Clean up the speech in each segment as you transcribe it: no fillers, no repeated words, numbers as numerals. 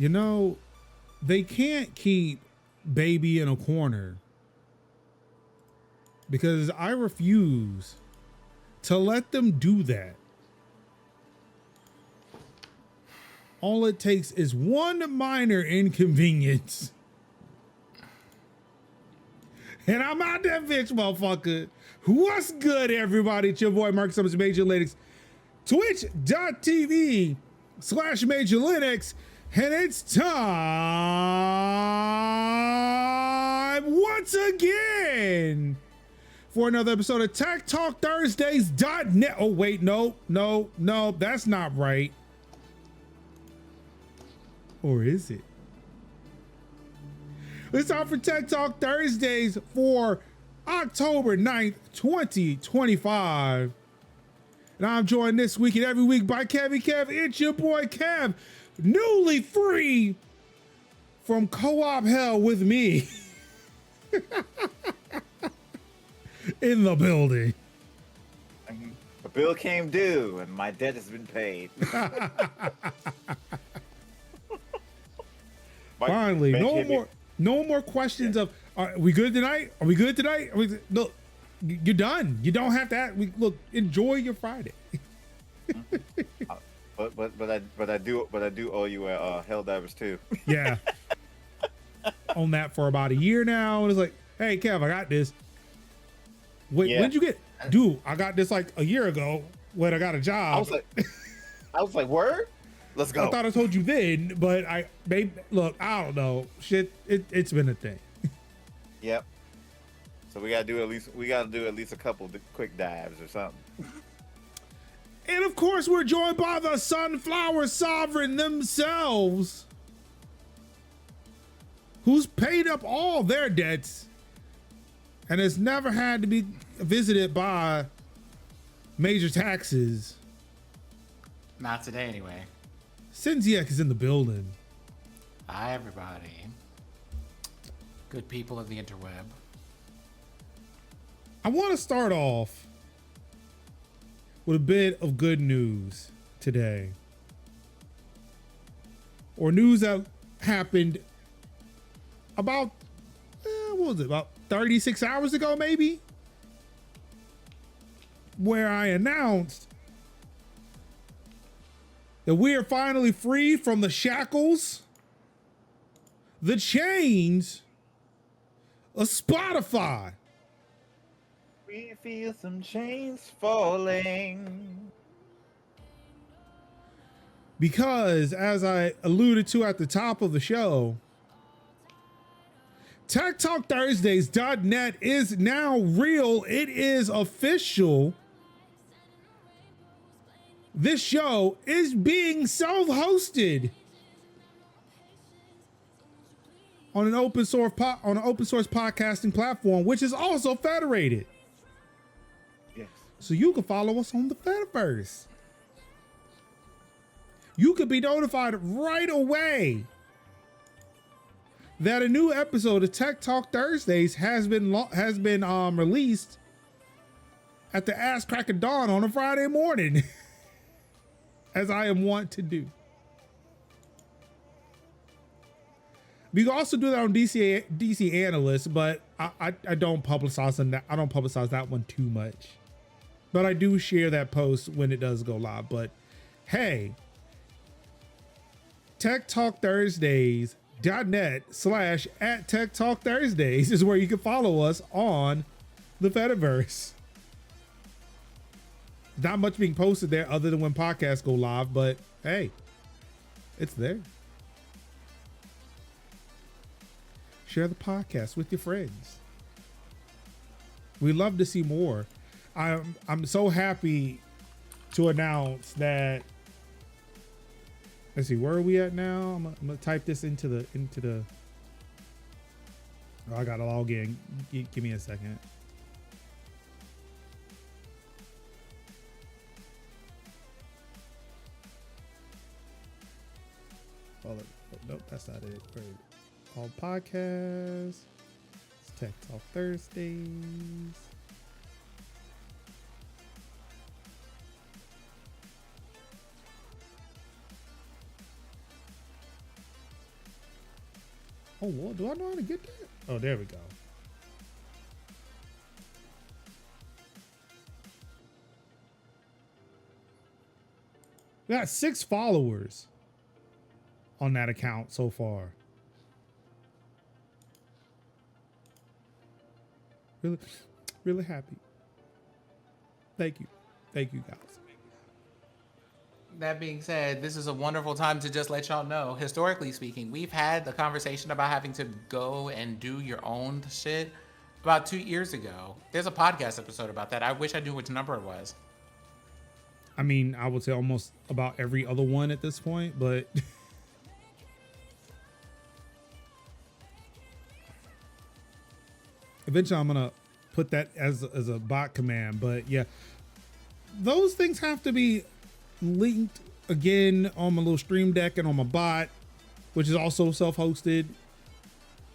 You know, they can't keep Baby in a corner because I refuse to let them do that. All it takes is one minor inconvenience. And I'm out that bitch, motherfucker. What's good, everybody? It's your boy, Mark Summers, Major Linux. Twitch.tv/Major Linux. And it's time once again for another episode of Tech Talk Thursdays.net. Oh, wait, no, that's not right. Or is it? It's time for Tech Talk Thursdays for October 9th, 2025. And I'm joined this week and every week by Kevy Kev. It's your boy Kev, newly free from co-op hell with me in the building. The bill came due and my debt has been paid. Finally, no more questions of, are we good tonight? Are we good tonight? Look, you're done. You don't have to look, enjoy your Friday. but I do owe you a Helldivers 2. Yeah. On that for about a year now. And it's like, hey Kev, I got this. Wait, Yeah. When'd you get? Dude, I got this like a year ago when I got a job. I was like, word? Let's go. I thought I told you then, but look, I don't know. Shit, it's been a thing. Yep. So we gotta do at least a couple of quick dives or something. And of course, we're joined by the Sunflower Sovereign themselves, who's paid up all their debts and has never had to be visited by major taxes. Not today, anyway. Sinziak is in the building. Hi, everybody. Good people of the interweb. I want to start off with a bit of good news today. Or news that happened about, what was it, about 36 hours ago, maybe? Where I announced that we are finally free from the shackles, the chains of Spotify. We feel some chains falling. Because, as I alluded to at the top of the show, Tech Talk Thursdays.net is now real. It is official. This show is being self-hosted on an open source podcasting platform, which is also federated. Yes. So you can follow us on the Fediverse. You could be notified right away that a new episode of Tech Talk Thursdays has been released at the ass crack of dawn on a Friday morning, as I am wont to do. We can also do that on DC Analyst, but I don't publicize that. I don't publicize that one too much. But I do share that post when it does go live. But hey, techtalkthursdays.net/@techtalkthursdays is where you can follow us on the Fediverse. Not much being posted there other than when podcasts go live, but hey, it's there. Share the podcast with your friends. We love to see more. I'm so happy to announce that. Let's see, where are we at now? I'm gonna type this into the. Oh, I gotta log in. Give me a second. Oh, nope, that's not it. All podcasts. It's Tech Talk Thursdays. Oh, well, do I know how to get that? Oh, there we go. We got 6 followers on that account so far. Really, really happy. Thank you. Thank you, guys. That being said, this is a wonderful time to just let y'all know, historically speaking, we've had the conversation about having to go and do your own shit about 2 years ago. There's a podcast episode about that. I wish I knew which number it was. I mean, I would say almost about every other one at this point, but eventually I'm gonna put that as a bot command. But yeah, those things have to be linked again on my little stream deck and on my bot, which is also self-hosted.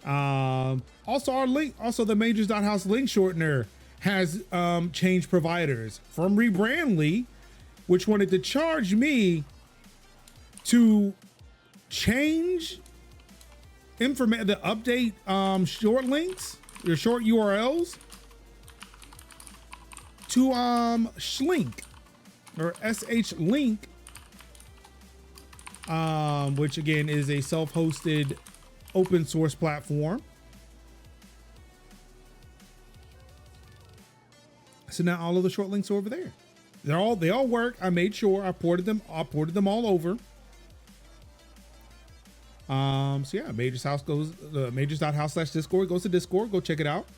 Also our link, also the Majors.house link shortener has changed providers from Rebrandly, which wanted to charge me to change information, the update short links, your short URLs to Shlink or SH Link, which again is a self-hosted open source platform. So now all of the short links are over there. They all work. I made sure I ported them all over. So yeah, Majors.house/Discord goes to Discord. Go check it out.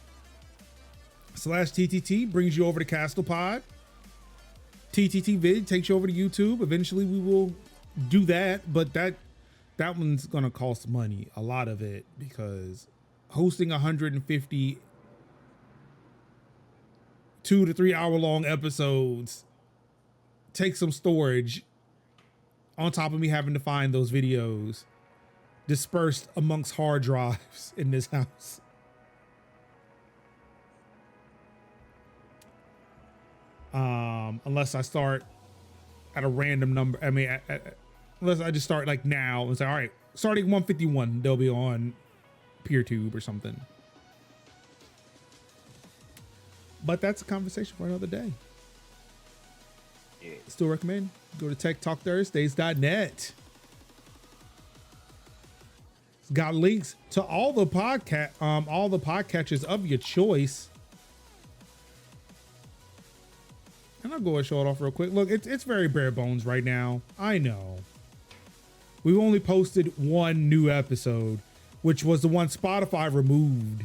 /TTT brings you over to Castlepod. TTT vid takes you over to YouTube. Eventually we will do that, but that one's gonna cost money, a lot of it, because hosting 150 2 to 3 hour long episodes takes some storage, on top of me having to find those videos dispersed amongst hard drives in this house. Unless I start at a random number. I mean, unless I just start like now and say, all right, starting 151, they'll be on PeerTube or something. But that's a conversation for another day. Yeah. Still recommend go to techtalkthursdays.net. It's got links to all the podcatchers of your choice. And I'll go and show it off real quick. Look, it's very bare bones right now. I know. We've only posted one new episode, which was the one Spotify removed.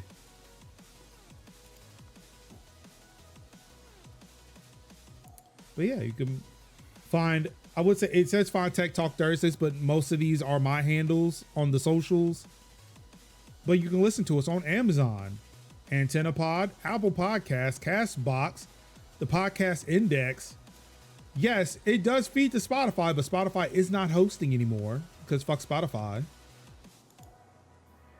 But yeah, you can find, I would say it says find Tech Talk Thursdays, but most of these are my handles on the socials. But you can listen to us on Amazon, Antenna Pod, Apple Podcasts, Castbox, the Podcast Index. Yes, it does feed to Spotify, but Spotify is not hosting anymore because fuck Spotify.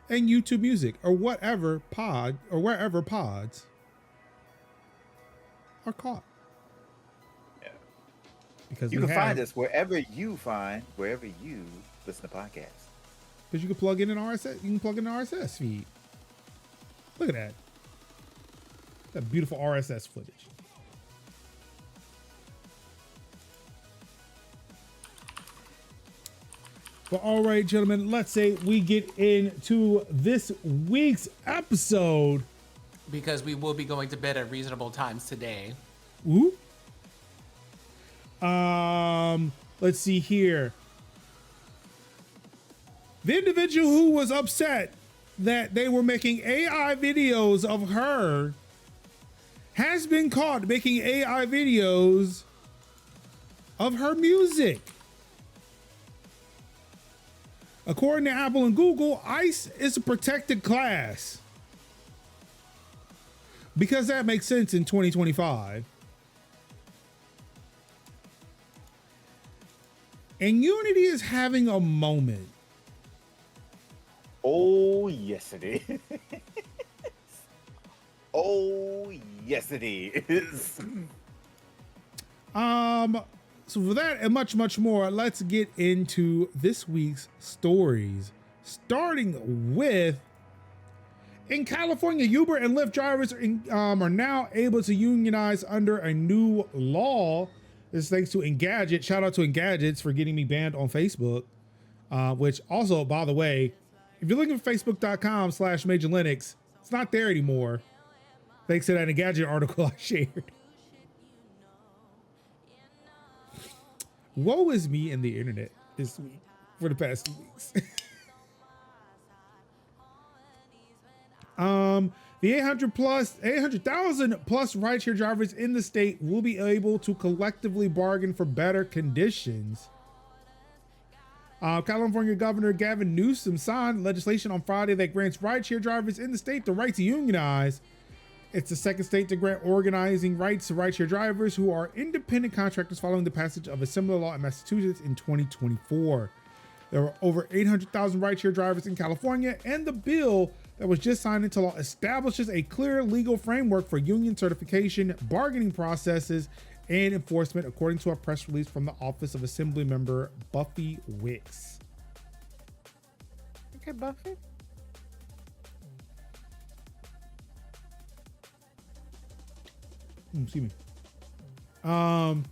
And YouTube Music or whatever pod or wherever pods are caught. Because you can find us wherever you listen to podcasts. Because you can plug in an RSS. You can plug in an RSS feed. Look at that. That beautiful RSS footage. But all right, gentlemen, let's say we get into this week's episode. Because we will be going to bed at reasonable times today. Ooh. Let's see here. The individual who was upset that they were making AI videos of her has been caught making AI videos of her music. According to Apple and Google, ICE is a protected class. Because that makes sense in 2025. And Unity is having a moment. Oh, yes, it is. Oh, yes, it is. So for that and much, much more, let's get into this week's stories starting with in California, Uber and Lyft drivers are now able to unionize under a new law. This is thanks to Engadget. Shout out to Engadgets for getting me banned on Facebook. Which also, by the way, if you're looking for facebook.com/Major Linux, it's not there anymore. Thanks to that Engadget article I shared. Woe is me and the internet this week for the past 2 weeks. The 800,000 plus rideshare drivers in the state will be able to collectively bargain for better conditions. California Governor Gavin Newsom signed legislation on Friday that grants rideshare drivers in the state the right to unionize. It's the second state to grant organizing rights to rideshare drivers who are independent contractors following the passage of a similar law in Massachusetts in 2024. There were over 800,000 rideshare drivers in California, and the bill that was just signed into law establishes a clear legal framework for union certification, bargaining processes, and enforcement, according to a press release from the office of Assemblymember Buffy Wicks. Okay, Buffy. Excuse me. Under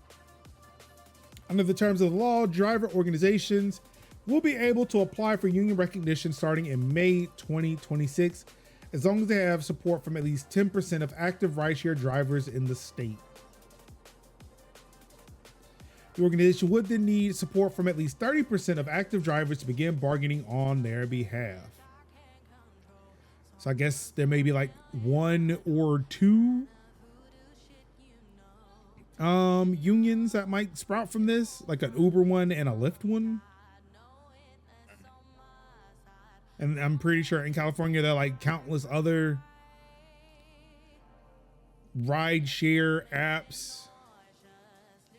the terms of the law, driver organizations will be able to apply for union recognition starting in May 2026, as long as they have support from at least 10% of active rideshare drivers in the state. The organization would then need support from at least 30% of active drivers to begin bargaining on their behalf. So I guess there may be like one or two unions that might sprout from this, like an Uber one and a Lyft one. And I'm pretty sure in California there are like countless other ride share apps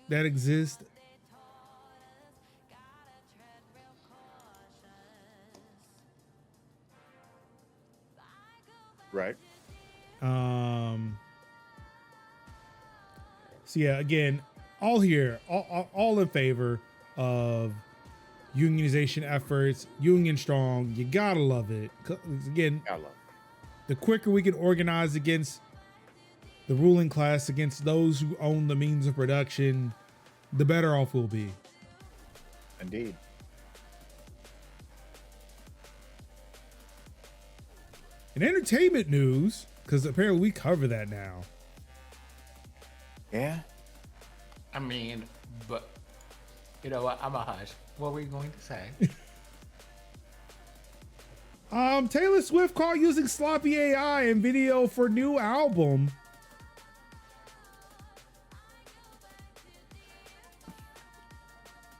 that exist. Right. So yeah, again, all here, all in favor of unionization efforts, union strong. You gotta love it. Again, I love it. The quicker we can organize against the ruling class, against those who own the means of production, the better off we'll be. Indeed. In entertainment news, because apparently we cover that now. Yeah. I mean, but you know what? I'm a hush. What were you going to say? Taylor Swift caught using sloppy AI in video for new album.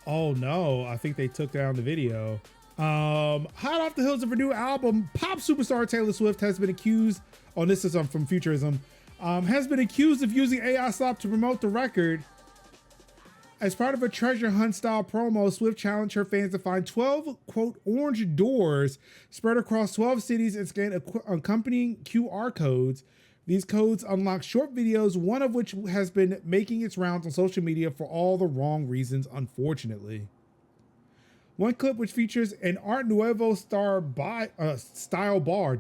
Oh no, I think they took down the video. Hot off the heels of her new album, pop superstar Taylor Swift has been accused, this is from Futurism, has been accused of using AI slop to promote the record. As part of a treasure hunt style promo, Swift challenged her fans to find 12, quote, orange doors spread across 12 cities and scan accompanying QR codes. These codes unlock short videos, one of which has been making its rounds on social media for all the wrong reasons, unfortunately. One clip which features an Art Nouveau style bar,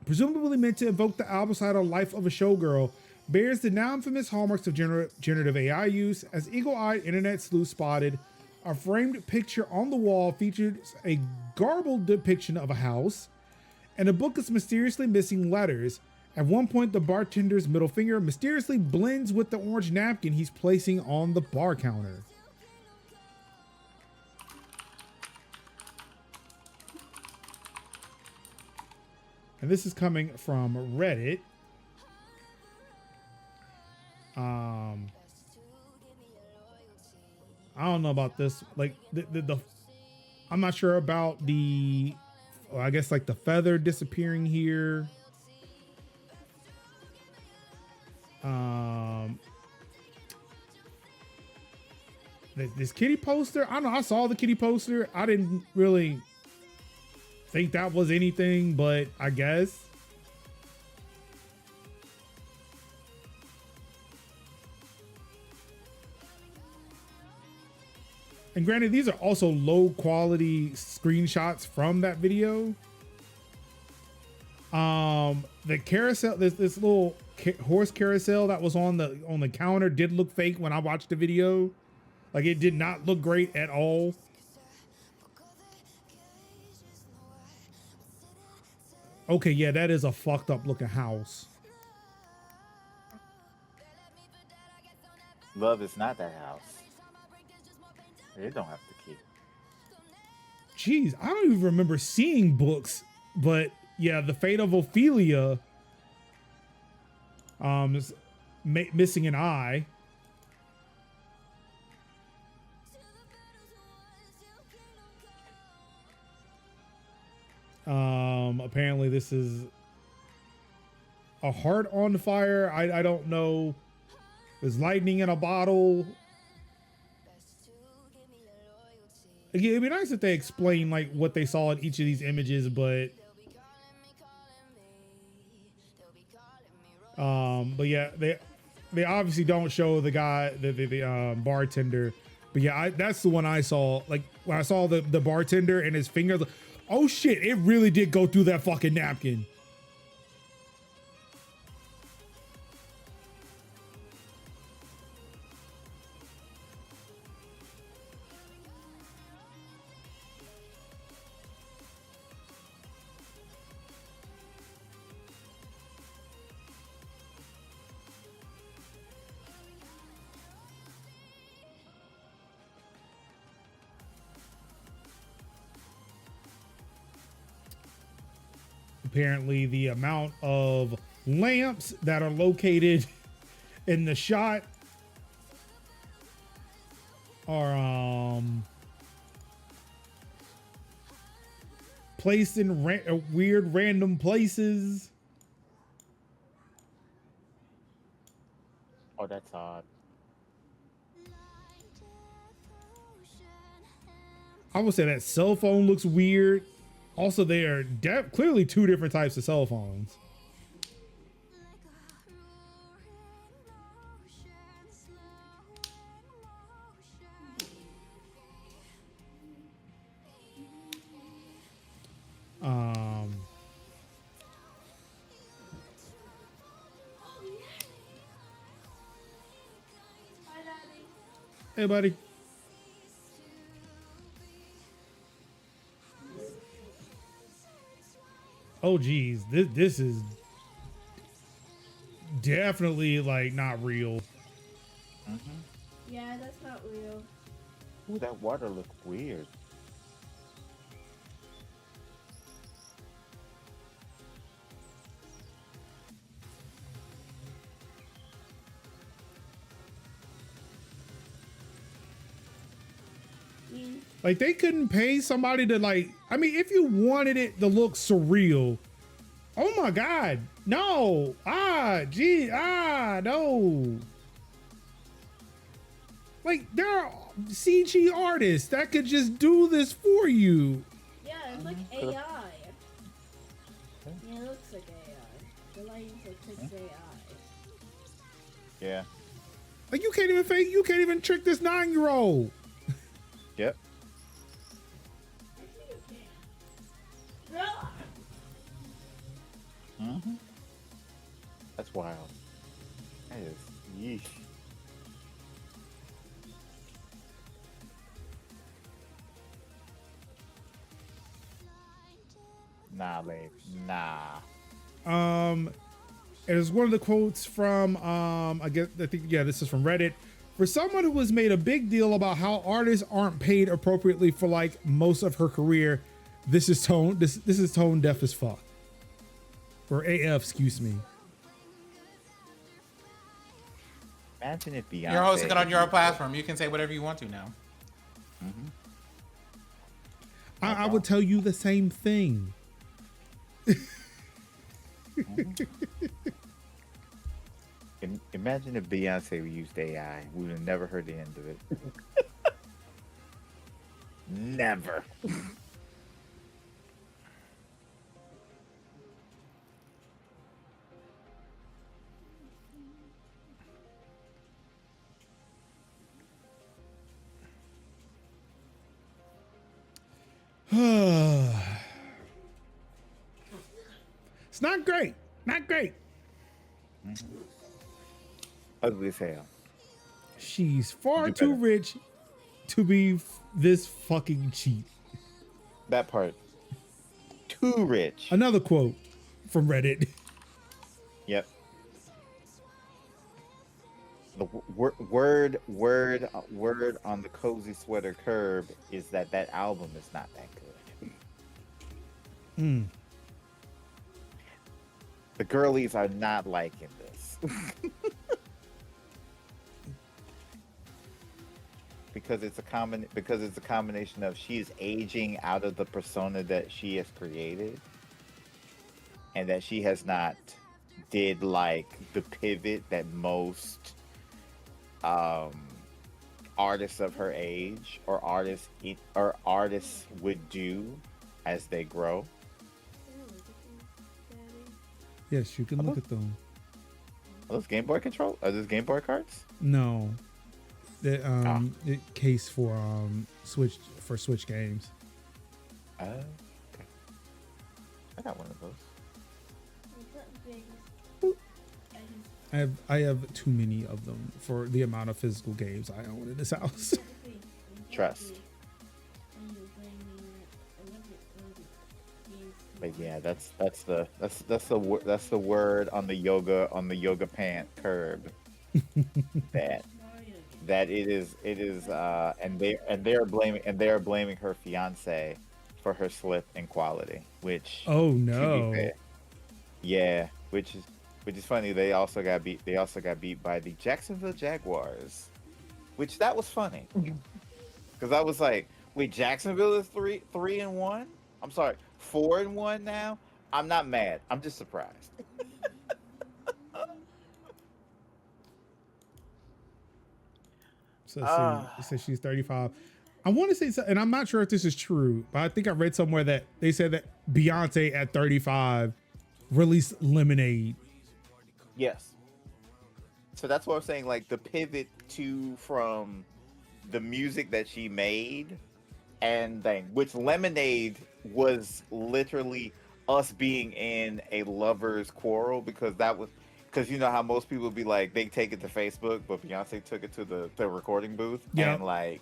presumably meant to evoke the album title Life of a Showgirl, bears the now infamous hallmarks of generative AI use. As eagle-eyed internet sleuth spotted, a framed picture on the wall features a garbled depiction of a house and a book of mysteriously missing letters. At one point, the bartender's middle finger mysteriously blends with the orange napkin he's placing on the bar counter. And this is coming from Reddit. I don't know about this. Like the I'm not sure about the, I guess like the feather disappearing here. This kitty poster, I don't know. I saw the kitty poster. I didn't really think that was anything, but I guess. And granted, these are also low quality screenshots from that video. The carousel, this little horse carousel that was on the counter did look fake when I watched the video. Like, it did not look great at all. Okay, yeah, that is a fucked up looking house. Love is not that house. It don't have the key. Jeez, I don't even remember seeing books, but yeah, The Fate of Ophelia is missing an eye. Apparently this is a heart on fire. I don't know. There's lightning in a bottle. Again, it'd be nice if they explain like what they saw in each of these images, but yeah, they obviously don't show the guy, the bartender. But yeah, that's the one I saw. Like when I saw the bartender and his fingers, oh shit, it really did go through that fucking napkin. Apparently the amount of lamps that are located in the shot are placed in weird random places. Oh, that's odd. I would say that cell phone looks weird. Also, they are clearly two different types of cell phones. Hey, buddy. Oh, geez, this is definitely like not real. Yeah, that's not real. Ooh, that water looks weird. Like, they couldn't pay somebody to, like, I mean, if you wanted it to look surreal, oh my God, no, no. Like, there are CG artists that could just do this for you. Yeah, it's like AI. Yeah, it looks like AI. The lighting looks like AI. Yeah. Like, you can't even trick this 9-year-old. Yep. That's wild. That is yeesh. Nah, babe. Nah. It is one of the quotes from I think this is from Reddit. For someone who has made a big deal about how artists aren't paid appropriately for like most of her career, this is tone deaf as fuck. Or AF, excuse me. Imagine if Beyonce. You're hosting it on your own platform. You can say whatever you want to now. I would tell you the same thing. Imagine if Beyonce used AI. We would have never heard the end of it. Never. It's not great. Not great. Ugly as hell. She's far Do too better. rich to be this fucking cheap. That part. Too rich. Another quote from Reddit. Yep. The word on the cozy sweater curb is that album is not that good. Mm. The girlies are not liking this. because it's a combination of she is aging out of the persona that she has created, and that she has not did like the pivot that most artists of her age or artists would do as they grow. Yes, you can look at them. Are those Game Boy control? Are those Game Boy cards? No. The case for Switch games. Oh, okay. I got one of those. I have too many of them for the amount of physical games I own in this house. Trust. But yeah, that's the word on the yoga pant curb. that it is and they are blaming her fiance for her slip in quality, which Oh to be no. fair, yeah, which is funny. They also got beat by the Jacksonville Jaguars, which that was funny because I was like, wait, Jacksonville is 3-1. I'm sorry, 4-1 now. I'm not mad. I'm just surprised. So let's see. It says she's 35. I want to say, and I'm not sure if this is true, but I think I read somewhere that they said that Beyonce at 35 released Lemonade. Yes. So that's what I'm saying. Like the pivot from the music that she made and thing, which Lemonade was literally us being in a lover's quarrel because you know how most people be like, they take it to Facebook, but Beyonce took it to the recording booth and like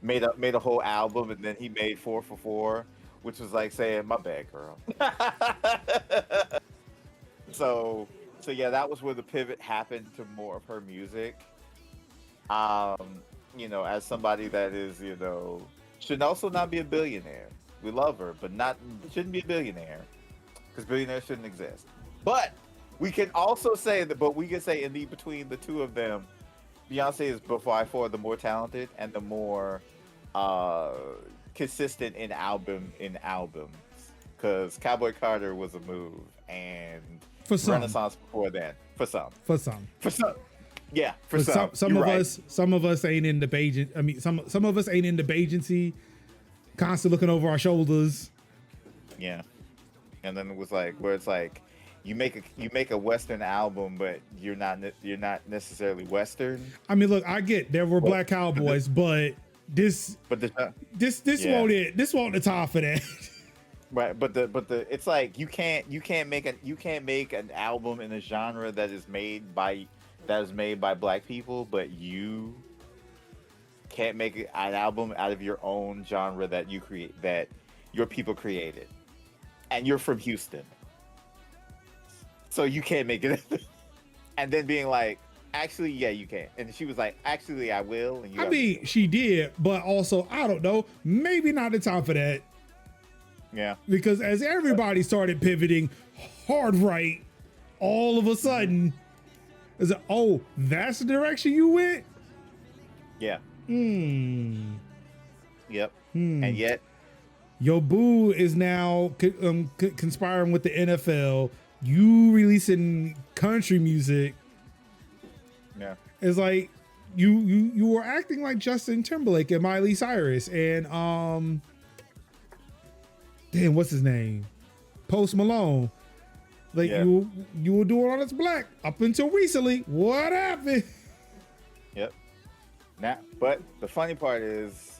made a whole album, and then he made 4 for 4, which was like saying, my bad, girl. So yeah, that was where the pivot happened to more of her music. You know, as somebody that is, you know, should also not be a billionaire. We love her, but shouldn't be a billionaire because billionaires shouldn't exist. But we can also say between the two of them, Beyonce is by far the more talented and the more consistent in albums. Because Cowboy Carter was a move, and For some. Renaissance before then. For some. Yeah, for But some of us ain't in the Bajan. I mean, some of us ain't in the Bajancy, constantly looking over our shoulders. Yeah, and then it was like where it's like you make a Western album, but you're not necessarily Western. I mean, look, I get there were black cowboys, but this won't the top for that. Right, but the it's like you can't make an album in a genre that is made by black people, but you can't make an album out of your own genre that your people created, and you're from Houston, so you can't make it. And then being like, actually, yeah, you can. And she was like, actually, I will. And she did, but also, I don't know, maybe not the time for that. Yeah. Because as everybody started pivoting hard right, all of a sudden, is it, oh, that's the direction you went? Yeah. Yep. And yet, your boo is now conspiring with the NFL. You releasing country music. Yeah. It's like you were acting like Justin Timberlake and Miley Cyrus and damn, what's his name? Post Malone. Like you were doing all this black up until recently. What happened? Yep. Now, but the funny part is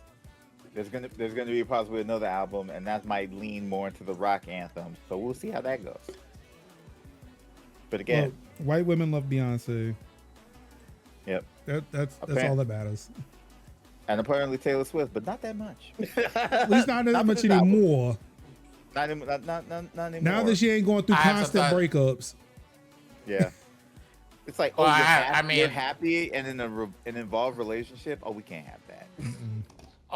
there's gonna be possibly another album, and that might lean more into the rock anthem. So we'll see how that goes. But again, Well, white women love Beyonce. yep. That's Okay. all that matters. And apparently Taylor Swift, but not that much. At least not that for much this album. anymore. Not anymore. Now that she ain't going through I have constant some thought- breakups. Yeah. It's like, Well, you're, I mean- you're happy and in an involved relationship. Oh, we can't have that.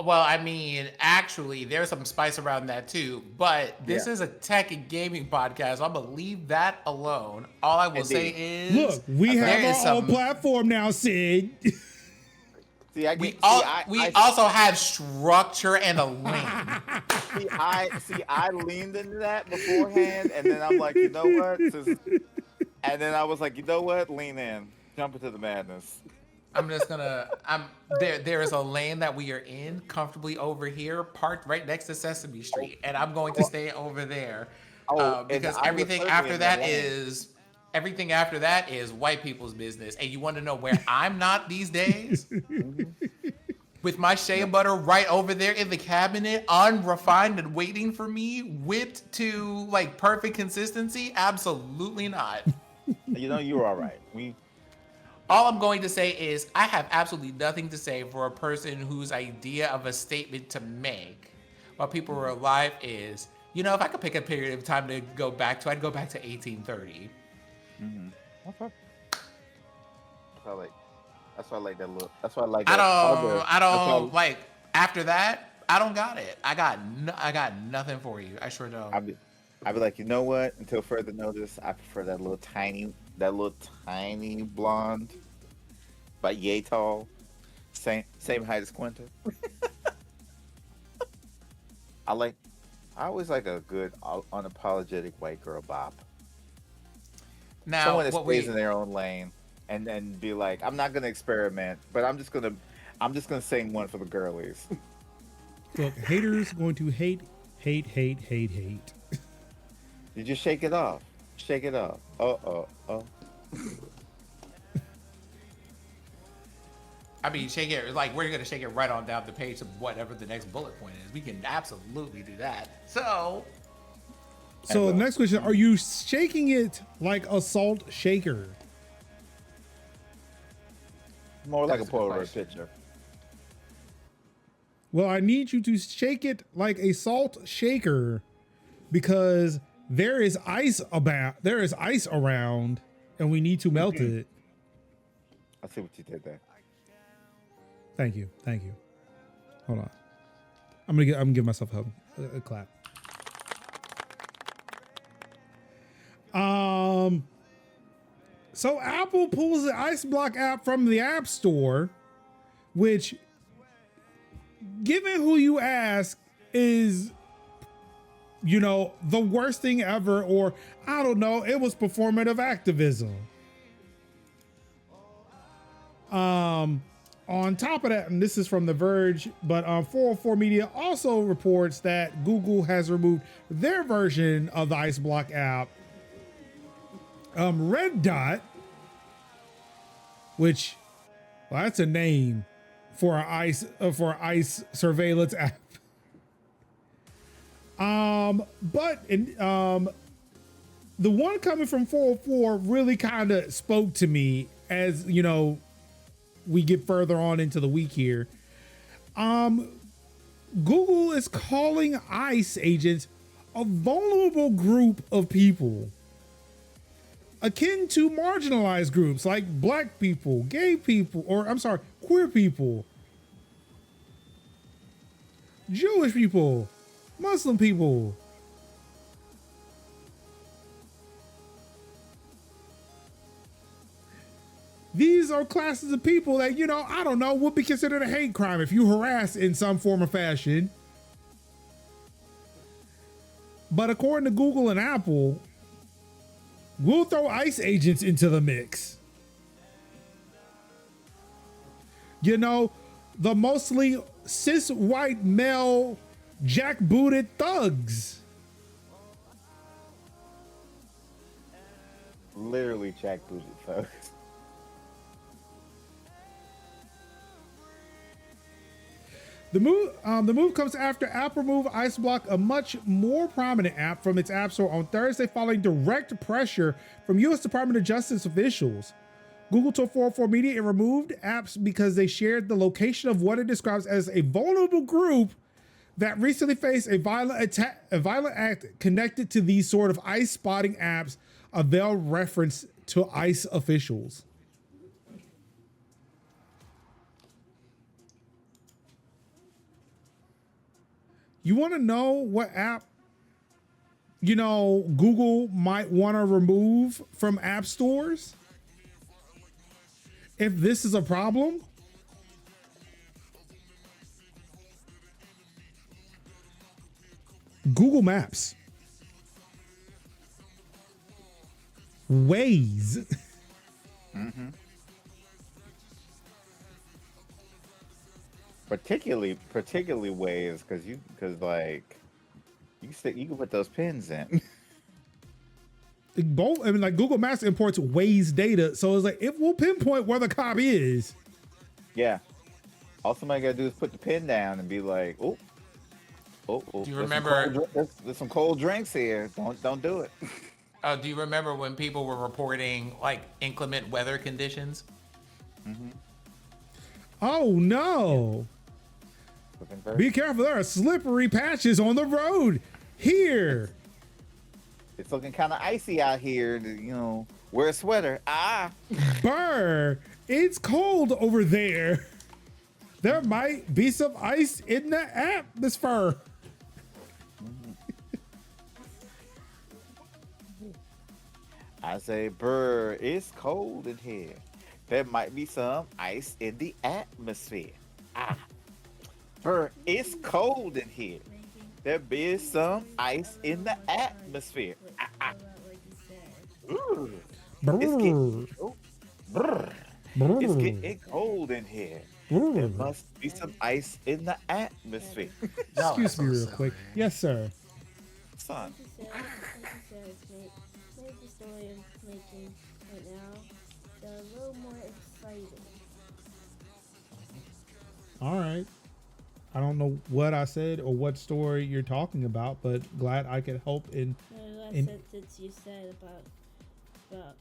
Well, I mean, actually, there's some spice around that too. But this Yeah. is a tech and gaming podcast. I'm gonna leave that alone. All I will say is, Look, we there have is our own some- platform now, Sid. See, I We get, we also have structure and a lane. I leaned into that beforehand, and then I'm like, you know what? And then I was like, you know what? Lean in, jump into the madness. There is a lane that we are in comfortably over here, parked right next to Sesame Street, and I'm going to stay over there Oh, and because I was everything certainly after in that that lane. is white people's business. And you want to know where I'm not these days? With my shea butter right over there in the cabinet, unrefined and waiting for me, whipped to like perfect consistency? Absolutely not. You know, you were all right. All I'm going to say is I have absolutely nothing to say for a person whose idea of a statement to make while people were alive is, you know, if I could pick a period of time to go back to, I'd go back to 1830. Okay. That's why I like that look. That's why I like. I don't like after that. I don't got it. I got nothing for you. I sure don't. I'd be like, you know what? Until further notice, I prefer that little tiny blonde, but yay tall, same height as Quinta. I always like a good unapologetic white girl bop. Now, Someone that what stays we in their own lane and then be like, I'm not gonna experiment, but I'm just gonna sing one for the girlies. Look, haters going to hate. You just shake it off. Shake it off. Oh. I mean, shake it like we're gonna shake it right on down the page to whatever the next bullet point is. We can absolutely do that. So, So next question: are you shaking it like a salt shaker? More like a That's a good Polaroid question. picture. Well, I need you to shake it like a salt shaker because there is ice around, and we need to melt it. I see what you did there. Thank you. Hold on. I'm gonna give myself a clap. So Apple pulls the Ice Block app from the App Store, which, given who you ask, is, you know, the worst thing ever, or I don't know, it was performative activism. On top of that, and this is from The Verge, but 404 Media also reports that Google has removed their version of the Ice Block app. Red Dot, which, well, that's a name for an ICE surveillance app. But the one coming from 404 really kind of spoke to me as, you know, we get further on into the week here. Google is calling ICE agents a vulnerable group of people, akin to marginalized groups like black people, gay people, queer people, Jewish people, Muslim people. These are classes of people that, you know, I don't know, would be considered a hate crime if you harass in some form or fashion. But according to Google and Apple, we'll throw ICE agents into the mix. You know, the mostly cis white male jackbooted thugs. Literally jackbooted, folks. The move comes after Apple removed IceBlock, a much more prominent app, from its App Store on Thursday, following direct pressure from U.S. Department of Justice officials. Google told 404 Media it removed apps because they shared the location of what it describes as a vulnerable group that recently faced a violent act connected to these sort of ICE spotting apps, a veiled reference to ICE officials. You want to know what app, Google might want to remove from app stores if this is a problem? Google Maps. Waze. Mm-hmm. Particularly Waze, because you can put those pins in. Both, I mean, like Google Maps imports Waze data, so it's like it will pinpoint where the cop is. Yeah. All somebody gotta do is put the pin down and be like, oh. Do you remember? There's some cold drinks here. Don't do it. Do you remember when people were reporting like inclement weather conditions? Mm-hmm. Oh no! Be careful, there are slippery patches on the road here. It's looking kind of icy out here. Wear a sweater. Burr, it's cold over there. There might be some ice in the atmosphere. I say, Burr, it's cold in here. There might be some ice in the atmosphere. Burr, it's cold in here. There be some ice in the atmosphere. Ooh. It's getting cold in here. There must be some ice in the atmosphere. Excuse me real quick. Yes, sir. Son. The story I'm making right now, they're a little more exciting. All right. I don't know what I said or what story you're talking about, but glad I could help in. The last sentence you said about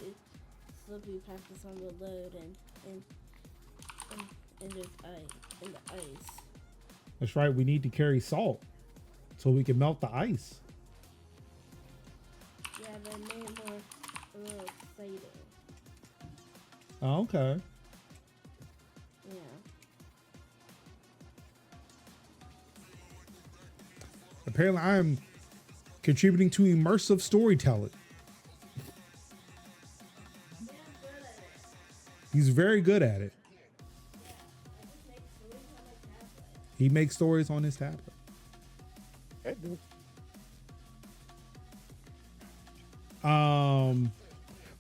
it, slippery patches on the road and there's ice in the ice. That's right. We need to carry salt so we can melt the ice. Yeah, that made it more a little exciting. Oh, okay. Yeah. Apparently, I am contributing to immersive storytelling. He's very good at it. He makes stories on his tablet.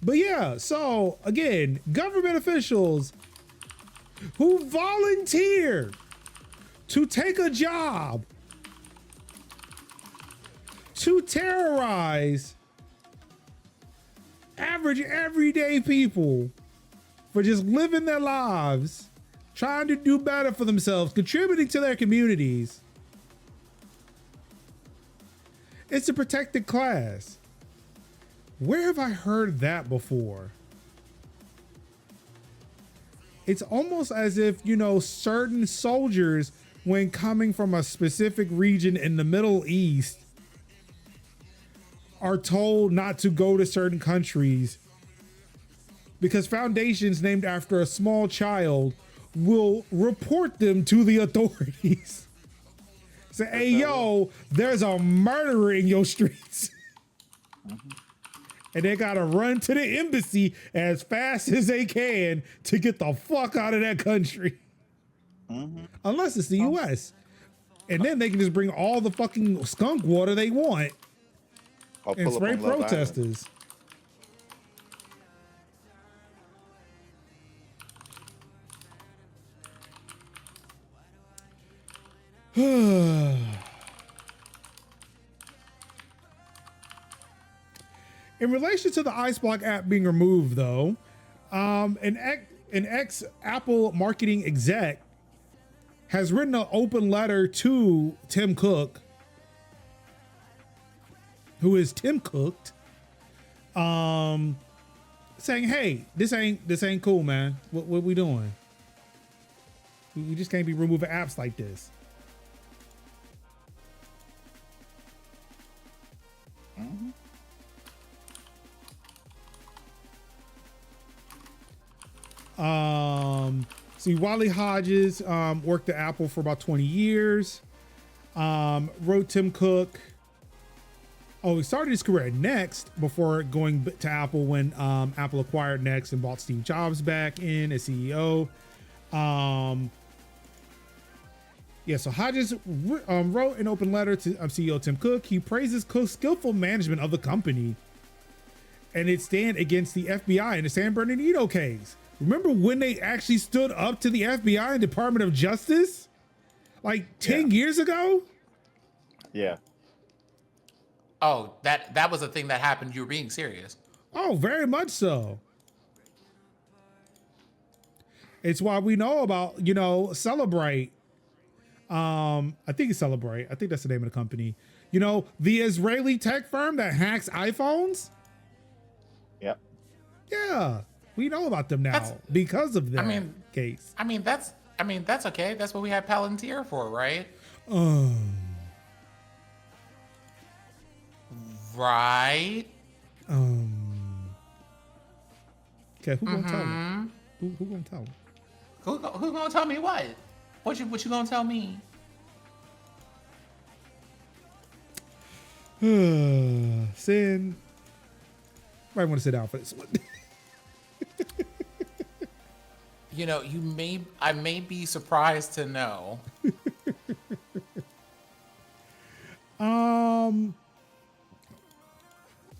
But yeah, so again, government officials who volunteer to take a job to terrorize average everyday people for just living their lives, trying to do better for themselves, contributing to their communities. It's a protected class. Where have I heard that before? It's almost as if, certain soldiers, when coming from a specific region in the Middle East, are told not to go to certain countries because foundations named after a small child will report them to the authorities. Say, hey, yo, there's a murderer in your streets. Mm-hmm. And they gotta run to the embassy as fast as they can to get the fuck out of that country. Mm-hmm. Unless it's the US. And then they can just bring all the fucking skunk water they want and spray protesters. In relation to the IceBlock app being removed, though, an ex-Apple marketing exec has written an open letter to Tim Cook, who is Tim Cooked, saying, "Hey, this ain't cool, man. What we doing? We just can't be removing apps like this." Mhm. See, Wally Hodges worked at Apple for about 20 years. Wrote Tim Cook. Oh, he started his career at Next before going to Apple when Apple acquired Next and bought Steve Jobs back in as CEO. Yeah, so Hodges wrote an open letter to CEO Tim Cook. He praises Cook's skillful management of the company and its stand against the FBI in the San Bernardino case. Remember when they actually stood up to the FBI and Department of Justice? Like 10 years ago? Yeah. Oh, that was a thing that happened. You were being serious. Oh, very much so. It's why we know about, Celebrate. I think it's Celebrate. I think that's the name of the company. The Israeli tech firm that hacks iPhones. Yep. Yeah, we know about them now because of that case. I mean, that's okay. That's what we have Palantir for, right? Right. Okay, who gonna tell him? Who gonna tell him? Who gonna tell me what? What you gonna tell me? Sin. Might want to sit down for this one. I may be surprised to know.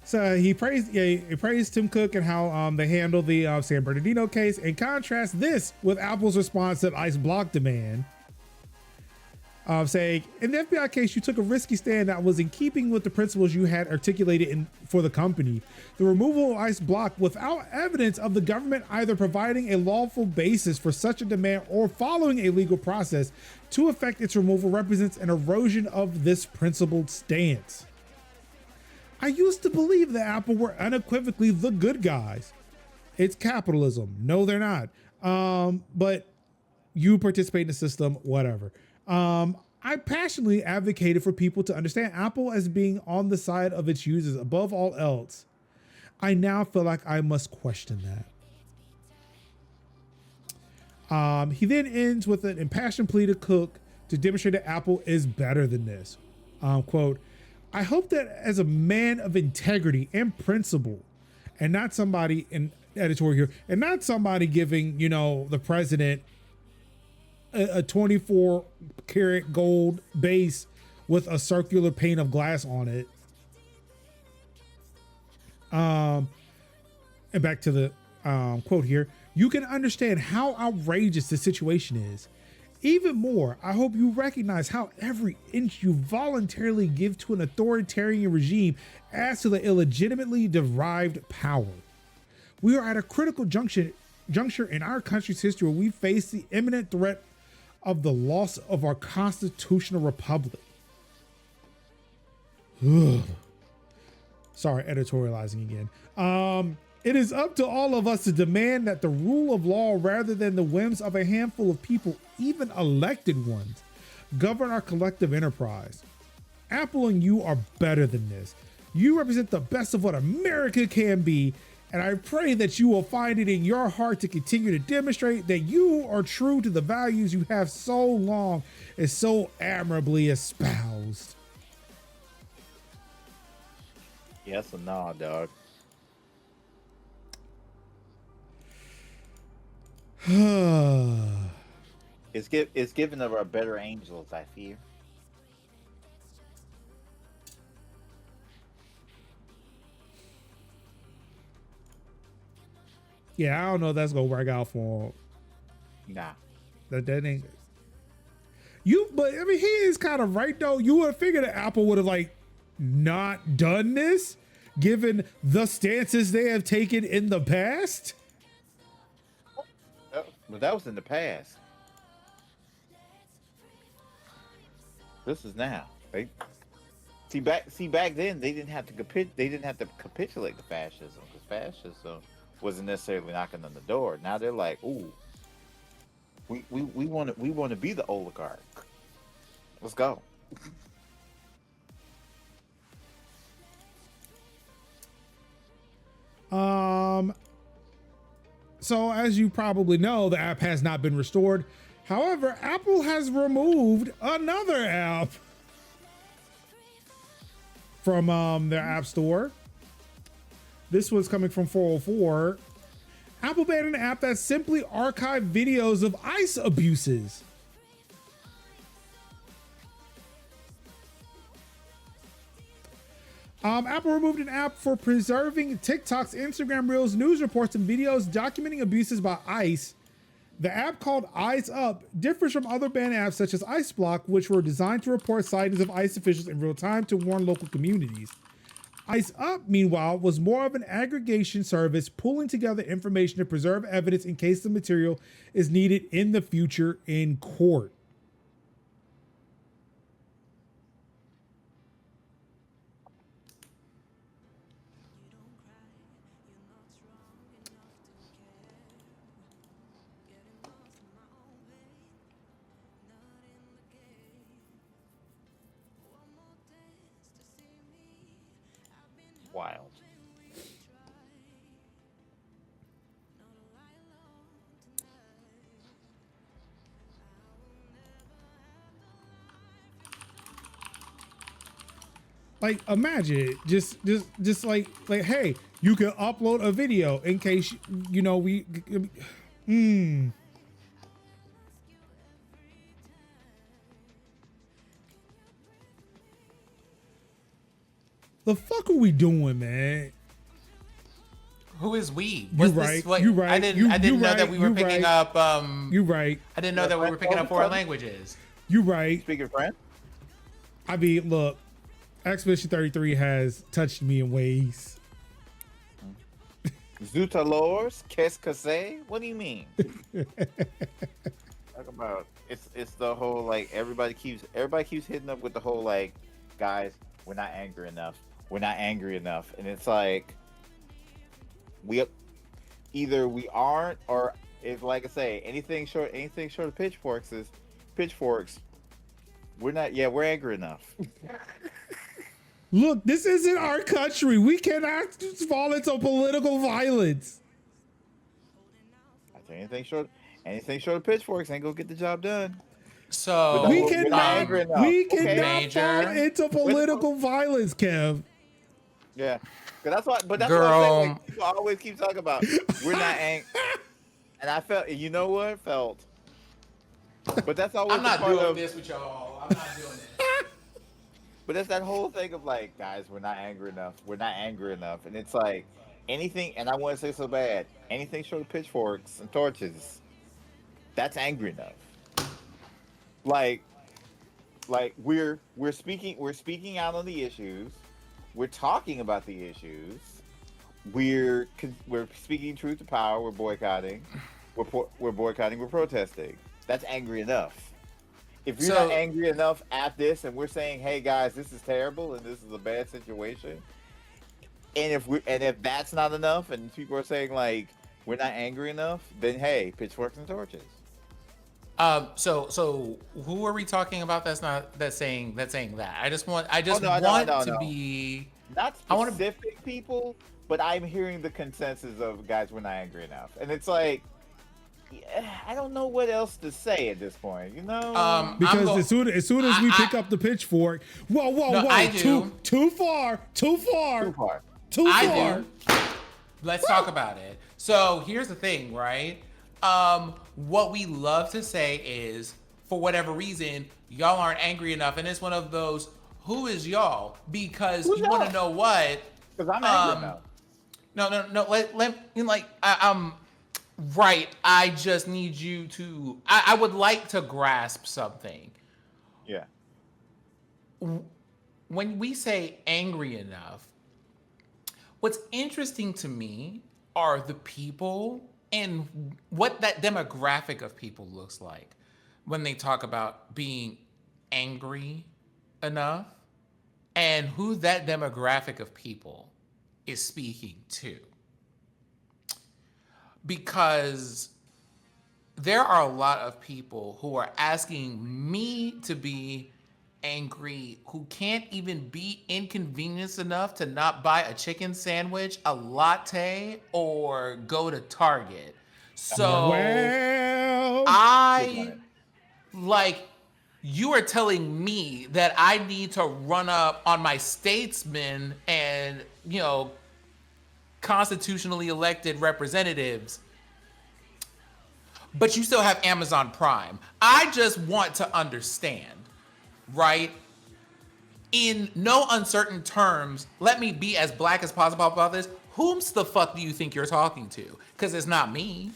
So he praised Tim Cook and how they handled the San Bernardino case, and contrast this with Apple's response to ICE block demand, saying, in the FBI case, you took a risky stand that was in keeping with the principles you had articulated for the company. The removal of ICE block without evidence of the government either providing a lawful basis for such a demand or following a legal process to effect its removal represents an erosion of this principled stance. I used to believe that Apple were unequivocally the good guys. It's capitalism. No, they're not. But you participate in the system, whatever. I passionately advocated for people to understand Apple as being on the side of its users above all else. I now feel like I must question that. He then ends with an impassioned plea to Cook to demonstrate that Apple is better than this. Quote, I hope that as a man of integrity and principle, and not somebody in editorial here, and not somebody giving, the president a 24 karat gold base with a circular pane of glass on it. And back to the quote here, you can understand how outrageous the situation is. Even more, I hope you recognize how every inch you voluntarily give to an authoritarian regime adds to the illegitimately derived power. We are at a critical juncture in our country's history where we face the imminent threat of the loss of our constitutional republic. Sorry, editorializing again. It is up to all of us to demand that the rule of law, rather than the whims of a handful of people, even elected ones, govern our collective enterprise. Apple and you are better than this. You represent the best of what America can be, and I pray that you will find it in your heart to continue to demonstrate that you are true to the values you have so long and so admirably espoused. Yes or no, dog? It's given of our better angels, I fear. Yeah, I don't know if that's gonna work out for him. Nah. That ain't. But I mean, he is kind of right though. You would figure that Apple would have not done this, given the stances they have taken in the past. But that was in the past. This is now. They see back then they didn't have to capitulate to fascism because fascism wasn't necessarily knocking on the door. Now they're like, ooh, we want to be the oligarch. Let's go. So as you probably know, the app has not been restored. However, Apple has removed another app from their app store. This was coming from 404. Apple banned an app that simply archived videos of ICE abuses. Apple removed an app for preserving TikTok's Instagram Reels news reports and videos documenting abuses by ICE. The app, called Eyes Up, differs from other banned apps such as ICE Block, which were designed to report sightings of ICE officials in real time to warn local communities. Eyes Up, meanwhile, was more of an aggregation service, pulling together information to preserve evidence in case the material is needed in the future in court. Wild. Like, imagine just like, hey, you can upload a video in case, you know, The fuck are we doing, man? Who is we? You right. You right. I didn't know that we were picking up. You right. I didn't know that we were picking up foreign languages. You right. Speaking French. I mean, look, Expedition 33 has touched me in ways. Zut alors, qu'est-ce que c'est? What do you mean? Talk about it's the whole like everybody keeps hitting up with the whole like, guys, we're not angry enough. We're not angry enough, and it's like we aren't, or if, like I say, anything short of pitchforks is pitchforks. We're not. Yeah, we're angry enough. Look, this isn't our country. We cannot fall into political violence. I tell you, anything short of pitchforks ain't gonna get the job done. So we cannot fall into political violence, Kev. Yeah, that's why. But that's Girl. what I'm saying. Like, people always keep talking about we're not angry, and I felt. You know what? I felt. But that's always. I'm not part doing of, this with y'all. I'm not doing this. But that's that whole thing of like, guys, we're not angry enough. We're not angry enough, and it's like anything. And I want to say so bad. Anything short of pitchforks and torches, that's angry enough. Like we're speaking out on the issues. We're talking about the issues. We're speaking truth to power. We're boycotting. We're boycotting. We're protesting. That's angry enough. If you're not angry enough at this, and we're saying, "Hey guys, this is terrible, and this is a bad situation," and if that's not enough, and people are saying like we're not angry enough, then hey, pitchforks and torches. So who are we talking about? That's saying that. I just want to be not specific people, but I'm hearing the consensus of guys, we're not angry enough, and it's like. I don't know what else to say at this point, you know. Because as soon as we pick up the pitchfork, whoa, too far. Let's talk about it. So here's the thing, right? What we love to say is, for whatever reason, y'all aren't angry enough, and it's one of those, who is y'all? Because you want to know what? Because I'm angry enough. No. Right. I just need you to. I would like to grasp something. Yeah. When we say angry enough, what's interesting to me are the people and what that demographic of people looks like when they talk about being angry enough and who that demographic of people is speaking to. Because there are a lot of people who are asking me to be angry who can't even be inconvenienced enough to not buy a chicken sandwich, a latte, or go to Target. So Well, I like you are telling me that I need to run up on my statesmen and, you know, constitutionally elected representatives, but you still have Amazon Prime. I just want to understand, right? In no uncertain terms, let me be as black as possible about this. Whom's the fuck do you think you're talking to? Because it's not me.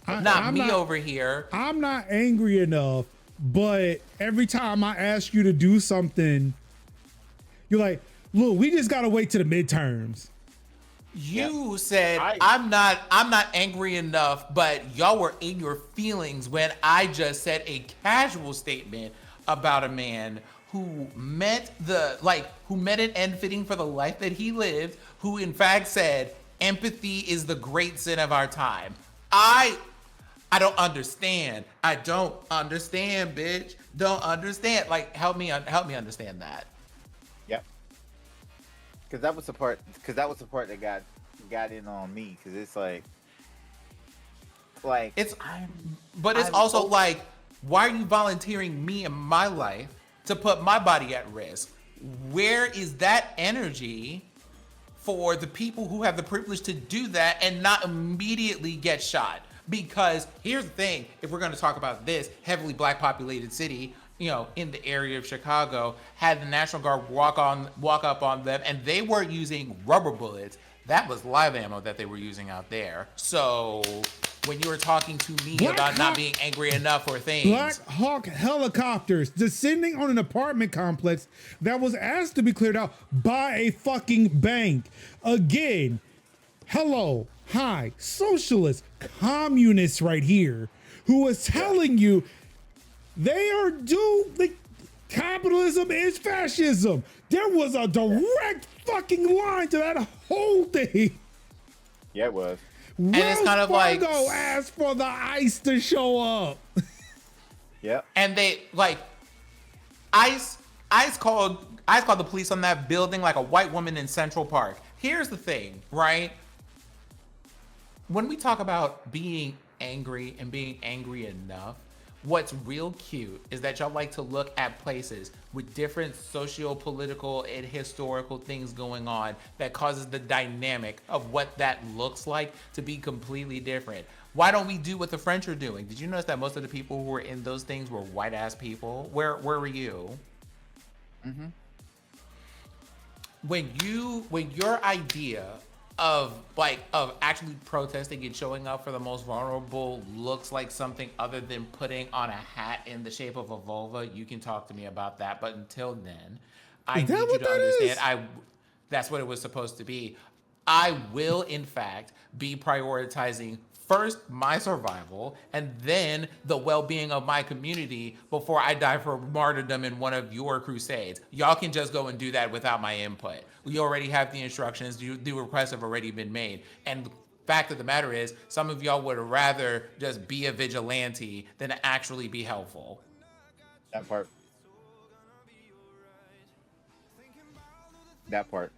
Not me over here. I'm not angry enough, but every time I ask you to do something, you're like, look, we just gotta wait to the midterms. You said I'm not angry enough, but y'all were in your feelings when I just said a casual statement about a man who met an end fitting for the life that he lived, who in fact said empathy is the great sin of our time. I don't understand. I don't understand, bitch. Don't understand. Like, help me understand that. Yep. Because that was the part that got in on me. Because it's like it's also like, why are you volunteering me in my life to put my body at risk? Where is that energy for the people who have the privilege to do that and not immediately get shot? Because here's the thing, if we're going to talk about this heavily black populated city, you know, in the area of Chicago, had the National Guard walk up on them, and they were using rubber bullets. That was live ammo that they were using out there. So when you were talking to me about not being angry enough for things. Black Hawk helicopters descending on an apartment complex that was asked to be cleared out by a fucking bank. Again, hello, hi, socialist, communists right here, who is telling you they are capitalism is fascism. There was a direct fucking line to that whole thing. Yeah, it was. And it's kind of like asked for the ICE to show up. Yep. And they ICE called the police on that building like a white woman in Central Park. Here's the thing, right? When we talk about being angry and being angry enough, what's real cute is that y'all like to look at places with different socio-political and historical things going on that causes the dynamic of what that looks like to be completely different. Why don't we do what the French are doing? Did you notice that most of the people who were in those things were white ass people? Where were you? Mm-hmm. When your idea of actually protesting and showing up for the most vulnerable looks like something other than putting on a hat in the shape of a vulva, you can talk to me about that. But until then, I need you to understand that's what it was supposed to be. I will, in fact, be prioritizing first my survival and then the well-being of my community before I die for martyrdom in one of your crusades. Y'all can just go and do that without my input. We already have the instructions. The requests have already been made. And the fact of the matter is, some of y'all would rather just be a vigilante than actually be helpful. That part. That part.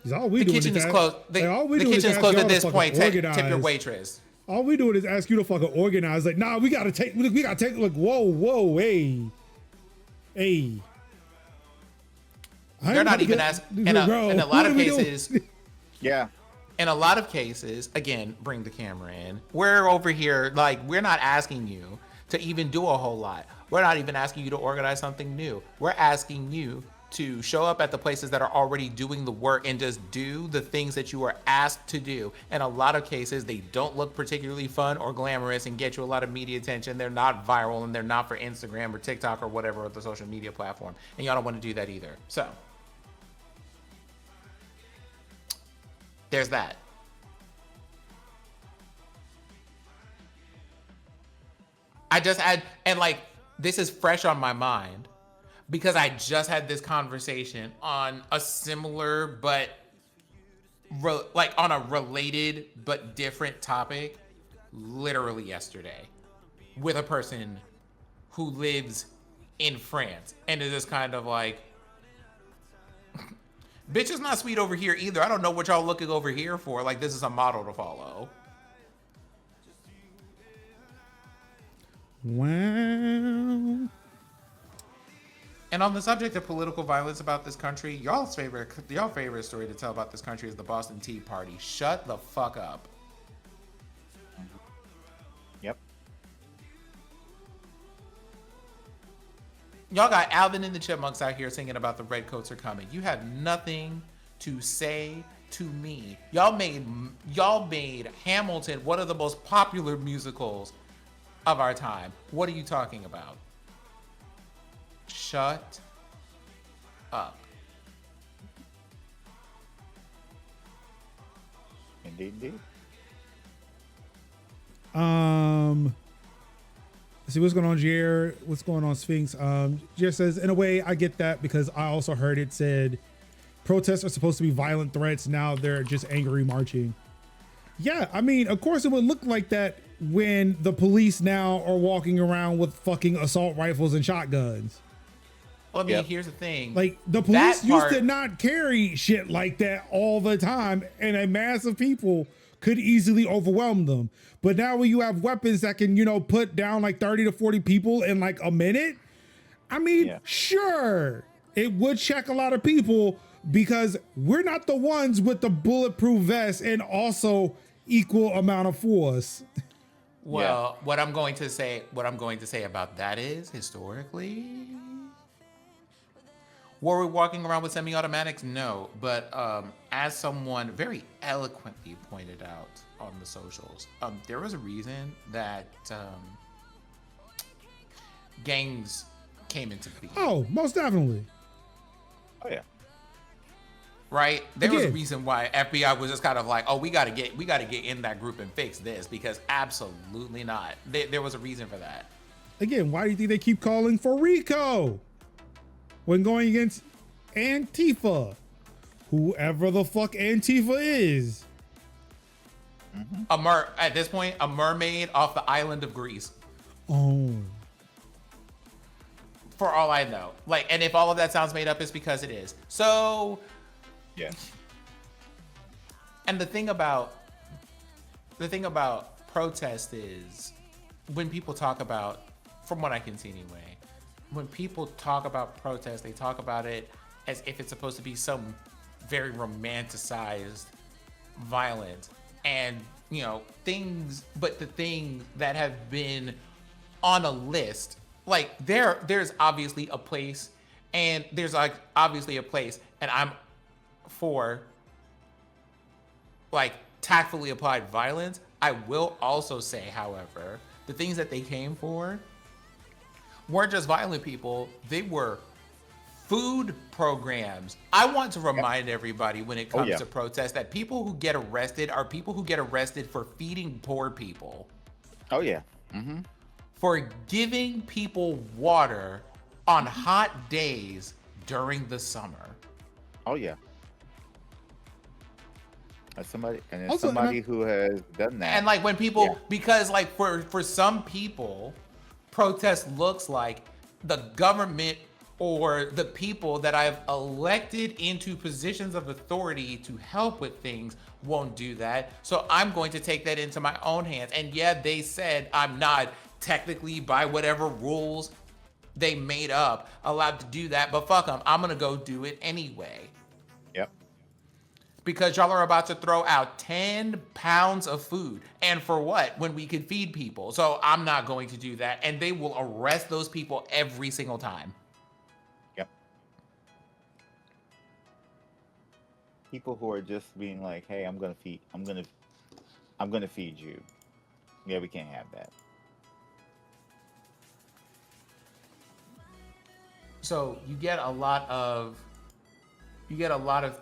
The kitchen is closed. The kitchen's closed at this point. Tip your waitress. All we doing is ask you to fucking organize. Like, nah, we gotta take. Like, whoa, hey. They're not even asking. In a lot of cases. Yeah. In a lot of cases, again, bring the camera in. We're over here, like, we're not asking you to even do a whole lot. We're not even asking you to organize something new. We're asking you to show up at the places that are already doing the work and just do the things that you are asked to do. In a lot of cases, they don't look particularly fun or glamorous and get you a lot of media attention. They're not viral and they're not for Instagram or TikTok or whatever, the social media platform. And y'all don't want to do that either. So there's that. I just add, and like, this is fresh on my mind because I just had this conversation on a similar but on a related but different topic literally yesterday with a person who lives in France, and it is kind of like, bitch, it's not sweet over here either. I don't know what y'all looking over here for. Like, this is a model to follow. Wow. And on the subject of political violence about this country, y'all favorite story to tell about this country is the Boston Tea Party. Shut the fuck up. Yep. Y'all got Alvin and the Chipmunks out here singing about the redcoats are coming. You have nothing to say to me. Y'all made Hamilton one of the most popular musicals of our time. What are you talking about? Shut up. Indeed. Let's see what's going on, Jair. What's going on, Sphinx? Jair says, in a way, I get that because I also heard it said protests are supposed to be violent threats. Now they're just angry marching. Yeah, I mean, of course it would look like that when the police now are walking around with fucking assault rifles and shotguns. Well, I mean, here's the thing. Like, the police used to not carry shit like that all the time, and a mass of people could easily overwhelm them. But now when you have weapons that can, put down like 30 to 40 people in like a minute, I mean, sure, it would check a lot of people because we're not the ones with the bulletproof vest and also equal amount of force. Well, what I'm going to say about that is, historically, were we walking around with semi-automatics? No, but as someone very eloquently pointed out on the socials, there was a reason that gangs came into being. Oh, most definitely. Oh yeah. Right? There was a reason why FBI was just kind of like, oh, we gotta get in that group and fix this, because absolutely not. There was a reason for that. Again, why do you think they keep calling for RICO when going against Antifa? Whoever the fuck Antifa is. At this point, a mermaid off the island of Greece. Oh. For all I know. Like, and if all of that sounds made up, it's because it is. So, yeah. And the thing about protest is, when people talk about, from what I can see anyway, when people talk about protest, they talk about it as if it's supposed to be some very romanticized violence and, things, but the things that have been on a list, like there's obviously a place, and and I'm for like tactfully applied violence. I will also say, however, the things that they came for weren't just violent people, they were food programs. I want to remind everybody when it comes to protest that people who get arrested are people who get arrested for feeding poor people. Oh yeah. For giving people water on hot days during the summer. Oh yeah. As somebody who has done that. And like when people, because like for some people, protest looks like the government or the people that I've elected into positions of authority to help with things won't do that. So I'm going to take that into my own hands. And yeah, they said I'm not technically, by whatever rules they made up, allowed to do that, but fuck them, I'm gonna go do it anyway. Yep. Because y'all are about to throw out 10 pounds of food. And for what? When we could feed people. So I'm not going to do that. And they will arrest those people every single time. Yep. People who are just being like, hey, I'm gonna feed you. Yeah, we can't have that. So you get a lot of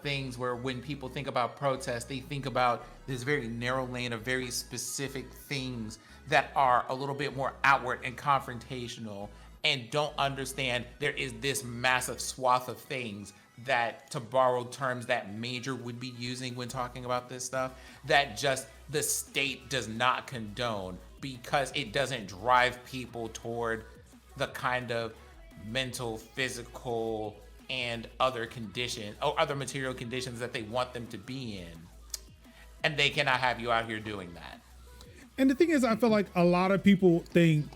things where when people think about protest, they think about this very narrow lane of very specific things that are a little bit more outward and confrontational. and don't understand there is this massive swath of things that, to borrow terms that Major would be using when talking about this stuff, that just the state does not condone because it doesn't drive people toward the kind of mental, physical, and other condition or other material conditions that they want them to be in. And they cannot have you out here doing that. And the thing is, I feel like a lot of people think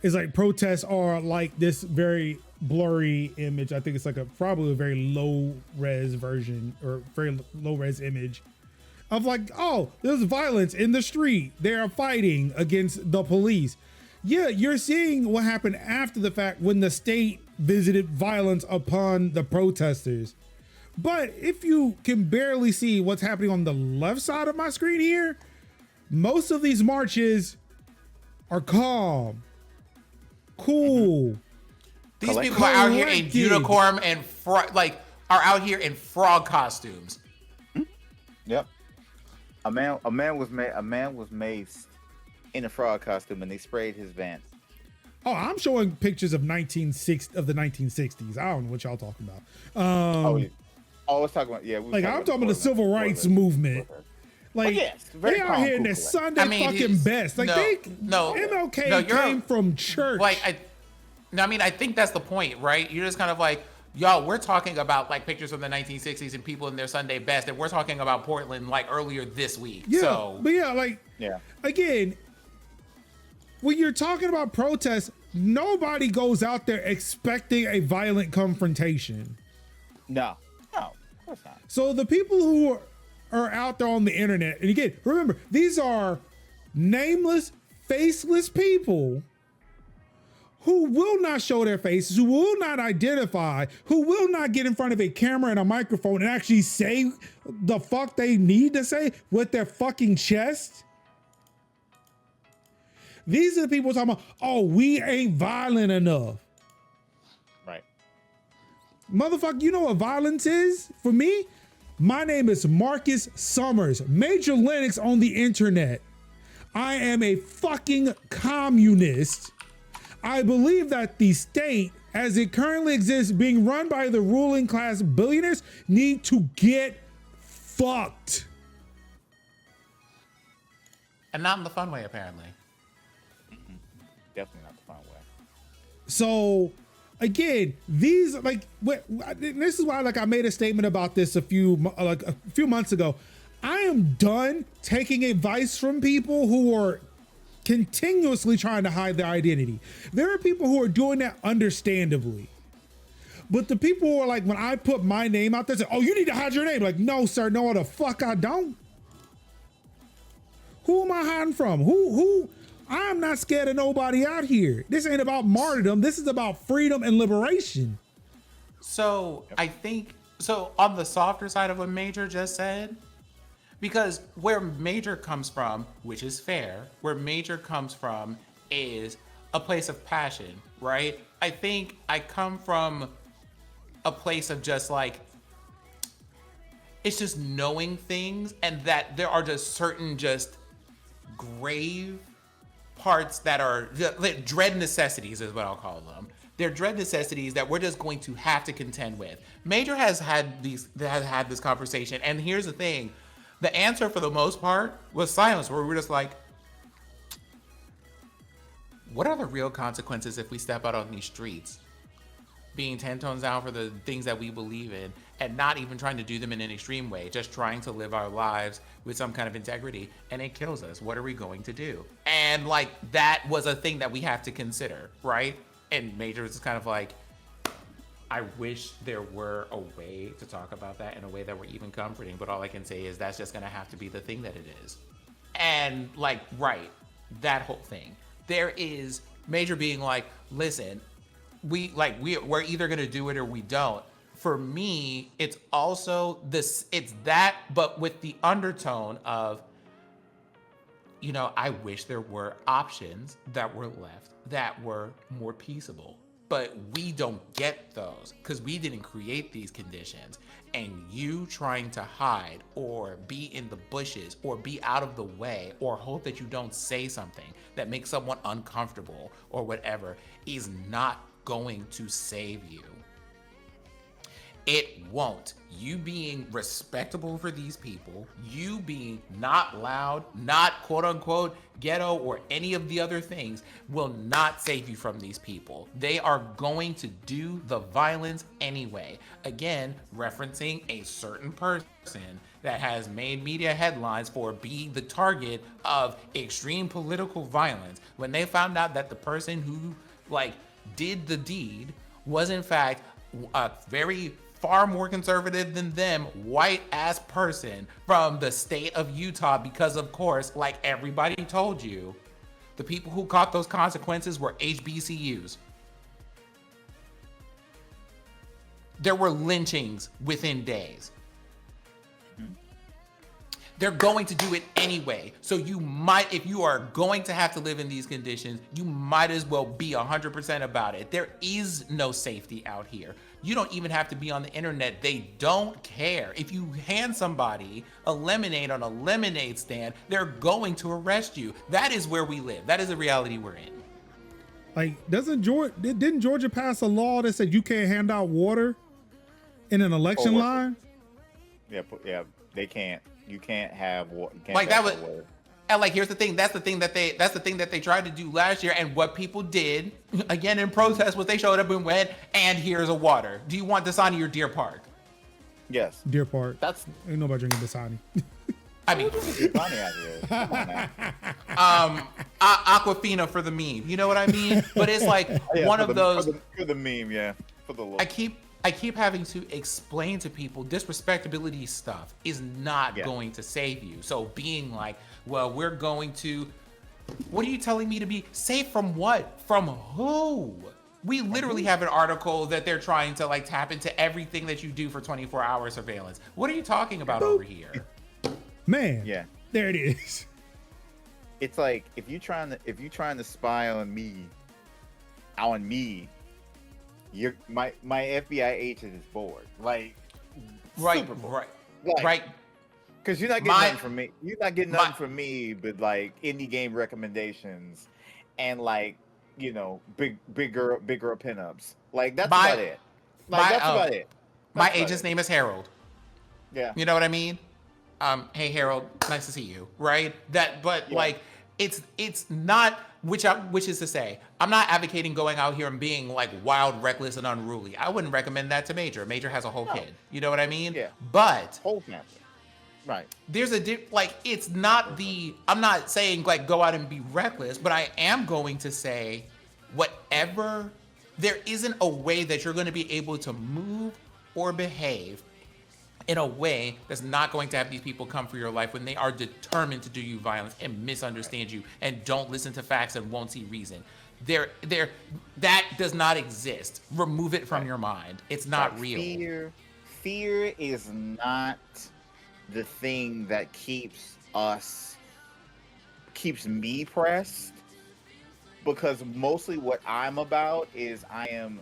is like protests are like this very blurry image. I think it's like probably a very low res version or very low res image of like, oh, there's violence in the street. They're fighting against the police. Yeah, you're seeing what happened after the fact when the state visited violence upon the protesters. But if you can barely see what's happening on the left side of my screen here, most of these marches are calm, cool. These people are out here in unicorn and are out here in frog costumes. Yep. A man was maced in a frog costume, and they sprayed his van. Oh, I'm showing pictures of the 1960s. I don't know what y'all talking about. I was talking about I'm talking about the civil rights movement. Like, they out here in their Sunday fucking best. Like, MLK came from church. Like, I think that's the point, right? You're just kind of like, y'all, we're talking about like pictures from the 1960s and people in their Sunday best, and we're talking about Portland like earlier this week. Yeah, so. But again, when you're talking about protests, nobody goes out there expecting a violent confrontation. No, of course not. So the people who are out there on the internet, and again, remember, these are nameless, faceless people who will not show their faces, who will not identify, who will not get in front of a camera and a microphone and actually say the fuck they need to say with their fucking chest. These are the people talking about, oh, we ain't violent enough. Right. Motherfucker, you know what violence is? For me, my name is Marcus Summers, Major Linux on the internet. I am a fucking communist. I believe that the state, as it currently exists, being run by the ruling class billionaires, need to get fucked. And not in the fun way, apparently. Definitely not the fun way. So, again, these this is why I made a statement about this a few months ago. I am done taking advice from people who are continuously trying to hide their identity. There are people who are doing that understandably. But the people who are like, when I put my name out there, say, oh, you need to hide your name. Like, no, sir, no, the fuck I don't. Who am I hiding from? Who? I'm not scared of nobody out here. This ain't about martyrdom. This is about freedom and liberation. So I think, on the softer side of what Major just said, because where Major comes from, which is fair, where Major comes from is a place of passion, right? I think I come from a place of just like, it's just knowing things, and that there are just certain just grave parts that are dread necessities is what I'll call them. They're dread necessities that we're just going to have to contend with. Major has had this conversation, and here's the thing. The answer for the most part was silence, where we were just like, what are the real consequences if we step out on these streets? Being 10 tones down for the things that we believe in, and not even trying to do them in an extreme way, just trying to live our lives with some kind of integrity, and it kills us. What are we going to do? And like, that was a thing that we have to consider, right? And Major was kind of like, I wish there were a way to talk about that in a way that were even comforting, but all I can say is that's just gonna have to be the thing that it is. And like, right, that whole thing. There is Major being like, listen, we're either gonna do it or we don't. For me, it's also it's that, but with the undertone of, I wish there were options that were left that were more peaceable. But we don't get those because we didn't create these conditions. And you trying to hide or be in the bushes or be out of the way or hope that you don't say something that makes someone uncomfortable or whatever is not going to save you. It won't. You being respectable for these people, you being not loud, not quote unquote ghetto or any of the other things will not save you from these people. They are going to do the violence anyway. Again, referencing a certain person that has made media headlines for being the target of extreme political violence when they found out that the person who did the deed was in fact a very far more conservative than them, white ass person from the state of Utah, because of course, like everybody told you, the people who caught those consequences were HBCUs. There were lynchings within days. They're going to do it anyway. So you might, if you are going to have to live in these conditions, you might as well be 100% about it. There is no safety out here. You don't even have to be on the internet. They don't care. If you hand somebody a lemonade on a lemonade stand, they're going to arrest you. That is where we live. That is the reality we're in. Like, didn't Georgia pass a law that said you can't hand out water in an election line? Yeah, they can't. You can't have water. Like that was, and like here's the thing. That's the thing that they tried to do last year. And what people did again in protest was they showed up and went, and here's a water. Do you want Dasani or Deer Park? Yes, Deer Park. That's ain't nobody drinking Dasani. I mean, Dasani out here. Come on now. Aquafina for the meme. You know what I mean? But it's like one of those for the meme. Yeah, for the look. I keep having to explain to people disrespectability stuff is not going to save you. So being like, well, we're going to, what are you telling me to be safe from what? From who? We literally have an article that they're trying to like tap into everything that you do for 24-hour surveillance. What are you talking about over here? Man, there it is. It's like if you're trying to spy on me, my FBI agent is bored. Like, right, super bored. Like, right. Because you're not getting nothing from me. You're not getting nothing from me, but like indie game recommendations, and like big girl pinups. Like that's about it. Like that's about it. My agent's name is Harold. Yeah. You know what I mean? Hey Harold, nice to see you. Right? Like it's not. Which is to say, I'm not advocating going out here and being like wild, reckless, and unruly. I wouldn't recommend that to Major. Major has a whole kid. You know what I mean? Yeah. But whole family. Right. There's it's not I'm not saying like go out and be reckless, but I am going to say whatever, there isn't a way that you're going to be able to move or behave in a way that's not going to have these people come for your life when they are determined to do you violence and misunderstand you and don't listen to facts and won't see reason. That does not exist. Remove it from your mind. It's not real. Fear is not the thing that keeps me pressed, because mostly what I'm about is I am,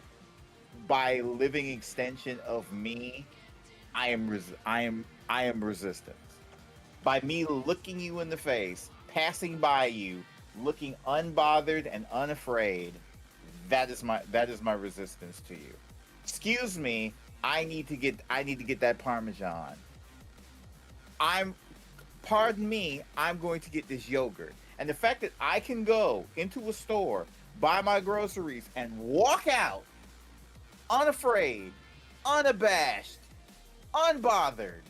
by living extension of me, I am resistance. By me looking you in the face, passing by you, looking unbothered and unafraid, that is my resistance to you. Excuse me, I need to get that Parmesan. Pardon me, I'm going to get this yogurt. And the fact that I can go into a store, buy my groceries, and walk out unafraid, unabashed, unbothered,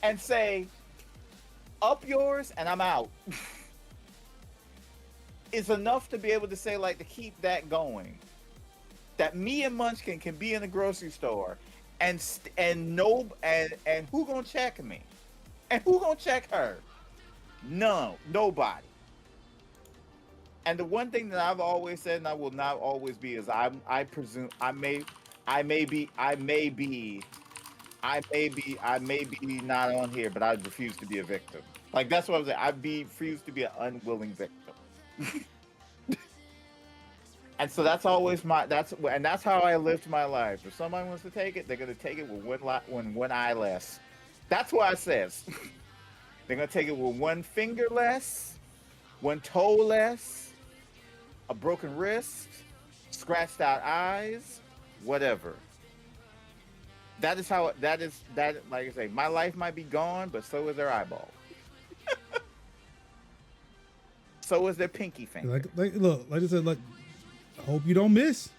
and say, up yours and I'm out, is enough to be able to say, like, to keep that going. That me and Munchkin can be in the grocery store and who gonna check me? And who gonna check her? No, nobody. And the one thing that I've always said, and I will not always be, is I presume I may be not on here, but I refuse to be a victim. Like, that's what I'm saying. I refuse to be an unwilling victim. And so that's always that's how I lived my life. If somebody wants to take it, they're gonna take it with one eye less. That's what I says. They're gonna take it with one finger less, one toe less, a broken wrist, scratched out eyes, whatever. That is how that like I say, my life might be gone, but so is their eyeball. So is their pinky finger. Look, like I said, like, hope you don't miss.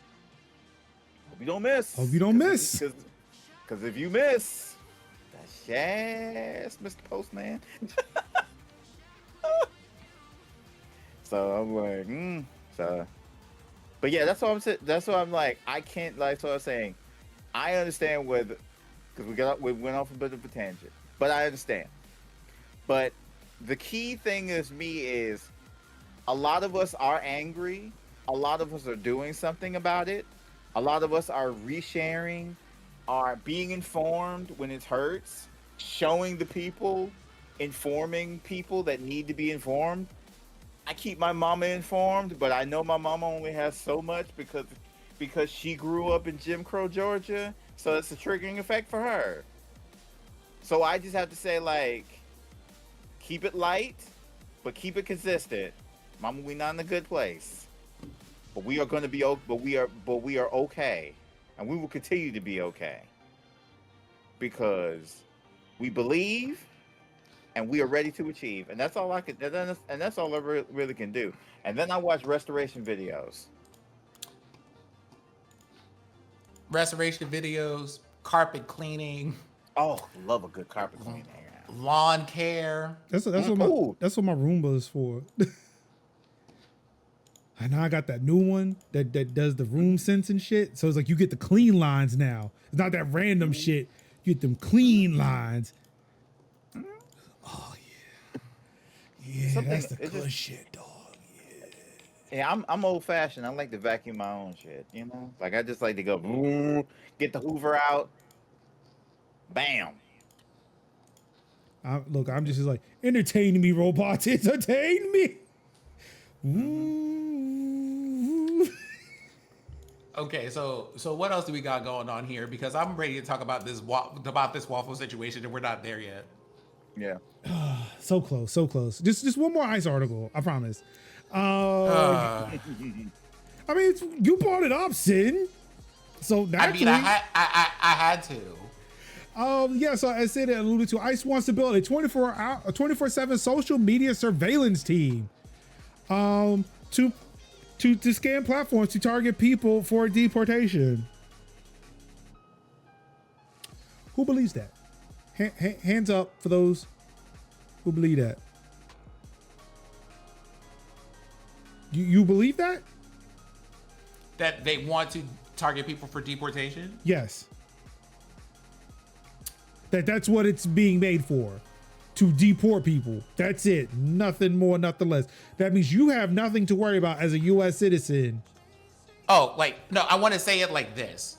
Hope you don't miss. Hope you don't miss. Because if you miss, that's yes, Mr. Postman. So I'm like, so. But yeah, that's what I'm saying. That's what I'm like. I can't like. So I'm saying, I understand because we went off a bit of a tangent, but I understand. But the key thing is a lot of us are angry. A lot of us are doing something about it. A lot of us are resharing, are being informed when it hurts, showing the people, informing people that need to be informed. I keep my mama informed, but I know my mama only has so much because she grew up in Jim Crow, Georgia. So it's a triggering effect for her. So I just have to say, like, keep it light, but keep it consistent. Mama, we not in a good place, but we are going to be. But we are okay, and we will continue to be okay because we believe, and we are ready to achieve. And that's all I can. And that's all I really can do. And then I watch restoration videos. Restoration videos, carpet cleaning. Oh, love a good carpet cleaning. Lawn care. That's what my Roomba is for. And now I got that new one that does the room sense and shit. So it's like you get the clean lines now. It's not that random shit. You get them clean lines. Oh yeah, that's the good shit, dog. Yeah, I'm old fashioned. I like to vacuum my own shit. You know, like I just like to go get the Hoover out. Bam. Look, I'm just like, entertain me, robots, entertain me. Okay, so what else do we got going on here? Because I'm ready to talk about this waffle situation, and we're not there yet. Yeah. So close, so close. Just one more ICE article, I promise. I mean, you brought it up, Sin. So naturally, I mean, I had to. Yeah, so I said it alluded to. ICE wants to build a 24/7 social media surveillance team, to scan platforms to target people for deportation. Who believes that? Hands up for those who believe that. You believe that? That they want to target people for deportation? Yes. That's what it's being made for. To deport people. That's it. Nothing more, nothing less. That means you have nothing to worry about as a U.S. citizen. Oh, no, I want to say it like this.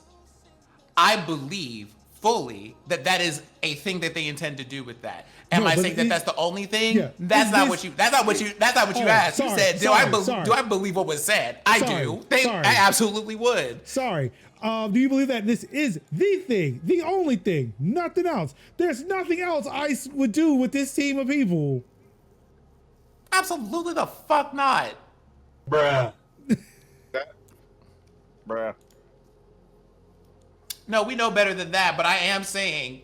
I believe fully that is a thing that they intend to do with that. Am I saying that that's the only thing? Yeah. That's not what you asked. You said, do I believe what was said? I do. I absolutely would. Sorry. Do you believe that this is the thing, the only thing, nothing else? There's nothing else ICE would do with this team of people. Absolutely the fuck not. Bruh. Bruh. No, we know better than that, but I am saying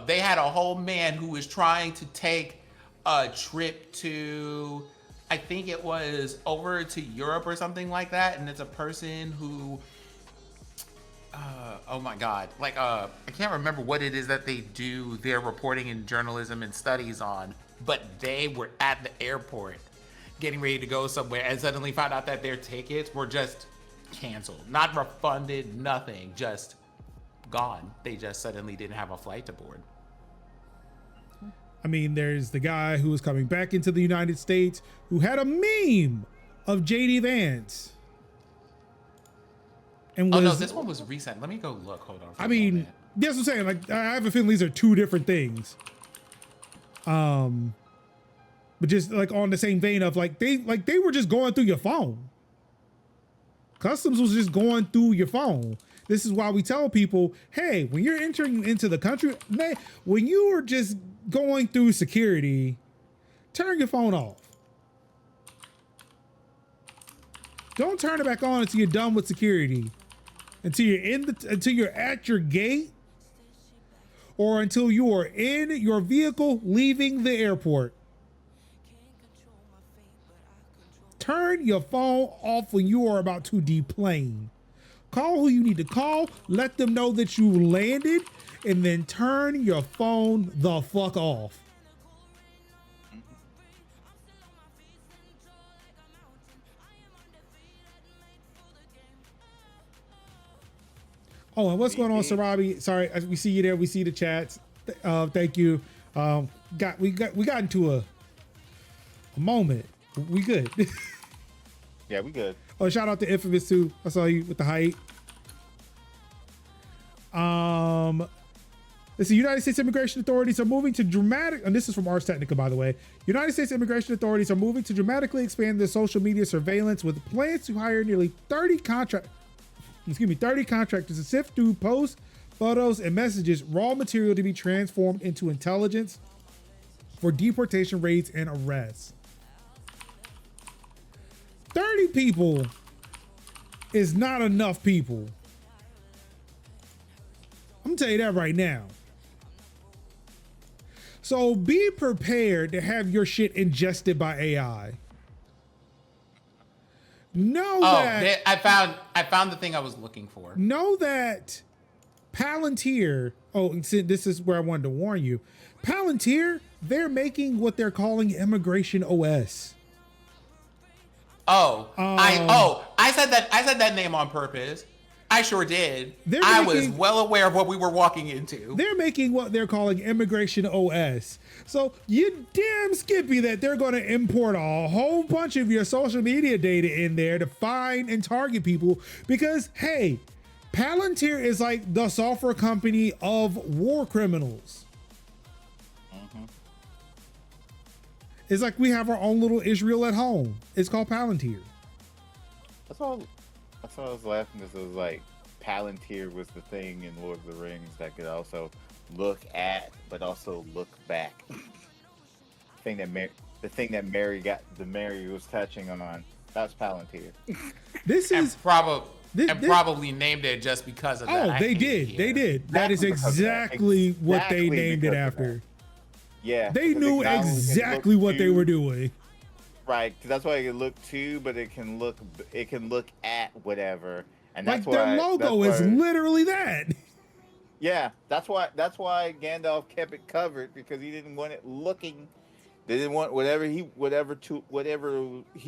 they had a whole man who was trying to take a trip to, I think it was over to Europe or something like that, and it's a person who, oh my God, I can't remember what it is that they do their reporting and journalism and studies on, but they were at the airport getting ready to go somewhere and suddenly found out that their tickets were just canceled, not refunded, nothing, just gone. They just suddenly didn't have a flight to board. I mean, there's the guy who was coming back into the United States who had a meme of JD Vance. And oh no, this one was recent. Let me go look. Hold on. I mean, that's what I'm saying. Like, I have a feeling these are two different things. But just like on the same vein of they were just going through your phone. Customs was just going through your phone. This is why we tell people, hey, when you're entering into the country, man, when you are just going through security, turn your phone off. Don't turn it back on until you're done with security. Until you're at your gate, or until you are in your vehicle leaving the airport. Turn your phone off when you are about to deplane. Call who you need to call, let them know that you landed, and then turn your phone the fuck off. Oh, and what's going on, Sarabi? Sorry, we see you there. We see the chats. Thank you. We got into a moment. We good. Yeah, we good. Oh, shout out to Infamous too. I saw you with the height. Let's see. United States immigration authorities are moving to and this is from Ars Technica, by the way. United States immigration authorities are moving to dramatically expand their social media surveillance with plans to hire nearly 30 contractors to sift through posts, photos, and messages, raw material to be transformed into intelligence for deportation raids and arrests. 30 people is not enough people. I'm gonna tell you that right now. So be prepared to have your shit ingested by AI. I found the thing I was looking for. Know that Palantir, this is where I wanted to warn you. Palantir, they're making what they're calling Immigration OS. I said that name on purpose. I sure did. I was well aware of what we were walking into. They're making what they're calling Immigration OS. So you damn skippy that they're going to import a whole bunch of your social media data in there to find and target people because, hey, Palantir is like the software company of war criminals. Mm-hmm. It's like we have our own little Israel at home. It's called Palantir. That's all I was laughing because it was like Palantir was the thing in Lord of the Rings that could also look at but also look back. The thing that Mary was touching on. That's Palantir. Probably named it just because of that. Oh, they did. That is exactly what they named it after. Yeah. They knew exactly what they were doing. Right, because that's why it can look to, but it can look at whatever, and that's like their logo is literally that. Yeah, that's why Gandalf kept it covered because he didn't want it looking. They didn't want whatever he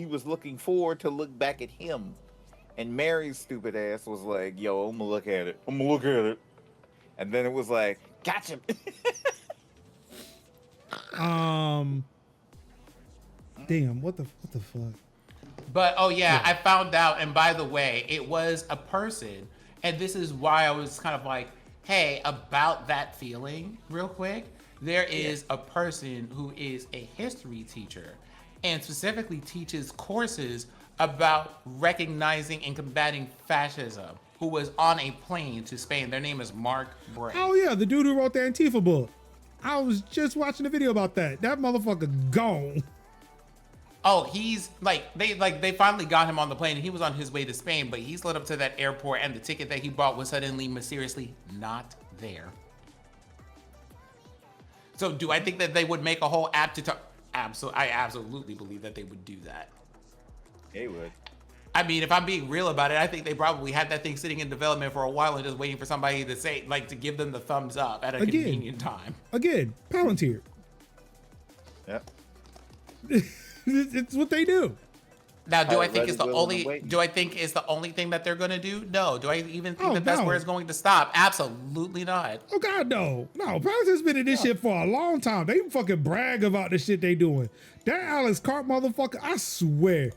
was looking for to look back at him. And Mary's stupid ass was like, "Yo, I'm gonna look at it. And then it was like, "Gotcha." Damn, what the fuck? But I found out, and by the way, it was a person, and this is why I was kind of like, hey, about that feeling, real quick. There is a person who is a history teacher, and specifically teaches courses about recognizing and combating fascism, who was on a plane to Spain. Their name is Mark Bray. Oh yeah, the dude who wrote the Antifa book. I was just watching a video about that. That motherfucker gone. Oh, he's they finally got him on the plane and he was on his way to Spain, but he slid up to that airport and the ticket that he bought was suddenly mysteriously not there. So do I think that they would make a whole app to talk? I absolutely believe that they would do that. They would. I mean, if I'm being real about it, I think they probably had that thing sitting in development for a while and just waiting for somebody to say, to give them the thumbs up at a convenient time. Again, Palantir. Yep. It's what they do. Now, do I think it's the only thing that they're going to do? No. Do I even think that's where it's going to stop? Absolutely not. Oh God, no. No, Palantir's been in this shit for a long time. They fucking brag about the shit they doing. That Alex Karp motherfucker, I swear.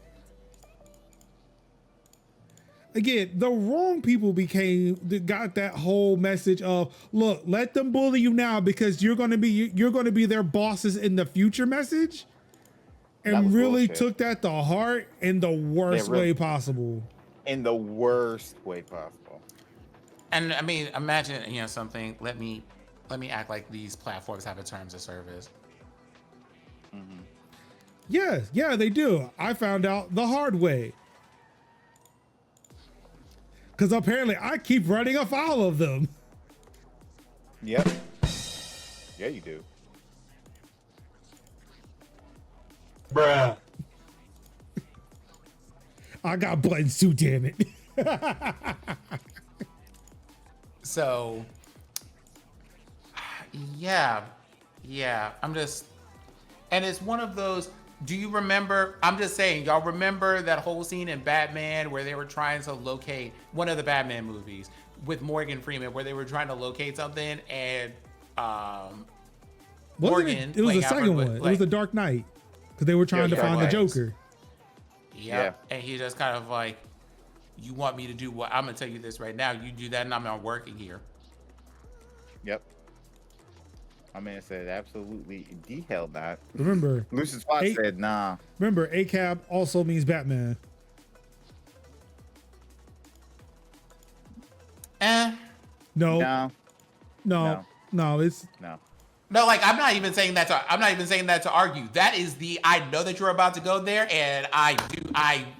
Again, the wrong people got that whole message of, look, let them bully you now because you're gonna be their bosses in the future message. And really took that to heart in the worst way possible. in the worst way possible. And I mean, imagine, something. Let me act like these platforms have a terms of service. Yeah, they do. I found out the hard way. Because apparently I keep running afoul of them. Yep. Yeah, you do. Bruh. I got buttons too, damn it. So, yeah, I'm just, and it's one of those, do you remember, I'm just saying, y'all remember that whole scene in Batman where they were trying to locate, one of the Batman movies with Morgan Freeman, where they were trying to locate something, and Morgan, it was the second one. It was the Dark Knight. Because they were trying to find the Joker. Yeah. And he just kind of like, you want me to do what? I'm going to tell you this right now. You do that and I'm not working here. Yep. My man said absolutely the hell not. Remember. Lucius Fox said nah. Remember, ACAB also means Batman. No, it's... No. No, like I'm not even saying that to argue. That is I know that you're about to go there, and I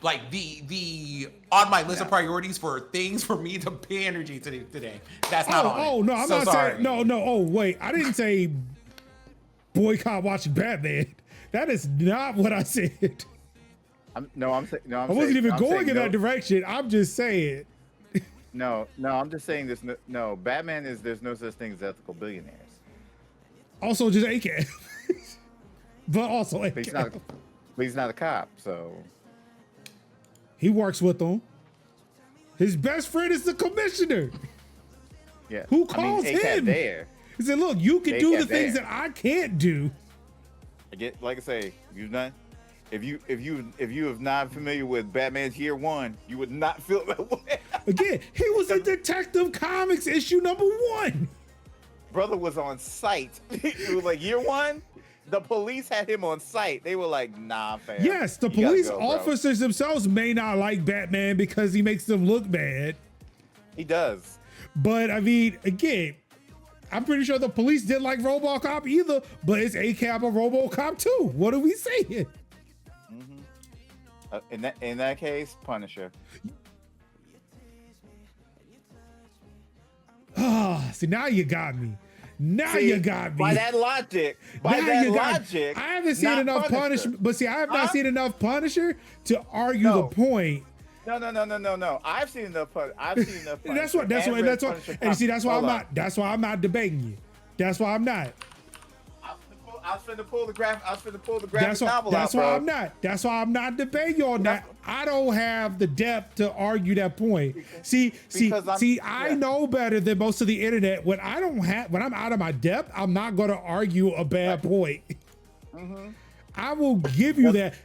like the on my list of priorities for things for me to pay energy to today. That's not on it. Oh no, I'm so not sorry. saying no. Oh wait, I didn't say boycott watching Batman. That is not what I said. I wasn't even going in that direction. I'm just saying. No, I'm just saying this. No, Batman there's no such thing as ethical billionaires. Also, just ACAB. But also ACAB. But he's not a cop, so. He works with them. His best friend is the commissioner. Yeah. Who calls him? There. He said, look, you can do the things that I can't do. Like I say, if you have not familiar with Batman's Year One, you would not feel that way. Again, he was in Detective Comics issue #1. Brother was on site. It was like Year One. The police had him on site. They were like, nah, fam. Yes, the police officers themselves may not like Batman because he makes them look bad. He does. But I mean, again, I'm pretty sure the police didn't like RoboCop either, but it's ACAB or RoboCop too. What are we saying? In that case, Punisher. See, now you got me. You got me. By that logic. I haven't seen enough Punisher. But see, I have not seen enough Punisher to argue the point. No. I've seen enough Punisher. That's why. And see, that's why I'm not debating you. That's why I'm not. I was finna pull the graphic novel out, bro. That's why I'm not debating you on that. I don't have the depth to argue that point. I know better than most of the internet. When I'm out of my depth, I'm not gonna argue a bad point. I will give you that.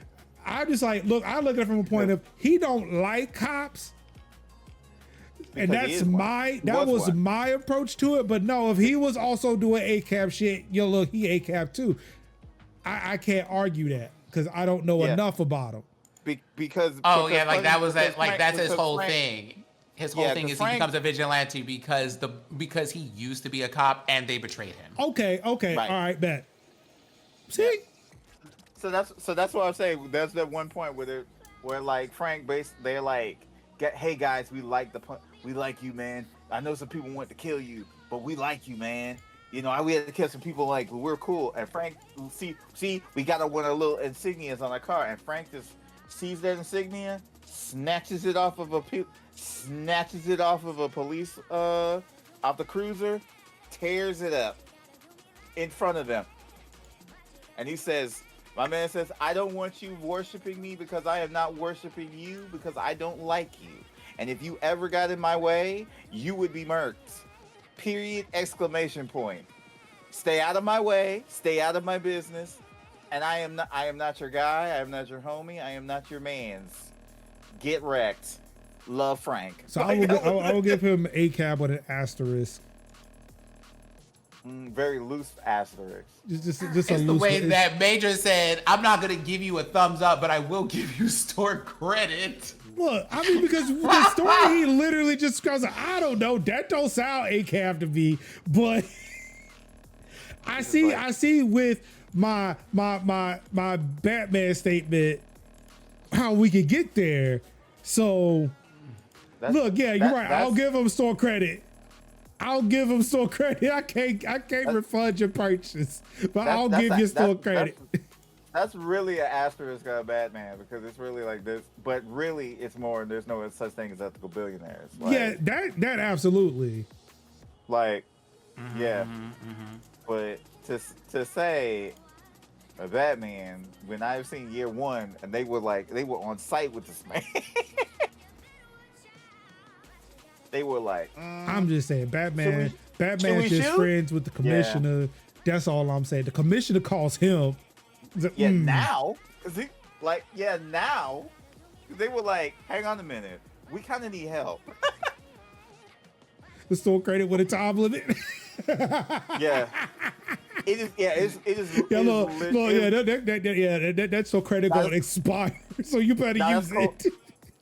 I just like, look, I look at it from a point of he don't like cops. And that's my approach to it. But no, if he was also doing ACAB shit, look, he ACAB too. I can't argue that because I don't know enough about him. Because that's his whole thing. His whole thing is he becomes a vigilante because he used to be a cop and they betrayed him. Okay, right. All right, bet. See. So that's what I'm saying. There's that one point where like Frank they're like, hey guys, we like you, man. I know some people want to kill you, but we like you, man. We had to kill some people, like, we're cool. And Frank, see, we got one of the little insignias on our car, and Frank just sees that insignia, snatches it off of a police, off the cruiser, tears it up in front of them. And my man says, I don't want you worshiping me because I am not worshiping you because I don't like you. And if you ever got in my way, you would be murked. Period, exclamation point. Stay out of my way, stay out of my business. And I am not your guy, I am not your homie, I am not your man's. Get wrecked. Love, Frank. So I will give him ACAB with an asterisk. Very loose asterisk. Just it's a the loose way that Major said, I'm not going to give you a thumbs up, but I will give you store credit. Look, I mean, because the story he literally just goes, I don't know, that don't sound ACAB to me, but I see with my Batman statement how we could get there. So look, yeah, you're right. I'll give him store credit. I can't refund your purchase, but I'll give you store credit. That's really an asterisk on Batman because it's really like this, but really it's more. There's no such thing as ethical billionaires. Like, yeah, that absolutely. Like, yeah, but to say a Batman when I've seen Year One and they were on site with this man. They were like, I'm just saying, Batman's just friends with the commissioner. Yeah. That's all I'm saying. The commissioner calls him. Now, now, they were like, hang on a minute, we kind of need help. The store credit with a time limit. Yeah, it is. Yeah, it is. Yeah, that store credit gonna expire, so you better use it.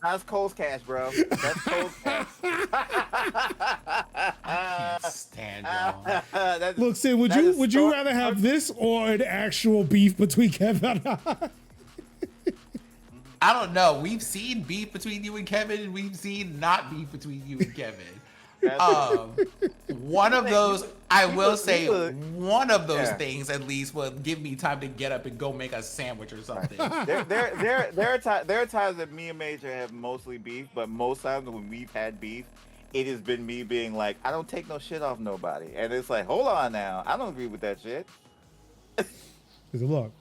That's Cole's cash, bro. That's Cole's cash. I can't stand y'all. Look, Sid, would you rather have this or an actual beef between Kevin and I? I don't know. We've seen beef between you and Kevin, and we've seen not beef between you and Kevin. One of those, I will say, one of those things at least will give me time to get up and go make a sandwich or something. There are times that me and Major have mostly beef, but most times when we've had beef, it has been me being like, I don't take no shit off nobody, and it's like, hold on now, I don't agree with that shit. Look.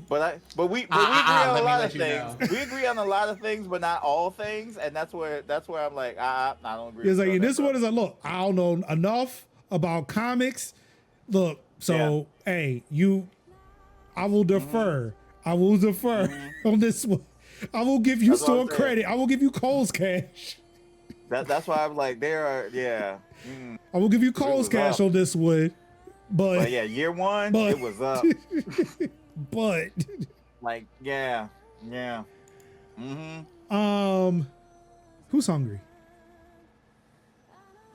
But we agree on a lot of things. We agree on a lot of things, but not all things, and that's where I'm like, I don't agree. It's like in this one is like, look, I don't know enough about comics. Look, so hey, I will defer. I will defer on this one. I will give you store credit. I will give you Cole's cash. That's why I'm like, I will give you Cole's cash on this one, but yeah, Year One, it was up. But like, yeah. Who's hungry?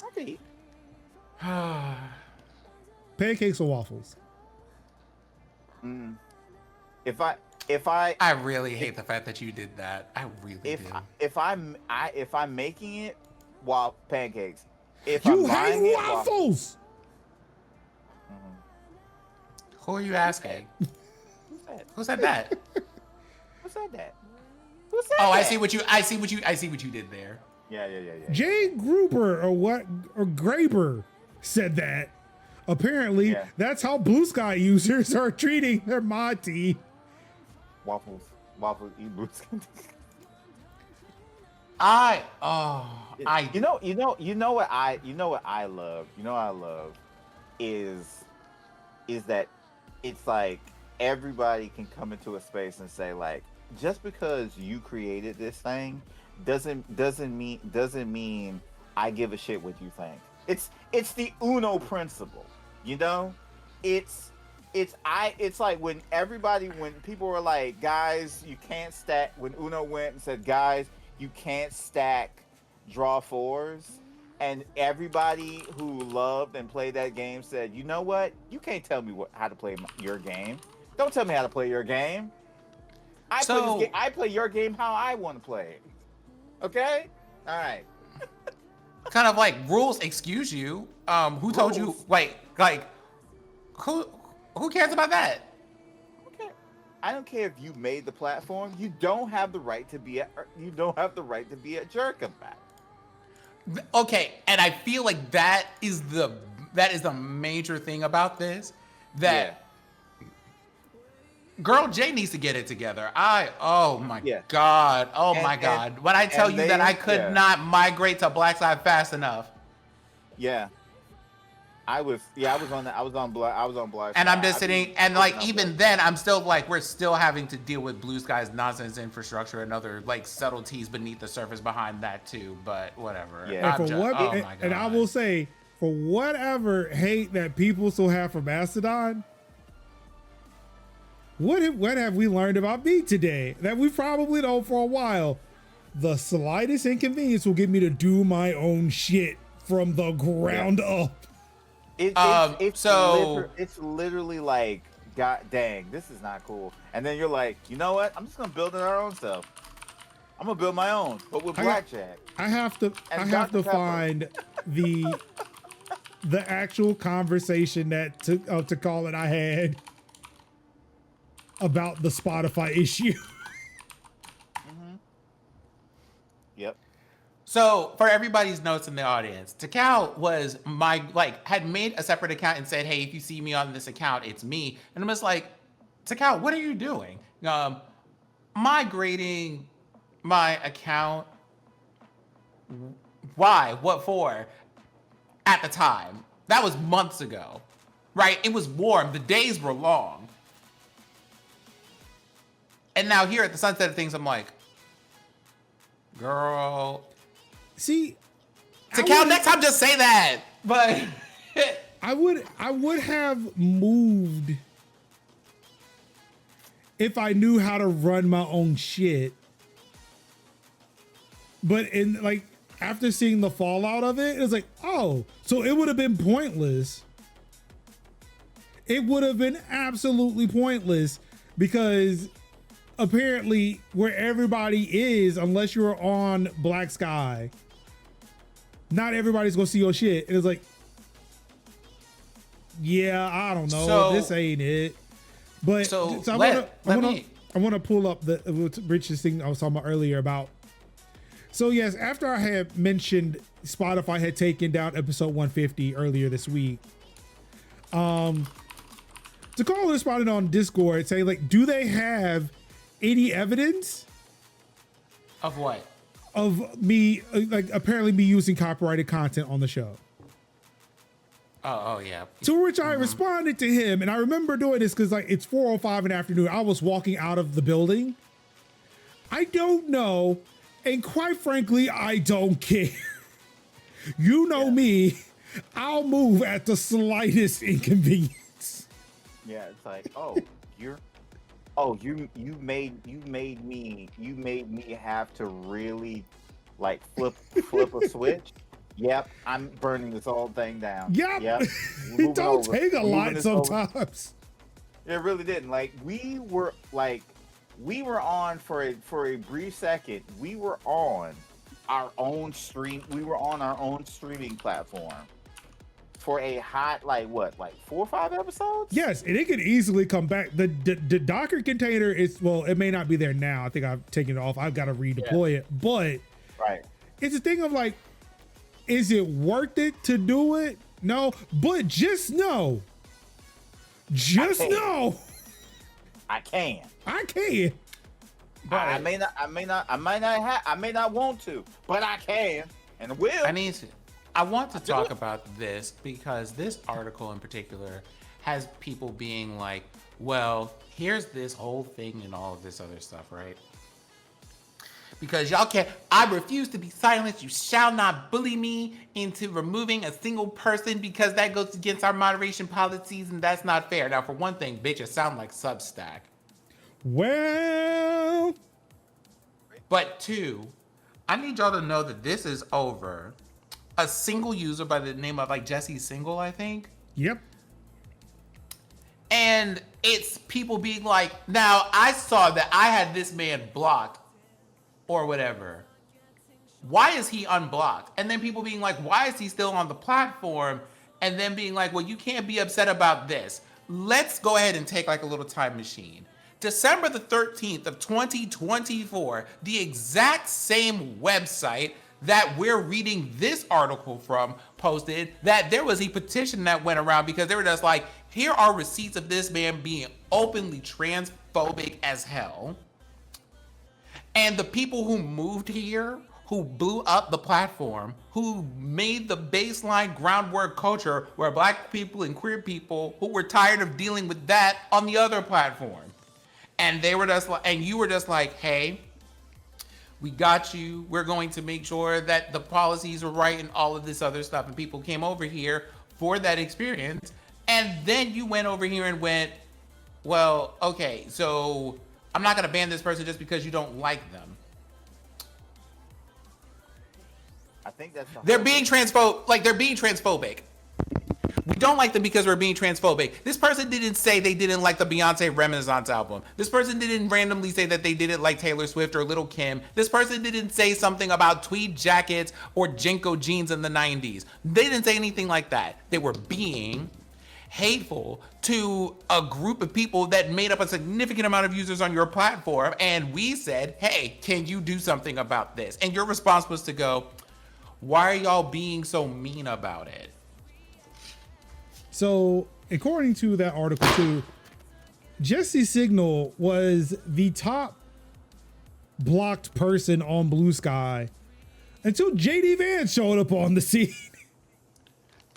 I can eat. Pancakes or waffles? If I really hate the fact that you did that. I really do. If I'm making it, pancakes. If you I'm buying hate waffles. Who are you asking? Who said that? Who said that? Oh, I see what you did there. Yeah. Jay Gruber or Graber said that. Apparently, that's how Blue Sky users are treating their mod team. Waffles, eat Blue Sky. You know what I love is that it's like everybody can come into a space and say, like, just because you created this thing doesn't mean I give a shit what you think. It's the Uno principle, you know? It's like when people were like, guys, you can't stack, when Uno went and said, guys, you can't stack draw fours, and everybody who loved and played that game said, you know what? You can't tell me how to play your game. Don't tell me how to play your game. I play your game how I want to play it. Okay? All right. Kind of like rules excuse you. Who told you? Wait, like, who cares about that? Okay. I don't care if you made the platform. You don't have the right to be a jerk about it. Okay, and I feel like that is the major thing about this. Girl J needs to get it together. Oh my God. When I tell you that I could not migrate to Blackside fast enough. Yeah. I was on Blackside. And I'm just sitting, and like, even then, I'm still like, we're still having to deal with Blue Sky's nonsense infrastructure and other like subtleties beneath the surface behind that too, but whatever. Yeah. And I will say, for whatever hate that people still have for Mastodon, What have we learned about me today that we probably know for a while? The slightest inconvenience will get me to do my own shit from the ground up. It's literally like, God dang, this is not cool. And then you're like, you know what? I'm just gonna build it our own stuff. I'm gonna build my own, but with blackjack. I have to find the actual conversation that to call it I had about the Spotify issue. Yep. So for everybody's notes in the audience, Takao was had made a separate account and said, hey, if you see me on this account, it's me. And I'm just like, Takao, what are you doing? Migrating my account. Why? What for? At the time. That was months ago, right? It was warm. The days were long. And now here at the sunset of things, I'm like, girl. See, Takao, next time just say that. But I would have moved if I knew how to run my own shit. But after seeing the fallout of it, it was like, oh, so it would have been pointless. It would have been absolutely pointless because apparently where everybody is, unless you're on Black Sky, not everybody's gonna see your shit. And it's like, yeah, I don't know. This ain't it. But I want to pull up the Rich's thing I was talking about earlier about. So yes, after I had mentioned Spotify had taken down episode 150 earlier this week, Takala responded on Discord saying, like, do they have any evidence of what? Of me, apparently me using copyrighted content on the show. Oh yeah. To which I responded to him, and I remember doing this because it's 4:05 in the afternoon. I was walking out of the building. I don't know, and quite frankly, I don't care. You know me, I'll move at the slightest inconvenience. Yeah, it's like, you made me have to really flip a switch. Yep, I'm burning this whole thing down. Yep. It don't take a lot sometimes. It really didn't. We were on for a brief second. We were on our own stream. We were on our own streaming platform for a hot 4 or 5 episodes. Yes, and it could easily come back. The Docker container is, well, it may not be there now. I think I've taken it off. I've got to redeploy it, but it's a thing of is it worth it to do it? No, but just know. I can. But I may not want to, but I can and will. I want to talk about this because this article in particular has people being like, well, here's this whole thing and all of this other stuff, right? Because y'all can't, I refuse to be silenced. You shall not bully me into removing a single person because that goes against our moderation policies and that's not fair. Now, for one thing, bitch, it sound like Substack. Well. But two, I need y'all to know that this is over. A single user by the name of Jesse Single, I think. Yep. And it's people being like, now I saw that I had this man blocked or whatever. Why is he unblocked? And then people being like, why is he still on the platform? And then being like, well, you can't be upset about this. Let's go ahead and take a little time machine. December the 13th of 2024, the exact same website that we're reading this article from posted that there was a petition that went around because they were just like, here are receipts of this man being openly transphobic as hell. And the people who moved here, who blew up the platform, who made the baseline groundwork culture where black people and queer people who were tired of dealing with that on the other platform. And they were just like, and you were just like, hey, we got you. We're going to make sure that the policies are right and all of this other stuff. And people came over here for that experience. And then you went over here and went, well, okay, so I'm not gonna ban this person just because you don't like them. I think that's the They're whole being thing. they're being transphobic. We don't like them because we're being transphobic. This person didn't say they didn't like the Beyonce Renaissance album. This person didn't randomly say that they didn't like Taylor Swift or Little Kim. This person didn't say something about tweed jackets or Jinko jeans in the 90s. They didn't say anything like that. They were being hateful to a group of people that made up a significant amount of users on your platform. And we said, hey, can you do something about this? And your response was to go, why are y'all being so mean about it? So, according to that article too, Jesse Signal was the top blocked person on Blue Sky until JD Vance showed up on the scene.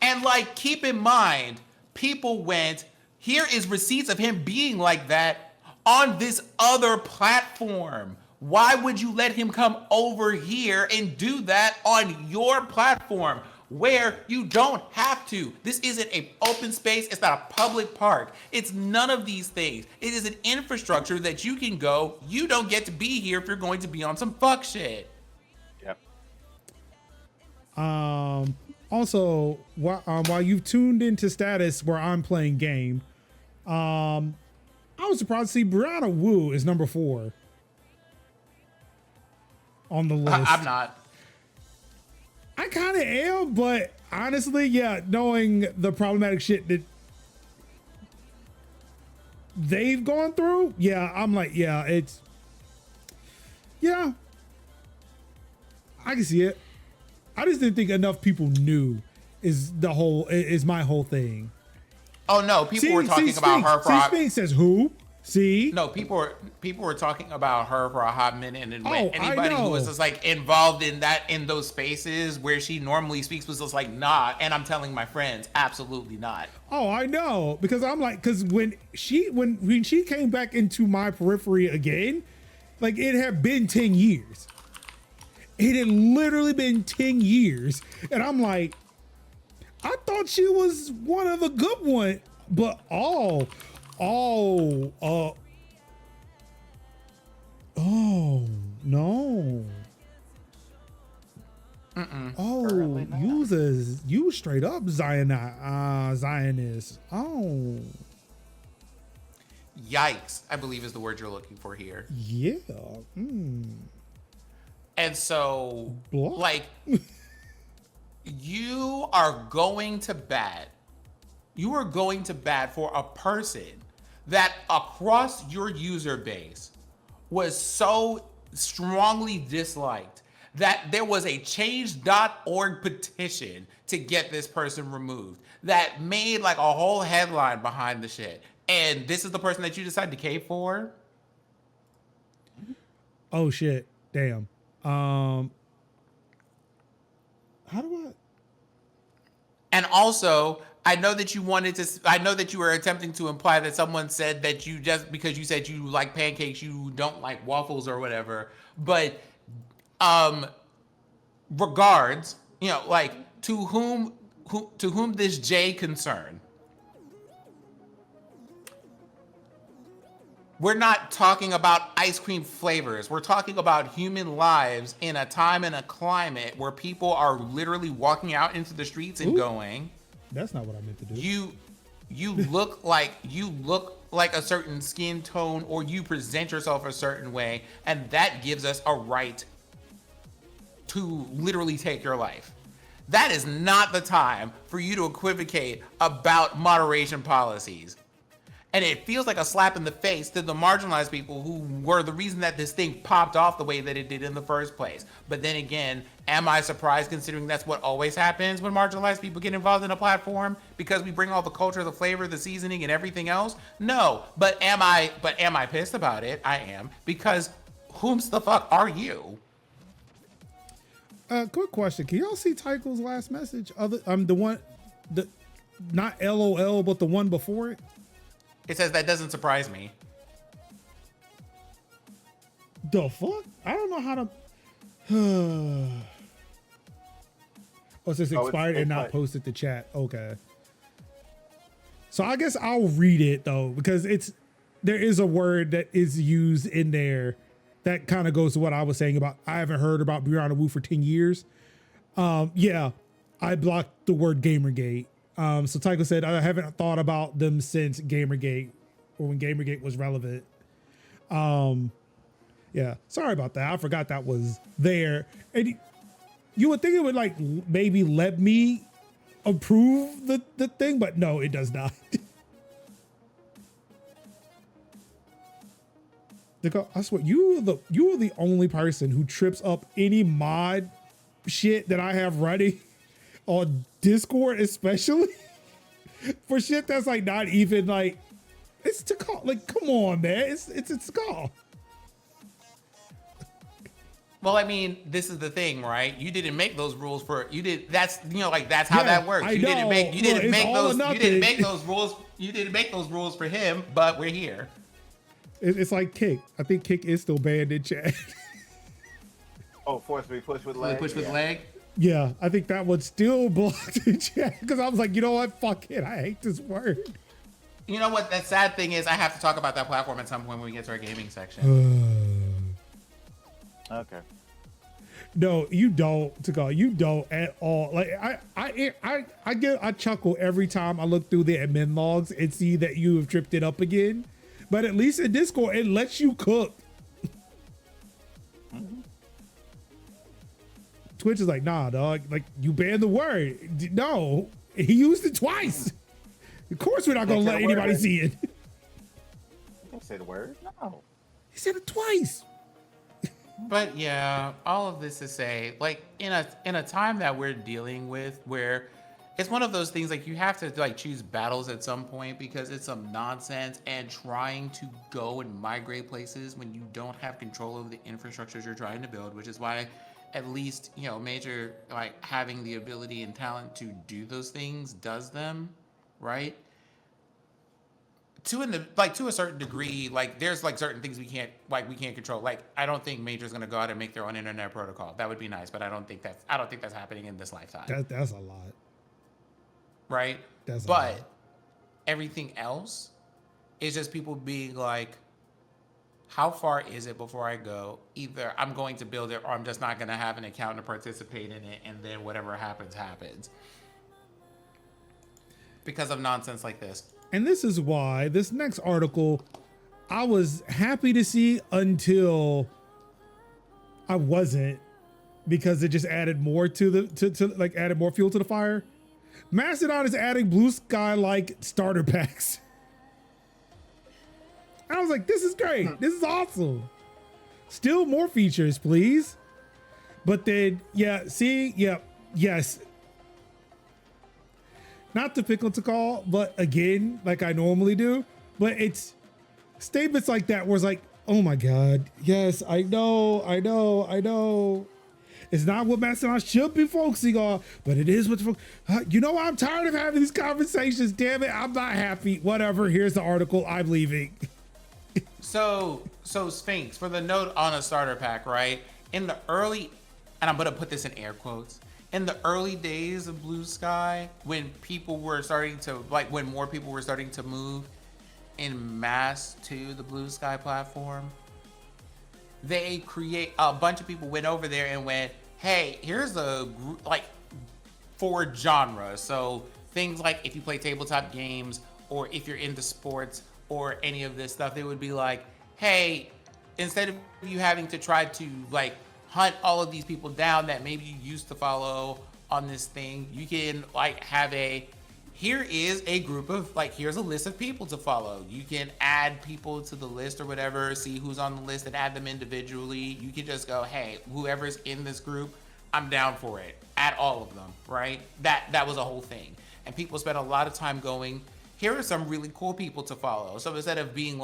And like, keep in mind, people went, here is receipts of him being like that on this other platform. Why would you let him come over here and do that on your platform where you don't have to? This isn't an open space. It's not a public park. It's none of these things. It is an infrastructure that you can go. You don't get to be here if you're going to be on some fuck shit. Yep. Also, while you've tuned into status where I'm playing game, I was surprised to see Brianna Wu is number 4 on the list. I'm not. I kind of am, but honestly, yeah, knowing the problematic shit that they've gone through, yeah, I'm like, yeah, I can see it. I just didn't think enough people knew is my whole thing. Oh no, people were talking about her for Sphinx says who? See? No, people were talking about her for a hot minute, and when I anybody who know. was just like involved in those spaces where she normally speaks was just like, nah. And I'm telling my friends, absolutely not. Oh, I know, because I'm like, because when she came back into my periphery again, like it had been 10 years. It had literally been 10 years, and I'm like, I thought she was one of the good ones, but no. Apparently not. You straight up Zionist. Oh, Yikes, I believe is the word you're looking for here. yeah. And so, Block. like, you are going to bat. You are going to bat for a person that across your user base was so strongly disliked that there was a change.org petition to get this person removed that made like a whole headline behind the shit. And this is the person that you decide to cave for? Oh shit. Damn. How do I? And also, I know that you were attempting to imply that someone said that you just because you said you like pancakes, you don't like waffles or whatever. But regards, like to whom this J concern. We're not talking about ice cream flavors. We're talking about human lives in a time and a climate where people are literally walking out into the streets and going, That's not what I meant to do. you look like a certain skin tone, or you present yourself a certain way, and that gives us a right to literally take your life. That is not the time for you to equivocate about moderation policies. And it feels like a slap in the face to the marginalized people who were the reason that this thing popped off the way that it did in the first place. But then again, am I surprised considering that's what always happens when marginalized people get involved in a platform? Because we bring all the culture, the flavor, the seasoning, and everything else? No. But am I pissed about it? I am. Because whom's the fuck are you? Quick question. Can y'all see Tycho's last message? Not LOL, but the one before it? It says that doesn't surprise me. The fuck? I don't know how to. Oh, it says expired and not posted to chat. Okay. So I guess I'll read it though, because it's there is a word that is used in there that kind of goes to what I was saying about I haven't heard about Beyond Wu for 10 years. Yeah, I blocked the word Gamergate. So Tycho said, I haven't thought about them since Gamergate or when Gamergate was relevant. Yeah, sorry about that. I forgot that was there. And you would think it would like maybe let me approve the thing, but no, it does not. I swear, you are the only person who trips up any mod shit that I have running on Discord, especially for shit that's like not even like it's to call. Like, come on, man, it's call. Well, I mean, this is the thing, right? You didn't make those rules for you did. That's like that's how that works. You didn't make those rules for him, but we're here. It's like Kick. I think Kick is still banned in chat. Oh, force me push with leg. Push with leg. Yeah, I think that one's still blocked in chat because I was like, you know what? Fuck it. I hate this word. You know what? That sad thing is, I have to talk about that platform at some point when we get to our gaming section. Okay. No, you don't, Takal. You don't at all. Like I chuckle every time I look through the admin logs and see that you have tripped it up again. But at least in Discord, it lets you cook. Mm-hmm. Twitch is like, nah, dog. Like, you banned the word. No, he used it twice. Of course, we're not gonna let anybody see it. You say the word? No. He said it twice. But yeah, all of this to say, like in a time that we're dealing with, where it's one of those things like you have to like choose battles at some point because it's some nonsense, and trying to go and migrate places when you don't have control of the infrastructures you're trying to build, which is why at least, you know, Major, like having the ability and talent to do those things does them, right? To a certain degree, like there's like certain things we can't control. Like I don't think Major's gonna go out and make their own internet protocol. That would be nice, but I don't think that's happening in this lifetime. That's a lot. Right? But everything else is just people being like, how far is it before I go? Either I'm going to build it or I'm just not going to have an account to participate in it, and then whatever happens, happens. Because of nonsense like this. And this is why this next article I was happy to see until I wasn't, because it just added more to added more fuel to the fire. Mastodon is adding Blue Sky like starter packs. I was like, this is great. This is awesome. Still more features, please. But then, yes. Not to pickle to call, but again, like I normally do. But it's statements like that where it's like, oh my God, yes, I know. It's not what Mastodon should be focusing on, but it is what you know, I'm tired of having these conversations. Damn it, I'm not happy. Whatever, here's the article. I'm leaving. So Sphinx, for the note on a starter pack, right? In the early, and I'm gonna put this in air quotes, in the early days of Blue Sky, when people were starting to, when more people were starting to move in mass to the Blue Sky platform, a bunch of people went over there and went, hey, here's a group, for genres. So things like if you play tabletop games, or if you're into sports, or any of this stuff, they would be like, hey, instead of you having to try to hunt all of these people down that maybe you used to follow on this thing, you can have here is a group of here's a list of people to follow. You can add people to the list or whatever, see who's on the list and add them individually. You can just go, hey, whoever's in this group, I'm down for it. Add all of them, right? That was a whole thing. And people spent a lot of time going, here are some really cool people to follow. So instead of being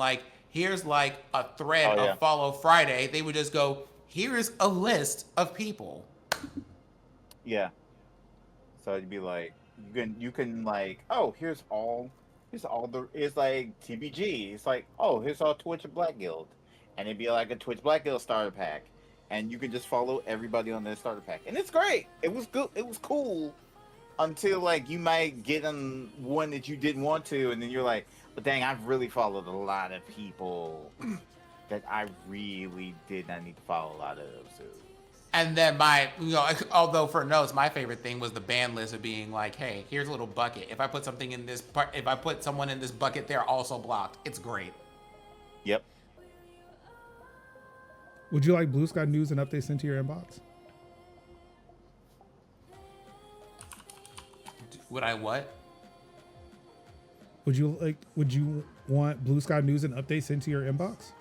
here's a thread of Follow Friday, they would just go, here's a list of people. Yeah. So it'd be you can oh, here's all the, it's like TBG. It's here's all Twitch and Black Guild. And it'd be a Twitch Black Guild starter pack. And you can just follow everybody on their starter pack. And it's great. It was good. It was cool. Until you might get on one that you didn't want to, and then you're like, But dang, I've really followed a lot of people that I really did not need to follow a lot of. So. And then although for notes, my favorite thing was the ban list of being like, hey, here's a little bucket. If I put something in this part, if I put someone in this bucket, they're also blocked. It's great. Yep. Would you like Blue Sky news and updates sent to your inbox? Would I what? Would you want Blue Sky news and updates sent to your inbox?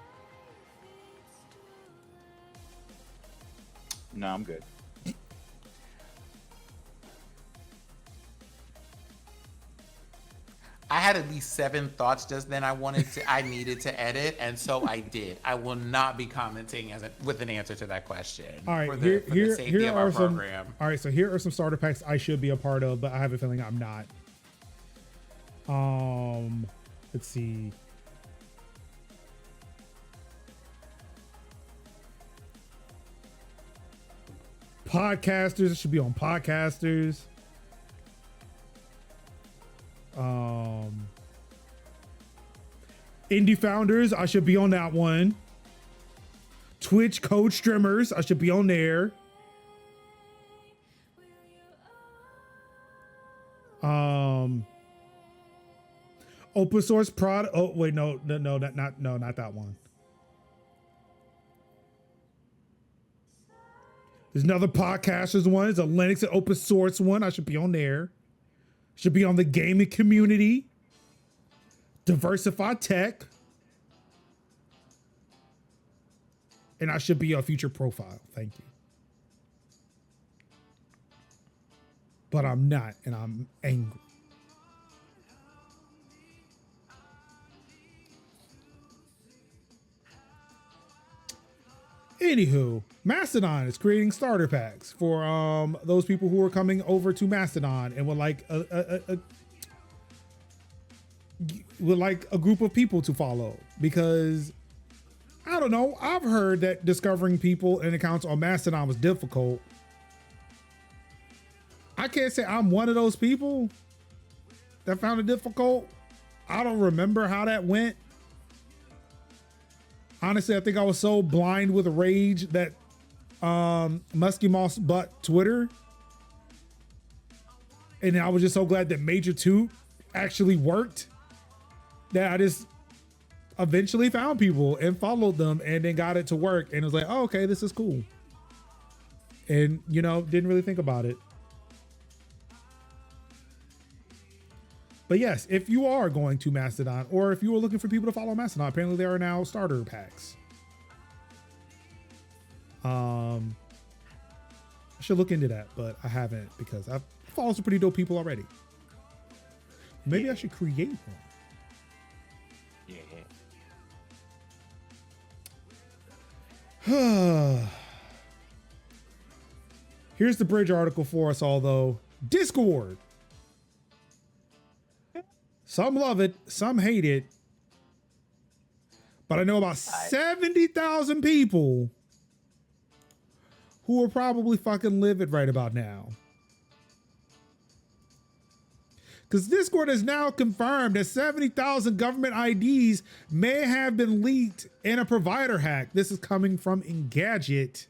No, I'm good. I had at least 7 thoughts just then I needed to edit, and so I did. I will not be commenting with an answer to that question. All right, for the safety of our program. All right, so here are some starter packs I should be a part of, but I have a feeling I'm not. Let's see. Podcasters, it should be on podcasters. Indie founders, I should be on that one. Twitch code streamers, I should be on there. Open source product. Oh wait, no, not that one. There's another podcasters one. It's a Linux and open source one. I should be on there. Should be on the gaming community. Diversify tech. And I should be a future profile. Thank you. But I'm not, and I'm angry. Anywho, Mastodon is creating starter packs for those people who are coming over to Mastodon and would like a group of people to follow, because I don't know, I've heard that discovering people and accounts on Mastodon was difficult. I can't say I'm one of those people that found it difficult. I don't remember how that went. Honestly, I think I was so blind with rage that Musky Moss bought Twitter. And I was just so glad that Major Toot actually worked that I just eventually found people and followed them and then got it to work. And it was like, oh, okay, this is cool. And, you know, didn't really think about it. But yes, if you are going to Mastodon, or if you are looking for people to follow Mastodon, apparently there are now starter packs. I should look into that, but I haven't, because I've followed some pretty dope people already. Maybe I should create one. Yeah. Here's the bridge article for us all, though. Discord. Some love it, some hate it. But I know about 70,000 people who are probably fucking livid right about now. Because Discord has now confirmed that 70,000 government IDs may have been leaked in a provider hack. This is coming from Engadget.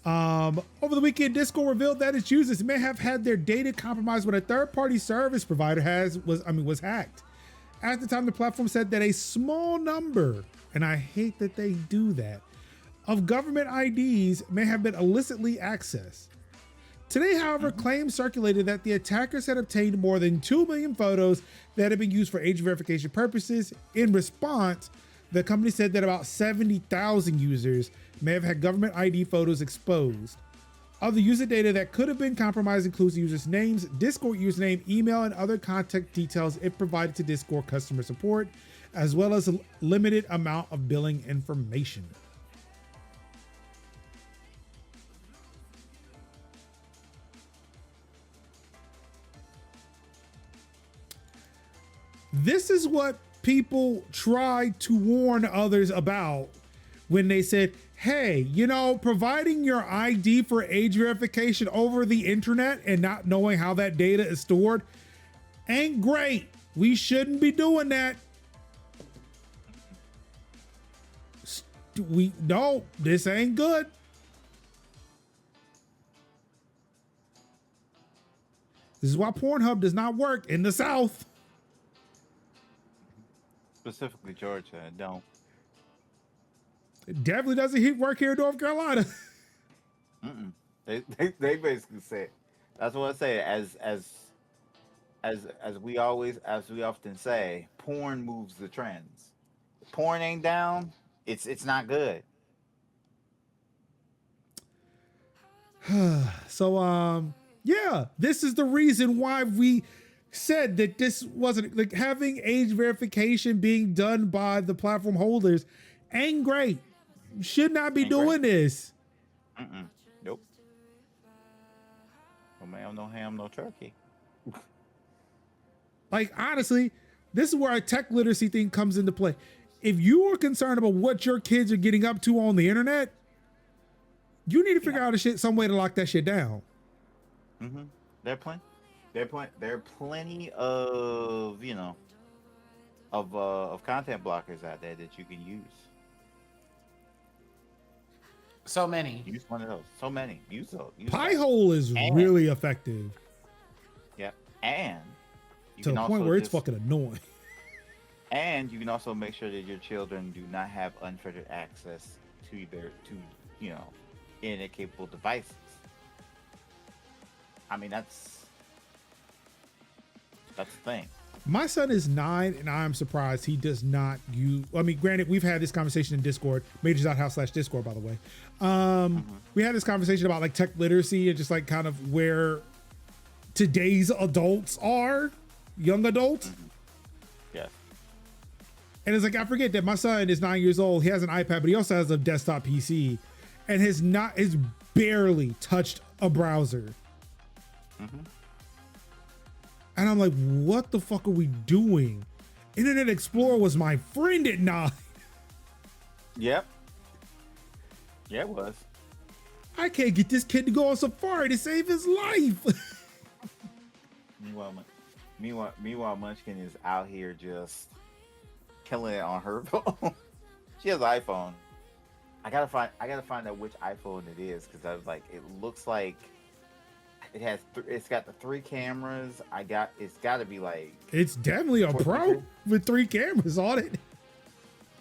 Over the weekend, Discord revealed that its users may have had their data compromised when a third-party service provider was hacked. At the time, the platform said that a small number, and I hate that they do that, of government IDs may have been illicitly accessed. Today, however, claims circulated that the attackers had obtained more than 2 million photos that had been used for age verification purposes. In response, the company said that about 70,000 users may have had government ID photos exposed. Other user data that could have been compromised includes users' names, Discord username, email, and other contact details if provided to Discord customer support, as well as a limited amount of billing information. This is what people tried to warn others about when they said, hey, you know, providing your ID for age verification over the internet and not knowing how that data is stored, ain't great. We shouldn't be doing that. No, this ain't good. This is why Pornhub does not work in the South. Specifically Georgia, I don't. It definitely doesn't work here in North Carolina. They basically say, that's what I say. As we often say, porn moves the trends. If porn ain't down, it's not good. So yeah, this is the reason why we said that this wasn't like having age verification being done by the platform holders ain't great. Should not be doing this. Nope. No ma'am, no ham, no turkey. Like, honestly, this is where our tech literacy thing comes into play. If you are concerned about what your kids are getting up to on the internet, you need to figure out some way to lock that shit down. There are plenty of, of content blockers out there that you can use. So many. Use one of those. So many. Use those. Pi-hole is really effective. Yep. And you to can the point also where it's fucking annoying. And you can also make sure that your children do not have unfettered access to internet capable devices. I mean, that's the thing. My son is 9, and I'm surprised he does not use. I mean, granted, we've had this conversation in Discord, majors.house/Discord, by the way. We had this conversation about like tech literacy and just like kind of where today's adults are, young adults. Yes. And it's like, I forget that my son is 9 years old. He has an iPad, but he also has a desktop PC and has barely touched a browser. And I'm like, what the fuck are we doing? Internet Explorer was my friend at 9. Yep. Yeah, it was. I can't get this kid to go on Safari to save his life. Meanwhile, Munchkin is out here just killing it on her phone. She has an iPhone. I gotta find out which iPhone it is, because I was like, it looks like it has. It's got the 3 cameras. It's got to be like. It's definitely a Pro with 3 cameras on it.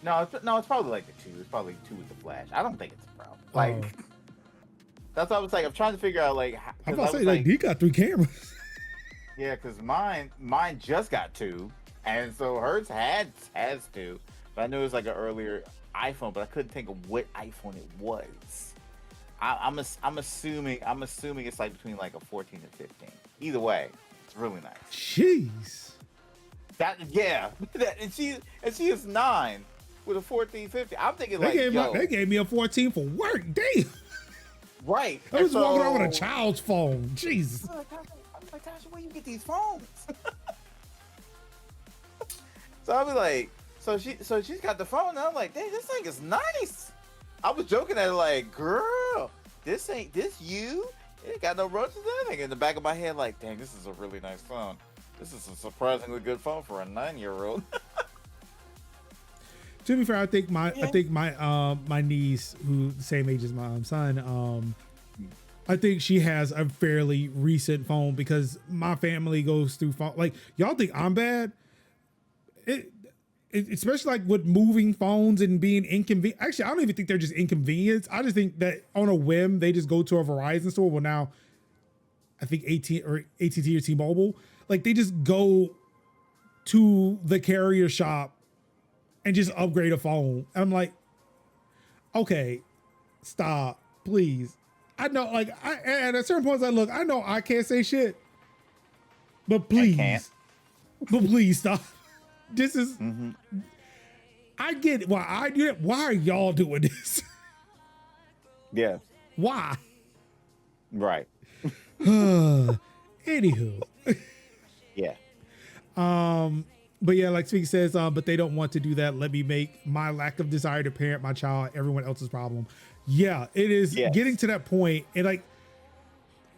No, it's probably like the 2. It's probably 2 with the flash. I don't think it's a Pro. Like, that's what I was like. I'm trying to figure out like. I was about to say like he got 3 cameras. Yeah, because mine just got 2, and so hers has 2. But I knew it was like an earlier iPhone, but I couldn't think of what iPhone it was. I'm assuming it's like between like a 14 and 15. Either way, it's really nice. Jeez. And she is 9 with a 1450. I'm thinking like they gave me a 14 for work. Damn. Right. I was walking around with a child's phone. Jesus. I'm like, Tasha, where you get these phones? So I'll be like, so she's got the phone, and I'm like, dang, this thing is nice. I was joking at her like, girl, this you? It ain't got no roaches or anything. In the back of my head, like, dang, this is a really nice phone. This is a surprisingly good phone for a 9-year-old. To be fair, I think my niece, who's the same age as my son, I think she has a fairly recent phone, because my family goes through phone. Like, y'all think I'm bad? Especially like with moving phones and being inconvenient. Actually, I don't even think they're just inconvenience. I just think that on a whim, they just go to a Verizon store. Well, now I think AT&T or T-Mobile, like they just go to the carrier shop and just upgrade a phone. And I'm like, okay, stop, please. I know, like, at a certain point, I know I can't say shit, but please, stop. This is, I get it. Why are y'all doing this? Yeah. Why? Right. Anywho. Yeah. But yeah, like Speak says, but they don't want to do that. Let me make my lack of desire to parent my child everyone else's problem. Yeah, it is getting to that point. And like,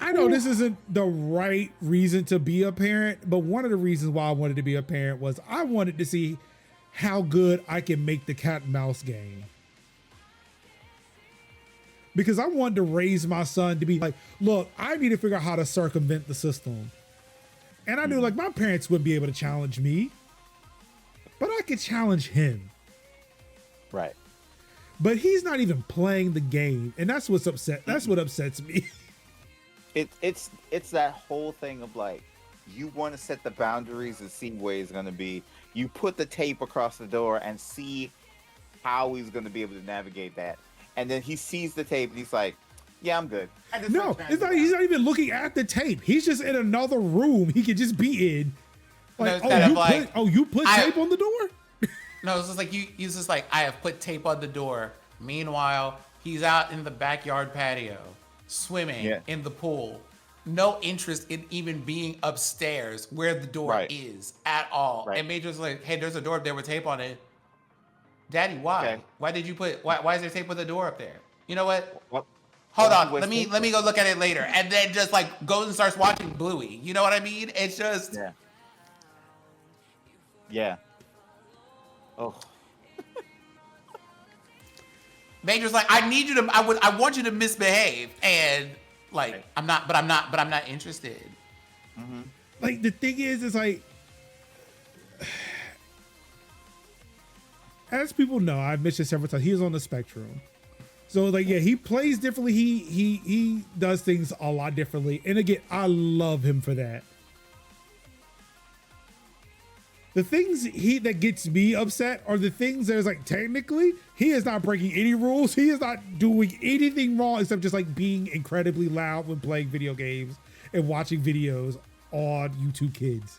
I know this isn't the right reason to be a parent, but one of the reasons why I wanted to be a parent was I wanted to see how good I can make the cat and mouse game. Because I wanted to raise my son to be like, look, I need to figure out how to circumvent the system. And I knew like my parents wouldn't be able to challenge me, but I could challenge him. Right. But he's not even playing the game. And that's what's upset. That's what upsets me. It's that whole thing of like, you want to set the boundaries and see where he's going to be. You put the tape across the door and see how he's going to be able to navigate that. And then he sees the tape and he's like, yeah, I'm good. No, it's not, he's not even looking at the tape. He's just in another room he could just be in. Like, you put tape on the door? No, it's just like he's just like, I have put tape on the door. Meanwhile, he's out in the backyard patio, swimming in the pool. No interest in even being upstairs where the door is at all. Right. And Major's like, hey, there's a door up there with tape on it. Daddy, why? Okay. Why did you put? Why is there tape with a door up there? You know what? Hold on. Let me go look at it later. And then just like goes and starts watching Bluey. You know what I mean? It's just. Yeah. Oh. Major's like, I need you to. I want you to misbehave, and like, I'm not interested. Mm-hmm. Like the thing is like. As people know, I've mentioned several times, he was on the spectrum. So like, yeah, he plays differently. He does things a lot differently. And again, I love him for that. The things that gets me upset are the things that is like, technically, he is not breaking any rules. He is not doing anything wrong except just like being incredibly loud when playing video games and watching videos on YouTube Kids.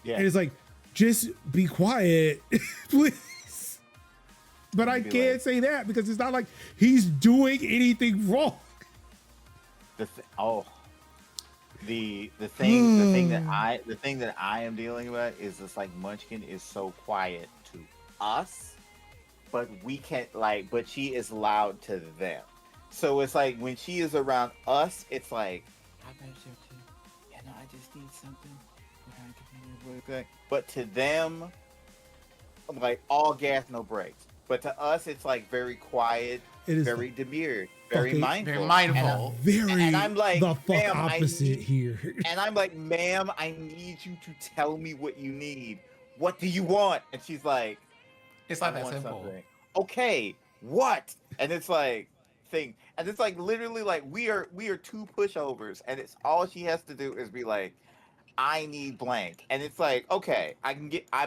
Yeah. And it's like, just be quiet, please. But I can't say that because it's not like he's doing anything wrong. The thing that I am dealing with is just like Munchkin is so quiet to us, but we can't but she is loud to them. So it's like when she is around us, it's like, I bet you too. Yeah, no, I just need something. But to them, like all gas, no brakes. But to us, it's like very quiet, very demure, very mindful. Very mindful. And I'm like, the fuck opposite here. And I'm like, ma'am, I need you to tell me what you need. What do you want? And she's like, it's not that simple. Something. Okay, what? And it's like, thing. And it's like literally like we are two pushovers, and it's all she has to do is be like, I need blank. And it's like, okay, I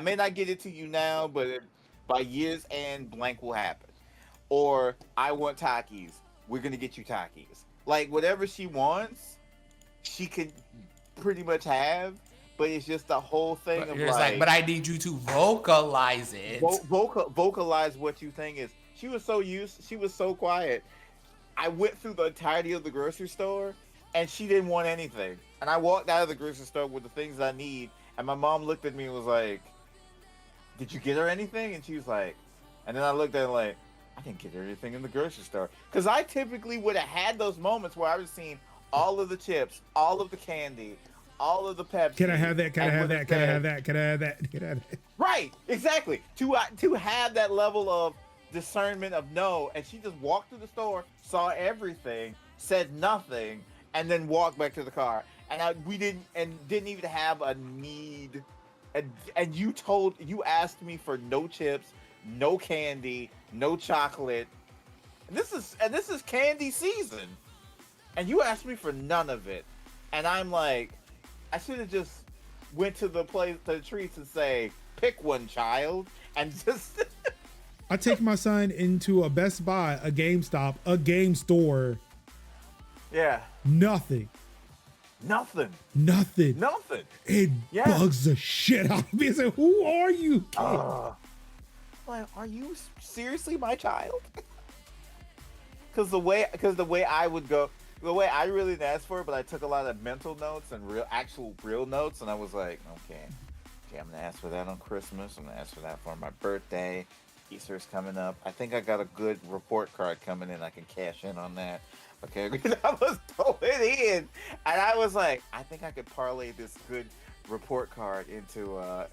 may not get it to you now, but by year's end, blank will happen. Or I want Takis. We're going to get you Takis. Like whatever she wants, she could pretty much have, but it's just the whole thing of like, but I need you to vocalize it. Vocalize what you think is. She was so quiet. I went through the entirety of the grocery store and she didn't want anything. And I walked out of the grocery store with the things I need. And my mom looked at me and was like, did you get her anything? And she was like, and then I looked at her like, I didn't get her anything in the grocery store. Because I typically would have had those moments where I was seeing all of the chips, all of the candy, all of the Pepsi. Can I have that? Can I have that? Can I have that? Can I have that? Can I have that? Right, exactly. To have that level of discernment of no, and she just walked through the store, saw everything, said nothing, and then walked back to the car. And we didn't even have a need. And you asked me for no chips, no candy, no chocolate. And this is candy season. And you asked me for none of it. And I'm like, I should have just went to the treats and say, pick one, child. And just I take my son into a Best Buy, a GameStop, a game store. Yeah. Nothing. It bugs the shit out of me. I say, who are you, kid? Like, are you seriously my child? Because the way I would go, the way I really didn't ask for it, but I took a lot of mental notes and real notes, and I was like, okay, I'm gonna ask for that on Christmas. I'm gonna ask for that for my birthday. Easter's coming up. I think I got a good report card coming in. I can cash in on that. Okay, I was going in, and I was like, I think I could parlay this good report card into a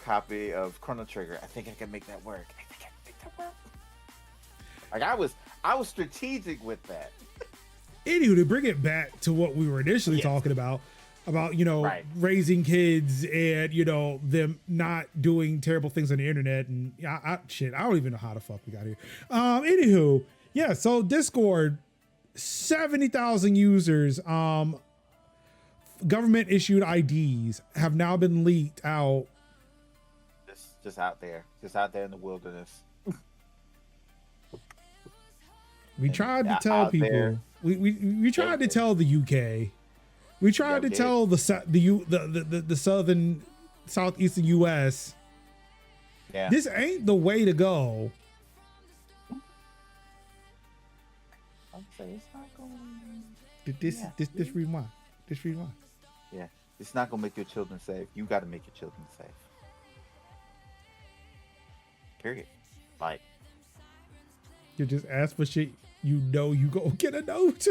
copy of Chrono Trigger. I think I can make that work. I think I can make that work. Like I was strategic with that. Anywho, to bring it back to what we were initially Yes. talking about Right. raising kids and them not doing terrible things on the internet and I don't even know how the fuck we got here. Anywho, yeah. So Discord, 70,000 users. Government issued IDs have now been leaked out. Just out there in the wilderness. We And tried to out tell people. there. We tried to tell the UK. We tried to did. tell the southern southeastern US. Yeah. This ain't the way to go. I'd say it's not going. This rewind. This rewind. Yeah, it's not gonna make your children safe. You got to make your children safe. Period. Like, You just ask for shit. You go get a note.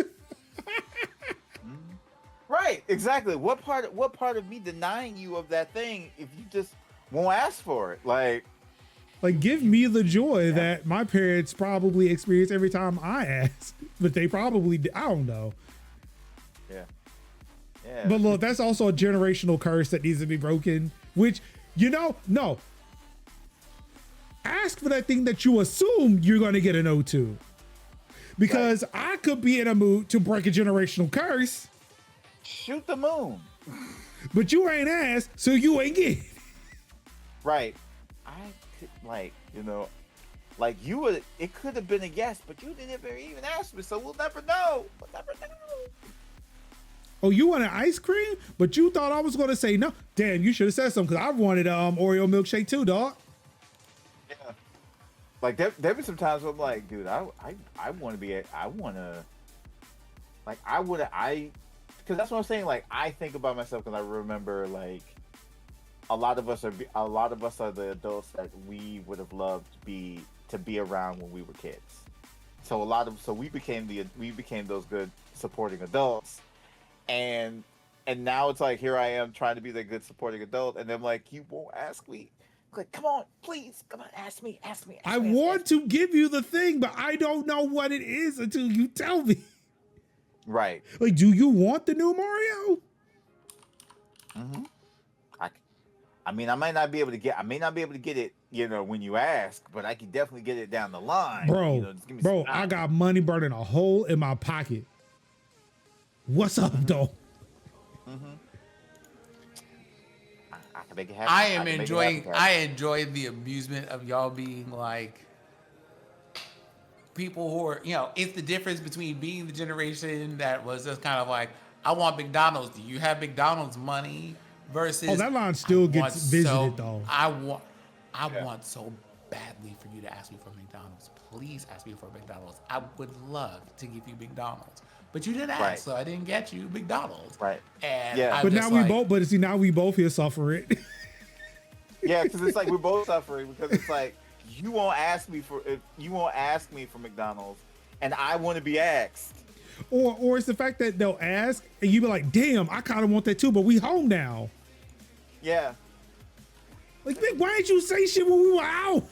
right? Exactly. What part of me denying you of that thing if you just won't ask for it? Like, Like, give me the joy that my parents probably experience every time I ask, but they probably I don't know. yeah, yeah. But look, that's also a generational curse that needs to be broken. Which no. Ask for that thing that you assume you're going to get an O2. Because I could be in a mood to break a generational curse, Shoot the moon. but you ain't asked, so you ain't get it. Right. I could, like you would. It could have been a yes, but you didn't even ask me, so we'll never know. We'll never know. Oh, you wanted ice cream, but you thought I was going to say no. Damn, you should have said something because I wanted Oreo milkshake too, dog. Yeah. Like there be some times where I'm like, dude, I want to be, because that's what I'm saying. Like, I think about myself because I remember like a lot of us are the adults that we would have loved to be around when we were kids. So we became those good supporting adults, and now it's like here I am trying to be the good supporting adult, and I'm like, you won't ask me. Like, come on, please, come on, ask me. I want to give you the thing, but I don't know what it is until you tell me. Right. Like, do you want the new Mario? Mm-hmm. I mean, I may not be able to get it, when you ask, but I can definitely get it down the line. Bro, just give me some I time. got money burning a hole in my pocket. What's up, though? Mm-hmm. I can make it happen. I am can make it enjoying. happen, I enjoy the amusement of y'all being like people who are. It's the difference between being the generation that was just kind of like, I want McDonald's. Do you have McDonald's money? Versus, Oh, that line still I gets want visited, though. I want so badly for you to ask me for McDonald's. Please ask me for McDonald's. I would love to give you McDonald's, but you didn't ask, Right. so I didn't get you McDonald's. Right. And Yeah. I'm But just now we like, both. But see, now we both here suffering. Yeah, because it's like we're both suffering because it's like you won't ask me for McDonald's, and I want to be asked. or it's the fact that they'll ask and you be like, damn, I kind of want that too, but we home now. Yeah. Like, man, why didn't you say shit when we were out?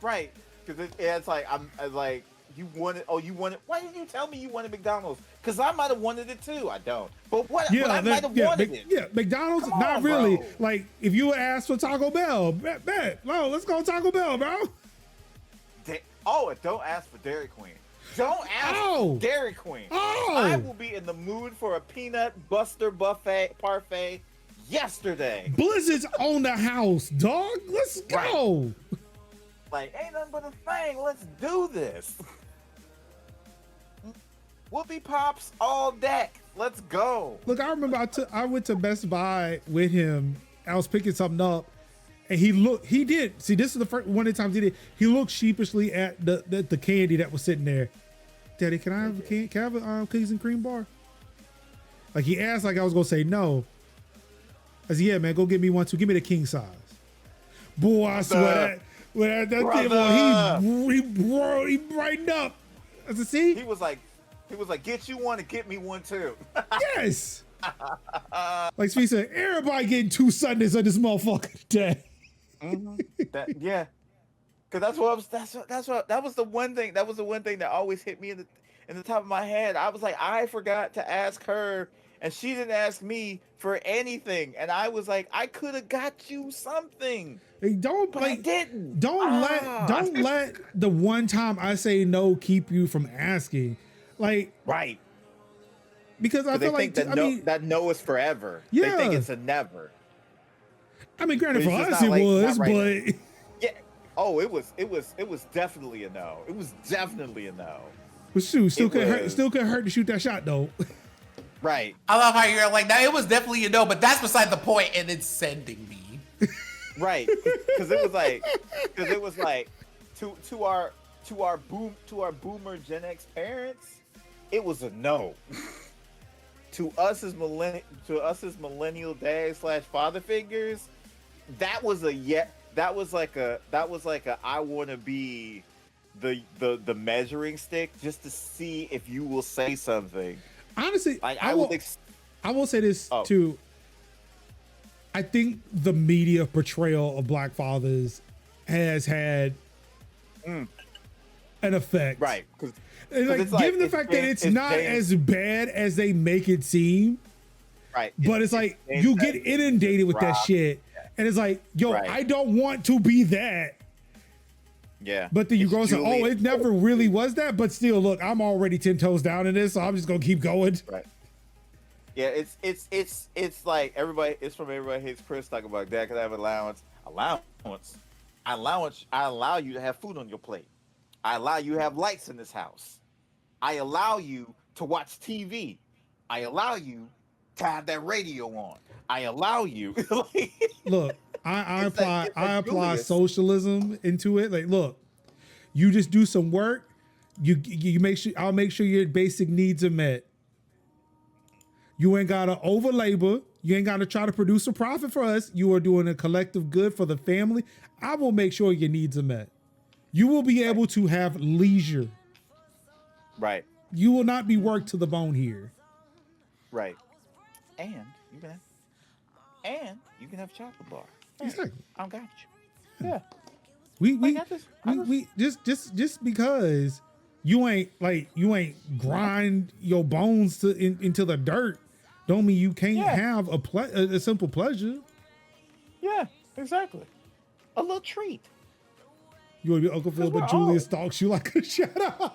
Right. Because it's like I'm like you wanted. Oh, you wanted. Why didn't you tell me you wanted McDonald's? Because I might have wanted it too. I don't. But what? Yeah, but I might have wanted it. Yeah, McDonald's, Come not on, really. bro. Like, if you would ask for Taco Bell, bet, no, let's go Taco Bell, bro. And don't ask for Dairy Queen. Don't ask Oh. for Dairy Queen. Oh. I will be in the mood for a peanut buster parfait yesterday. Blizzard's on the house, dog. Let's go. Like, ain't nothing but a thing. Let's do this. Whoopie Pops all deck. Let's go. Look, I remember I went to Best Buy with him. I was picking something up, and he did. See, this is the first one of the times he did. He looked sheepishly at the candy that was sitting there. Daddy, can I have can I have a cookies and cream bar? Like, he asked like I was gonna say no. I said, yeah, man, go get me one too. Give me the king size. Boy, I swear that when that thing, boy, he brightened up. I said, see? He was like, get you one and get me one too. Yes. Like Speed said, everybody getting 2 Sundays on this motherfucking day. Yeah. Cause that was the one thing that always hit me in the top of my head. I was like, I forgot to ask her, and she didn't ask me for anything. And I was like, I could have got you something. Like, I didn't. Don't let the one time I say no keep you from asking. Like, right. Because I feel like that no is forever. Yeah. They think it's a never. I mean, granted, for But it's us just it not was, not right but yeah. Oh, it was definitely a no. It was definitely a no. but shoot, still It could hurt. was- Still could hurt to shoot that shot though. Right. I love how you're like, now it was definitely a no, but that's beside the point, and it's sending me. Right. Because it was like to our boomer Gen X parents, it was a no. To us as millennial dads / father figures, that was like a I want to be the measuring stick just to see if you will say something. Honestly, Like I will say this Oh. too. I think the media portrayal of black fathers has had an effect. right, because And like, it's like- given the it's fact that James- it's it's not James- as bad as they make it seem, right, but it's like James you get Evans, inundated with that Rob. shit, and it's like, yo, Right. I don't want to be that. yeah. But then you It's go and say, oh, Julia- it never really was that. But still, look, I'm already 10 toes down in this, so I'm just gonna keep going. Right. Yeah, it's like everybody. It's from Everybody Hates Chris talking about Dad can I have allowance. I allow you to have food on your plate. I allow you to have lights in this house. I allow you to watch TV. I allow you to have that radio on. I allow you. Like, Look, I It's like- it's like apply Julius. socialism into it. Like, look, you just do some work. You make sure I'll make sure your basic needs are met. You ain't gotta over labor. You ain't gotta try to produce a profit for us. You are doing a collective good for the family. I will make sure your needs are met. You will be able to have leisure. right, You will not be worked to the bone here. right. And you can have a chocolate bar. Hey, Exactly. I got you. Yeah. We Like, I just because you ain't grind your bones into the dirt, don't mean you can't Yeah. have a simple pleasure. Yeah, exactly. A little treat. You want to be Uncle Phil, but we're Julius all- stalks you like a shadow.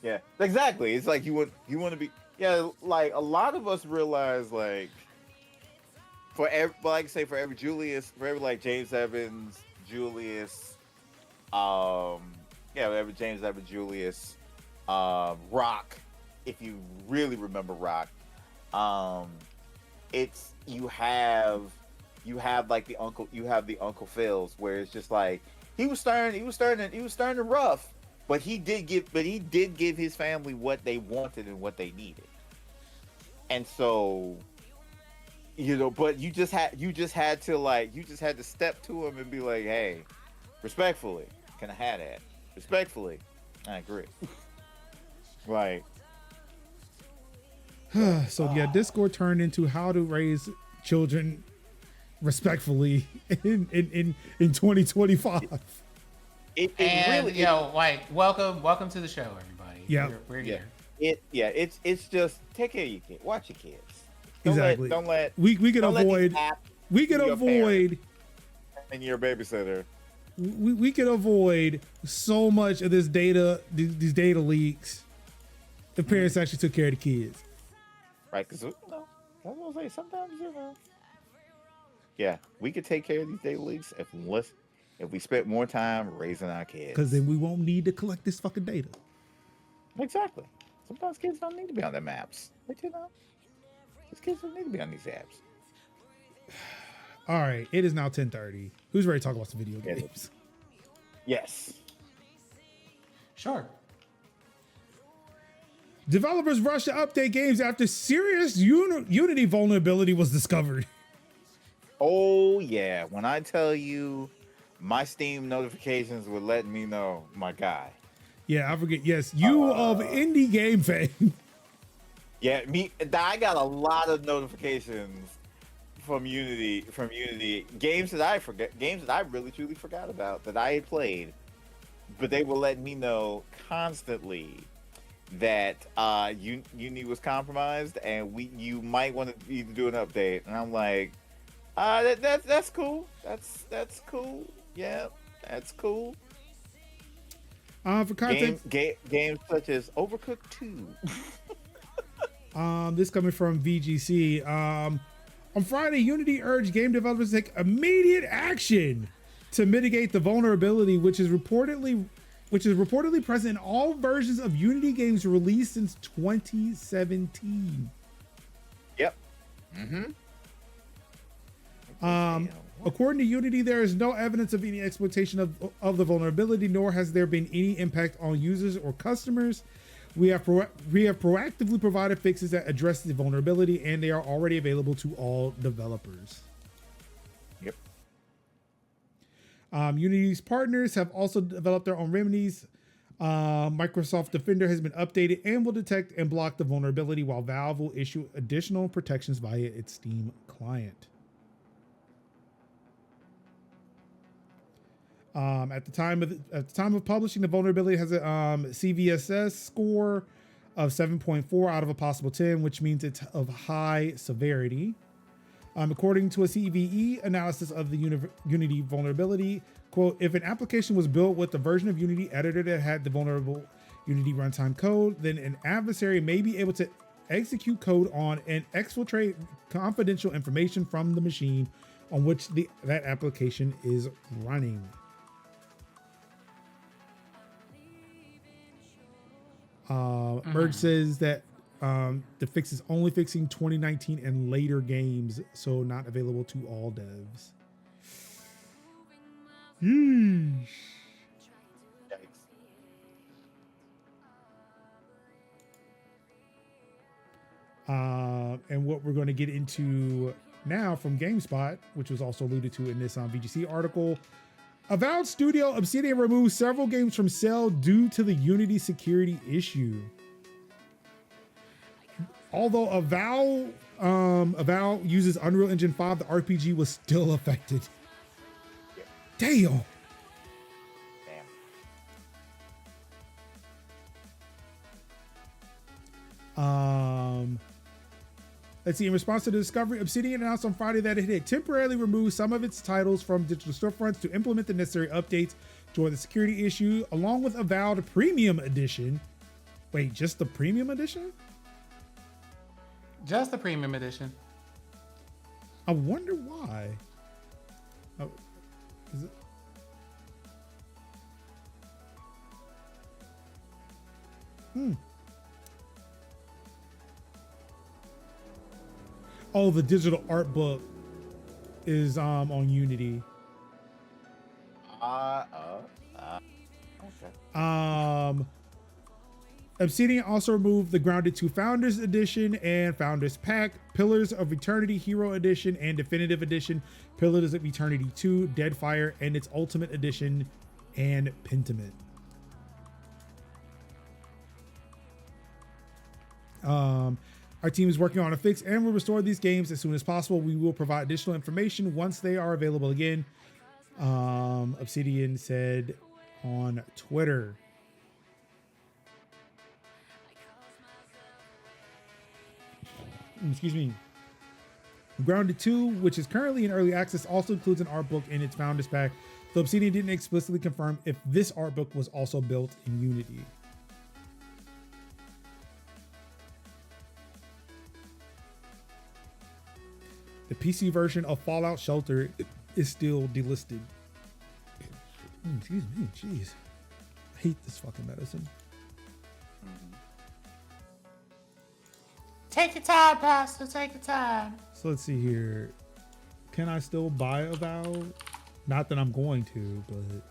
Yeah, exactly. It's like you want to be. Yeah, like a lot of us realize like for every like James Evans, Julius, whatever James Evans, Julius, Rock. If you really remember Rock, it's you have like the Uncle Phil's where it's just like he was starting rough. But he did give his family what they wanted and what they needed. And so, but you just had to step to him and be like, hey, respectfully, can I have that? Respectfully, I agree. Like, So yeah, Discord turned into how to raise children respectfully in 2025. it And really, welcome to the show, everybody. Yeah. we're yeah, here. it's just take care of your kids, watch your kids. Exactly. Don't let We can don't let these avoid apps we can be your avoid and your babysitter. we can avoid so much of this data, these data leaks, if parents actually took care of the kids. Right, because that's what I'm saying. Sometimes yeah, we could take care of these data leaks if we spent more time raising our kids. Because then we won't need to collect this fucking data. Exactly. Sometimes kids don't need to be on their maps. But these kids don't need to be on these apps. All right, it is now 10:30. Who's ready to talk about some video Yeah. games? Yes. Sure. Developers rush to update games after serious Unity vulnerability was discovered. Oh yeah, when I tell you, my Steam notifications were letting me know, my guy. Yeah, I forget. Yes, you of indie game fame. Yeah, me. I got a lot of notifications from Unity. Games that I forget, games that I really truly forgot about that I had played, but they were letting me know constantly that Unity was compromised and you might want to either do an update. And I'm like, that's cool. That's cool. Yeah, that's cool. For context, Games such as Overcooked 2. this coming from VGC. On Friday, Unity urged game developers to take immediate action to mitigate the vulnerability, which is reportedly present in all versions of Unity games released since 2017. Yep. According to Unity, there is no evidence of any exploitation of the vulnerability, nor has there been any impact on users or customers. We have proactively provided fixes that address the vulnerability, and they are already available to all developers. Yep. Unity's partners have also developed their own remedies. Microsoft Defender has been updated and will detect and block the vulnerability, while Valve will issue additional protections via its Steam client. At the time of publishing, the vulnerability has a CVSS score of 7.4 out of a possible 10, which means it's of high severity. According to a CVE analysis of the Unity vulnerability, quote, if an application was built with the version of Unity editor that had the vulnerable Unity runtime code, then an adversary may be able to execute code on and exfiltrate confidential information from the machine on which that application is running. Merge says that the fix is only fixing 2019 and later games, so not available to all devs. Yeesh. And what we're going to get into now from GameSpot, which was also alluded to in this VGC article. Avowed studio Obsidian removed several games from sale due to the Unity security issue. Although Avowed uses Unreal Engine 5, the RPG was still affected. Damn. Let's see. In response to the discovery, Obsidian announced on Friday that it had temporarily removed some of its titles from digital storefronts to implement the necessary updates toward the security issue, along with Avowed Premium Edition. Wait, just the Premium Edition? Just the Premium Edition. I wonder why. Oh, is it? Oh, the digital art book is on Unity. Okay. Obsidian also removed the Grounded 2 Founders Edition and Founders Pack, Pillars of Eternity Hero Edition and Definitive Edition, Pillars of Eternity 2, Deadfire, and its Ultimate Edition, and Pentiment. Our team is working on a fix and will restore these games as soon as possible. We will provide additional information once they are available again. Obsidian said on Twitter. Excuse me. Grounded 2, which is currently in early access, also includes an art book in its Founders Pack, though Obsidian didn't explicitly confirm if this art book was also built in Unity. The PC version of Fallout Shelter is still delisted. Excuse me, jeez. I hate this fucking medicine. Take your time, Pastor. Take your time. So let's see here. Can I still buy Avowed? Not that I'm going to, but...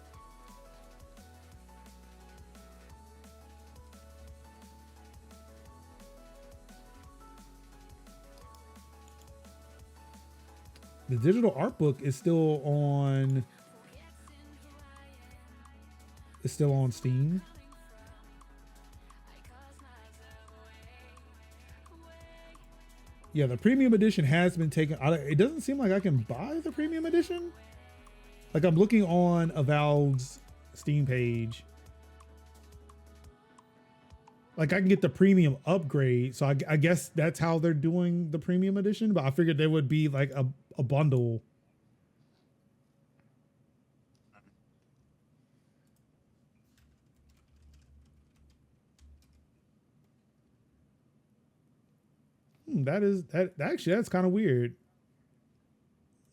The digital art book is still on. It's still on Steam. Yeah, the premium edition has been taken. It doesn't seem like I can buy the premium edition. Like I'm looking on Avowed's Steam page. Like I can get the premium upgrade. So I guess that's how they're doing the premium edition. But I figured there would be like a bundle. That actually, that's kind of weird.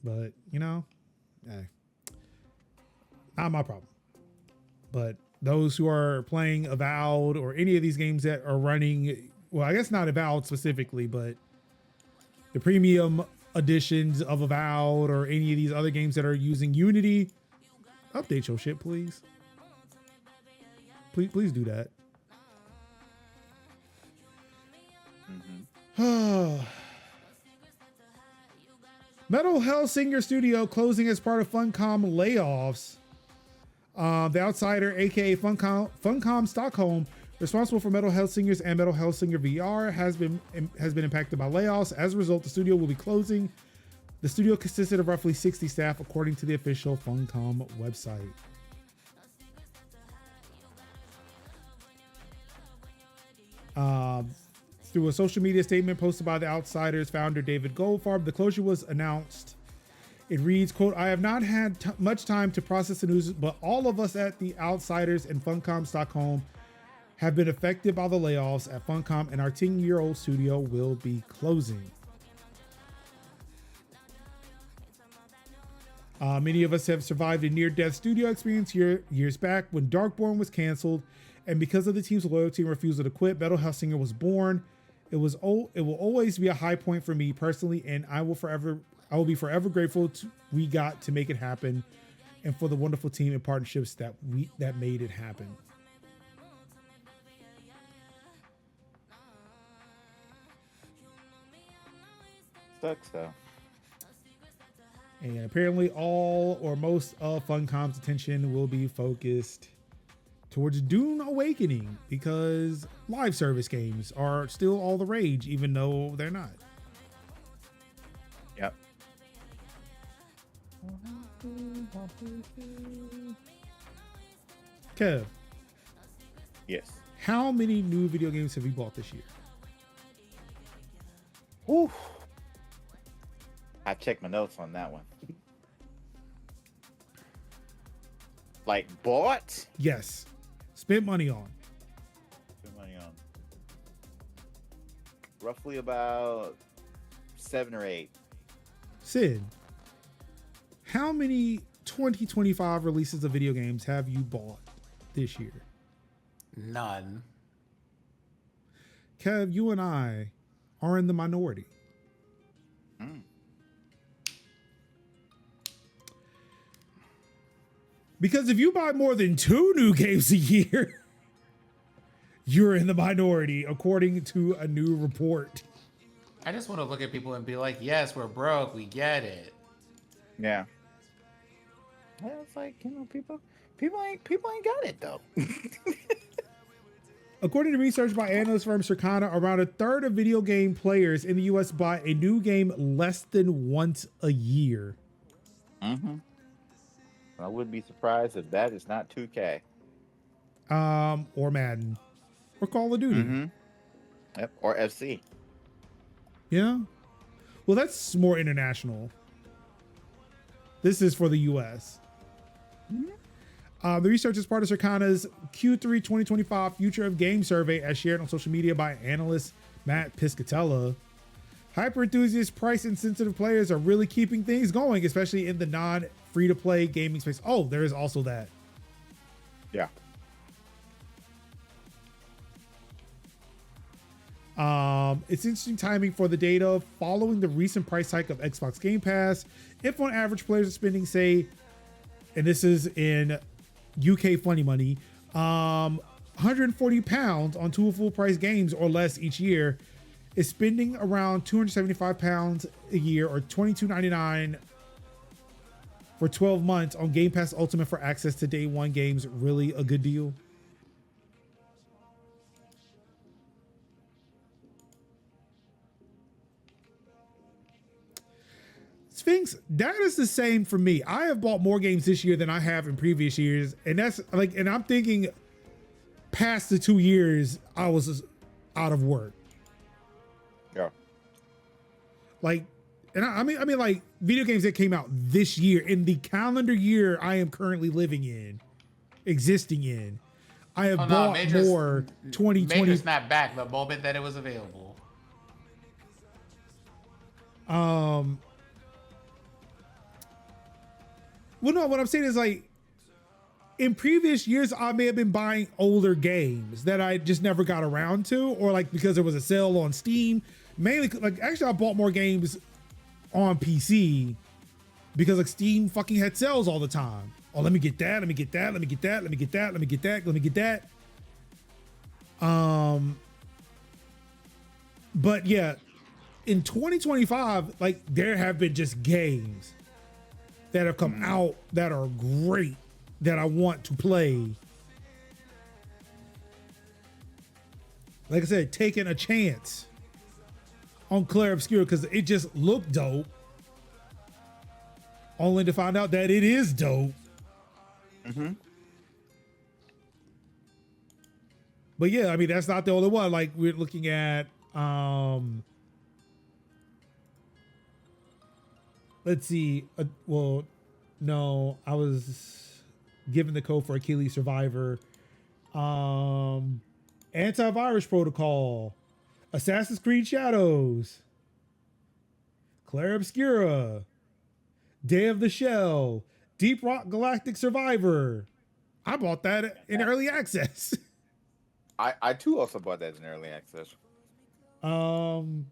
But you know, hey, not my problem. But those who are playing Avowed or any of these games that are running, well, I guess not Avowed specifically, but the premium editions of Avowed or any of these other games that are using Unity, update your shit, please. Please do that. Metal Hellsinger Studio closing as part of Funcom layoffs. The Outsider, aka Funcom Stockholm, responsible for Metal Hellsingers and Metal Hellsinger VR, has been impacted by layoffs. As a result, the studio will be closing. The studio consisted of roughly 60 staff, according to the official Funcom website. Through a social media statement posted by The Outsiders founder David Goldfarb, the closure was announced. It reads, quote, "I have not had much time to process the news, but all of us at The Outsiders and Funcom Stockholm have been affected by the layoffs at Funcom, and our 10-year-old studio will be closing. Many of us have survived a near-death studio experience years back when Darkborn was canceled, and because of the team's loyalty and refusal to quit, Metal Hellsinger was born. It will always be a high point for me personally, and I will be forever grateful we got to make it happen, and for the wonderful team and partnerships that made it happen." Sucks though. And apparently all or most of Funcom's attention will be focused towards Dune Awakening, because live service games are still all the rage, even though they're not. Yep. Kev, Yes. how many new video games have you bought this year? Whew. I checked my notes on that one. Like bought? Yes. Spent money on. Spent money on. Roughly about 7 or 8. Sid, how many 2025 releases of video games have you bought this year? None. Kev, you and I are in the minority. Because if you buy more than 2 new games a year, you're in the minority, according to a new report. I just want to look at people and be like, yes, we're broke. We get it. Yeah. Yeah, it's like, you know, people ain't got it though. According to research by analyst firm Circana, around a third of video game players in the US buy a new game less than once a year. Mm-hmm. I wouldn't be surprised if that is not 2K. Or Madden. Or Call of Duty. Mm-hmm. Yep. Or FC. Yeah. Well, that's more international. This is for the US. The research is part of Circana's Q3 2025 Future of Game survey, as shared on social media by analyst Matt Piscatella. Hyper enthusiast, price insensitive players are really keeping things going, especially in the non-free-to-play gaming space. Oh, there is also that. Yeah. It's interesting timing for the data following the recent price hike of Xbox Game Pass. If on average players are spending, say, and this is in UK funny money, £140 on 2 full price games or less each year, Is spending around £275 a year or $22.99 for 12 months on Game Pass Ultimate for access to day one games really a good deal? Sphinx, that is the same for me. I have bought more games this year than I have in previous years. And that's like, and I'm thinking past the 2 years I was out of work. Yeah. Like, and I mean, like video games that came out this year in the calendar year I am currently living in, existing in. I have bought more 2020. Major snap back the moment that it was available. Well, no, what I'm saying is like in previous years, I may have been buying older games that I just never got around to, or like because there was a sale on Steam. Mainly, like actually, I bought more games on PC because like Steam fucking had sales all the time. Oh, let me get that. Let me get that. Let me get that. Let me get that. Let me get that. Let me get that. But yeah, in 2025, like there have been just games that have come out that are great that I want to play. Like I said, taking a chance on Clair Obscura because it just looked dope. Only to find out that it is dope. Mm-hmm. But yeah, I mean, that's not the only one. Like we're looking at, let's see. Well, no, I was given the code for Achilles Survivor. Antivirus Protocol, Assassin's Creed Shadows, Clair Obscura, Day of the Shell, Deep Rock Galactic Survivor. I bought that in early access. I too also bought that in early access. Final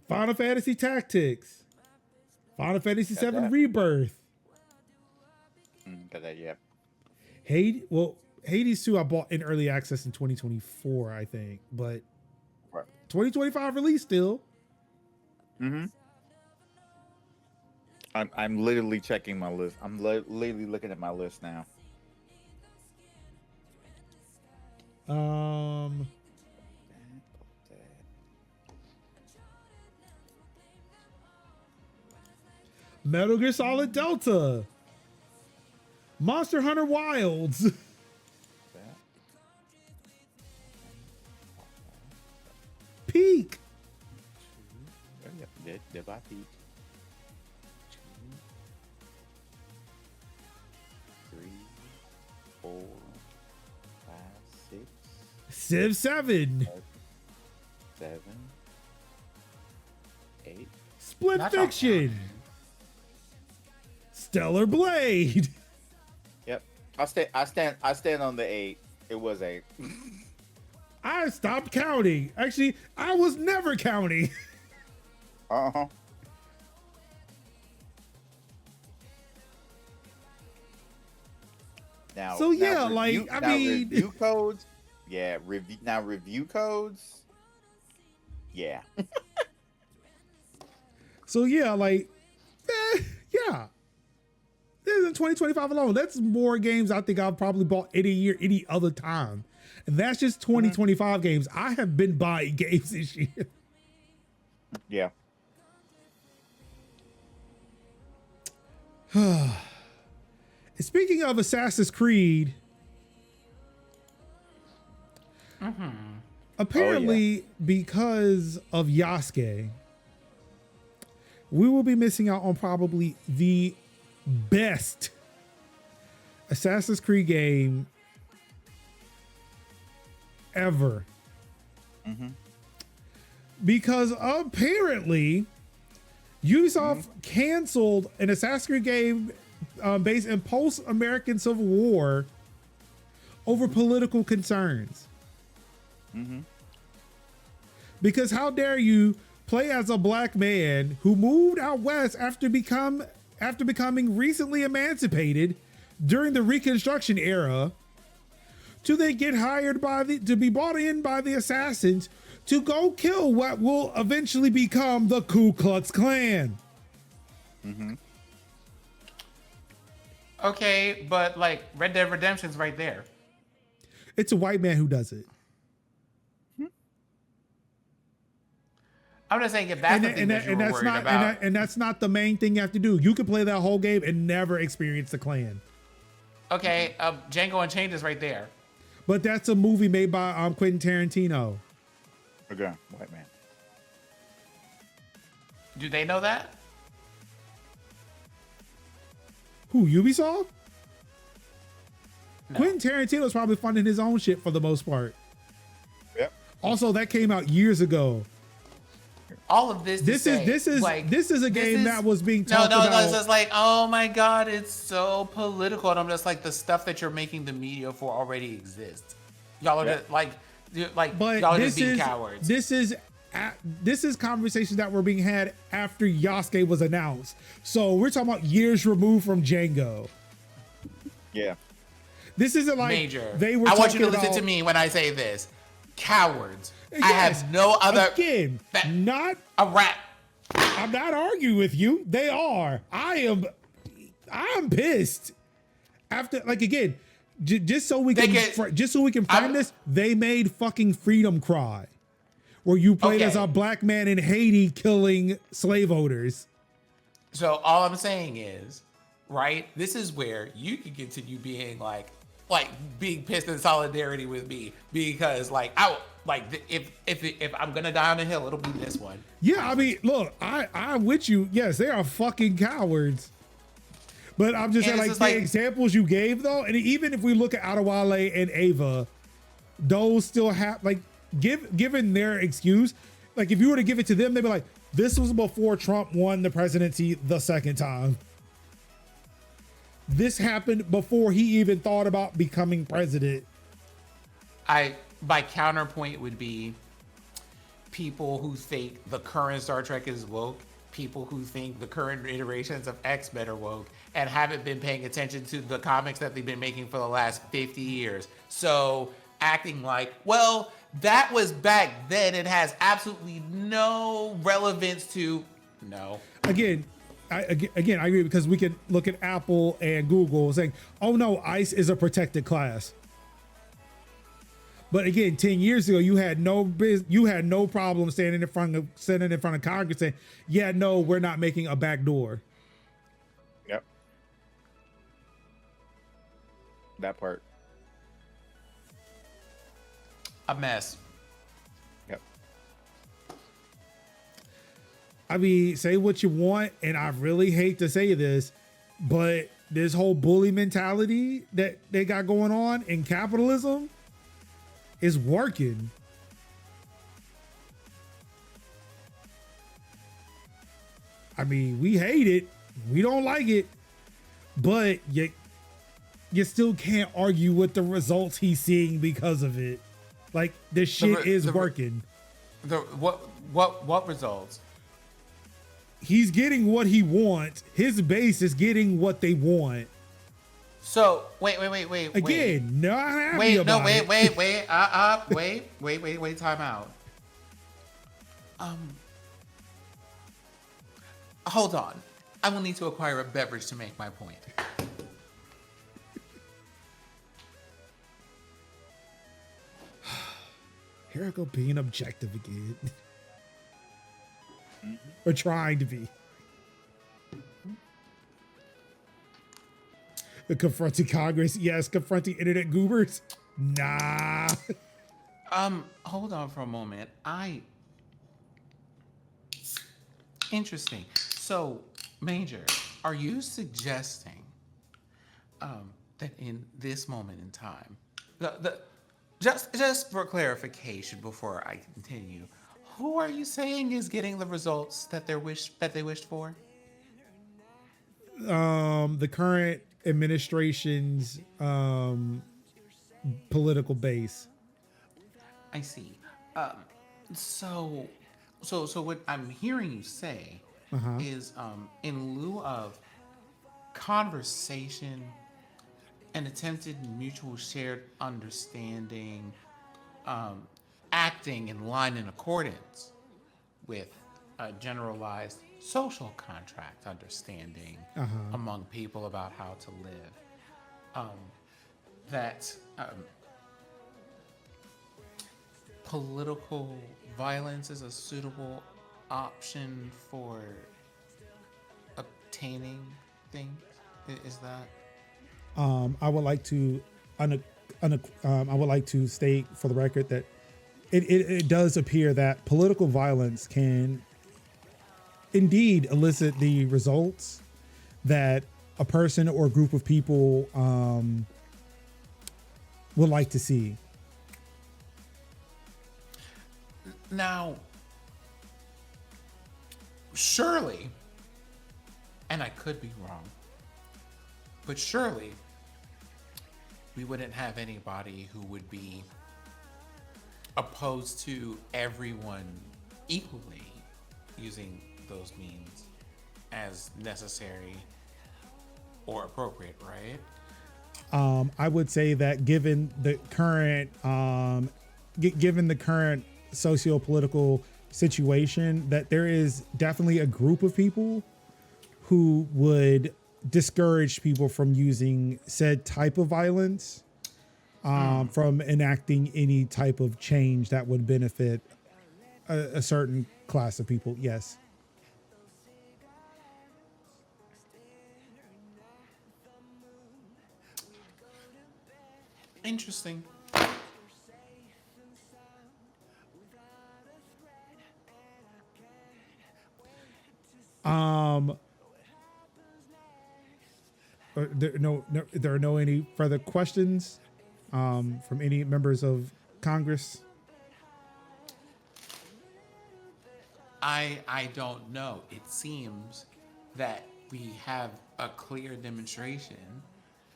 Fantasy Tactics, Final Fantasy Got VII that. Rebirth, Got that, yeah. Hades 2 I bought in early access in 2024, I think, but Right. 2025 release still. Mm-hmm. I'm literally checking my list. I'm literally looking at my list now. Metal Gear Solid Delta, Monster Hunter Wilds, Peak, Did I peek? 2, 3, 4, 5, 6, Civ 7, 7, 8. Split That's all Fiction, Stellar Blade. Yep. I stand on the 8. It was 8. I stopped counting. Actually, I was never counting. Uh-huh. Now, So, yeah, now like, review- I now mean- review codes. Yeah, review codes. Yeah. So yeah, like, yeah. This is in 2025 alone. That's more games I think I've probably bought any year, any other time. And that's just 2025 games. I have been buying games this year. Yeah. Speaking of Assassin's Creed, apparently because of Yasuke, we will be missing out on probably the best Assassin's Creed game ever. Because apparently Ubisoft canceled an Assassin's Creed game based in post-American Civil War over political concerns. Because how dare you play as a black man who moved out west after becoming recently emancipated during the Reconstruction era, to then get hired to be brought in by the assassins to go kill what will eventually become the Ku Klux Klan. Okay, but like Red Dead Redemption's right there. It's a white man who does it. I'm just saying if that's the thing that you were worried about. And that's not the main thing you have to do. You can play that whole game and never experience the Klan. Okay, Django Unchained is right there. But that's a movie made by Quentin Tarantino. Okay, white man. Do they know that? Who, Ubisoft? No. Quentin Tarantino's probably funding his own shit for the most part. Yep. Also, that came out years ago. All of this. This is a game that was being talked about. No, it's just like, oh my god, it's so political, and I'm just like, the stuff that you're making the media for already exists. Y'all are just, like But y'all are just being cowards. This is conversations that were being had after Yasuke was announced. So we're talking about years removed from Django. Yeah. This isn't like Major. They were. I want you to talking listen about- to me when I say this. Cowards. I Yes. have no other. Again, not. A rat. I'm not arguing with you. They are. I'm pissed. After, like, again, just so we can find this, they made fucking Freedom Cry, where you played as a black man in Haiti killing slave owners. So all I'm saying is, right? This is where you can continue being like being pissed in solidarity with me, because if I'm gonna die on the hill, it'll be this one. Yeah, I mean, look, I'm with you. Yes, they are fucking cowards. But I'm just saying, like, the examples you gave, though, and even if we look at Adewale and Ava, those still have, like, given their excuse, like, if you were to give it to them, they'd be like, this was before Trump won the presidency the second time. This happened before he even thought about becoming president. My counterpoint would be people who think the current Star Trek is woke, people who think the current iterations of X-Men are woke, and haven't been paying attention to the comics that they've been making for the last 50 years. So acting like, well, that was back then, it has absolutely no relevance to, no. Again, I agree, because we can look at Apple and Google saying, oh no, ICE is a protected class. But again, 10 years ago, you had no problem standing in front of Congress saying, yeah, no, we're not making a back door. Yep. That part. A mess. Yep. I mean, say what you want, and I really hate to say this, but this whole bully mentality that they got going on in capitalism is working. I mean, we hate it. We don't like it. But you still can't argue with the results he's seeing because of it. Like, this shit is working. What results? He's getting what he wants. His base is getting what they want. So wait. Again, not happy Wait, about no, it. wait, time out. Hold on. I will need to acquire a beverage to make my point. Here I go being objective again. Or trying to be. The confronting Congress, yes. Confronting internet goobers, nah. Hold on for a moment. Interesting. So, Major, are you suggesting that in this moment in time, just for clarification before I continue, who are you saying is getting the results that they wished for? The current administration's political base. I see. So what I'm hearing you say is, in lieu of conversation and attempted mutual shared understanding, acting in line in accordance with a generalized social contract understanding among people about how to live. That political violence is a suitable option for obtaining things. Is that? I would like to, I would like to state for the record that it does appear that political violence can indeed elicit the results that a person or group of people would like to see. Now, surely, and I could be wrong, but surely we wouldn't have anybody who would be opposed to everyone equally using those means as necessary or appropriate, right? I would say that given the current socio-political situation, that there is definitely a group of people who would discourage people from using said type of violence, from enacting any type of change that would benefit a certain class of people. Yes. Interesting. There are no any further questions from any members of Congress. I don't know. It seems that we have a clear demonstration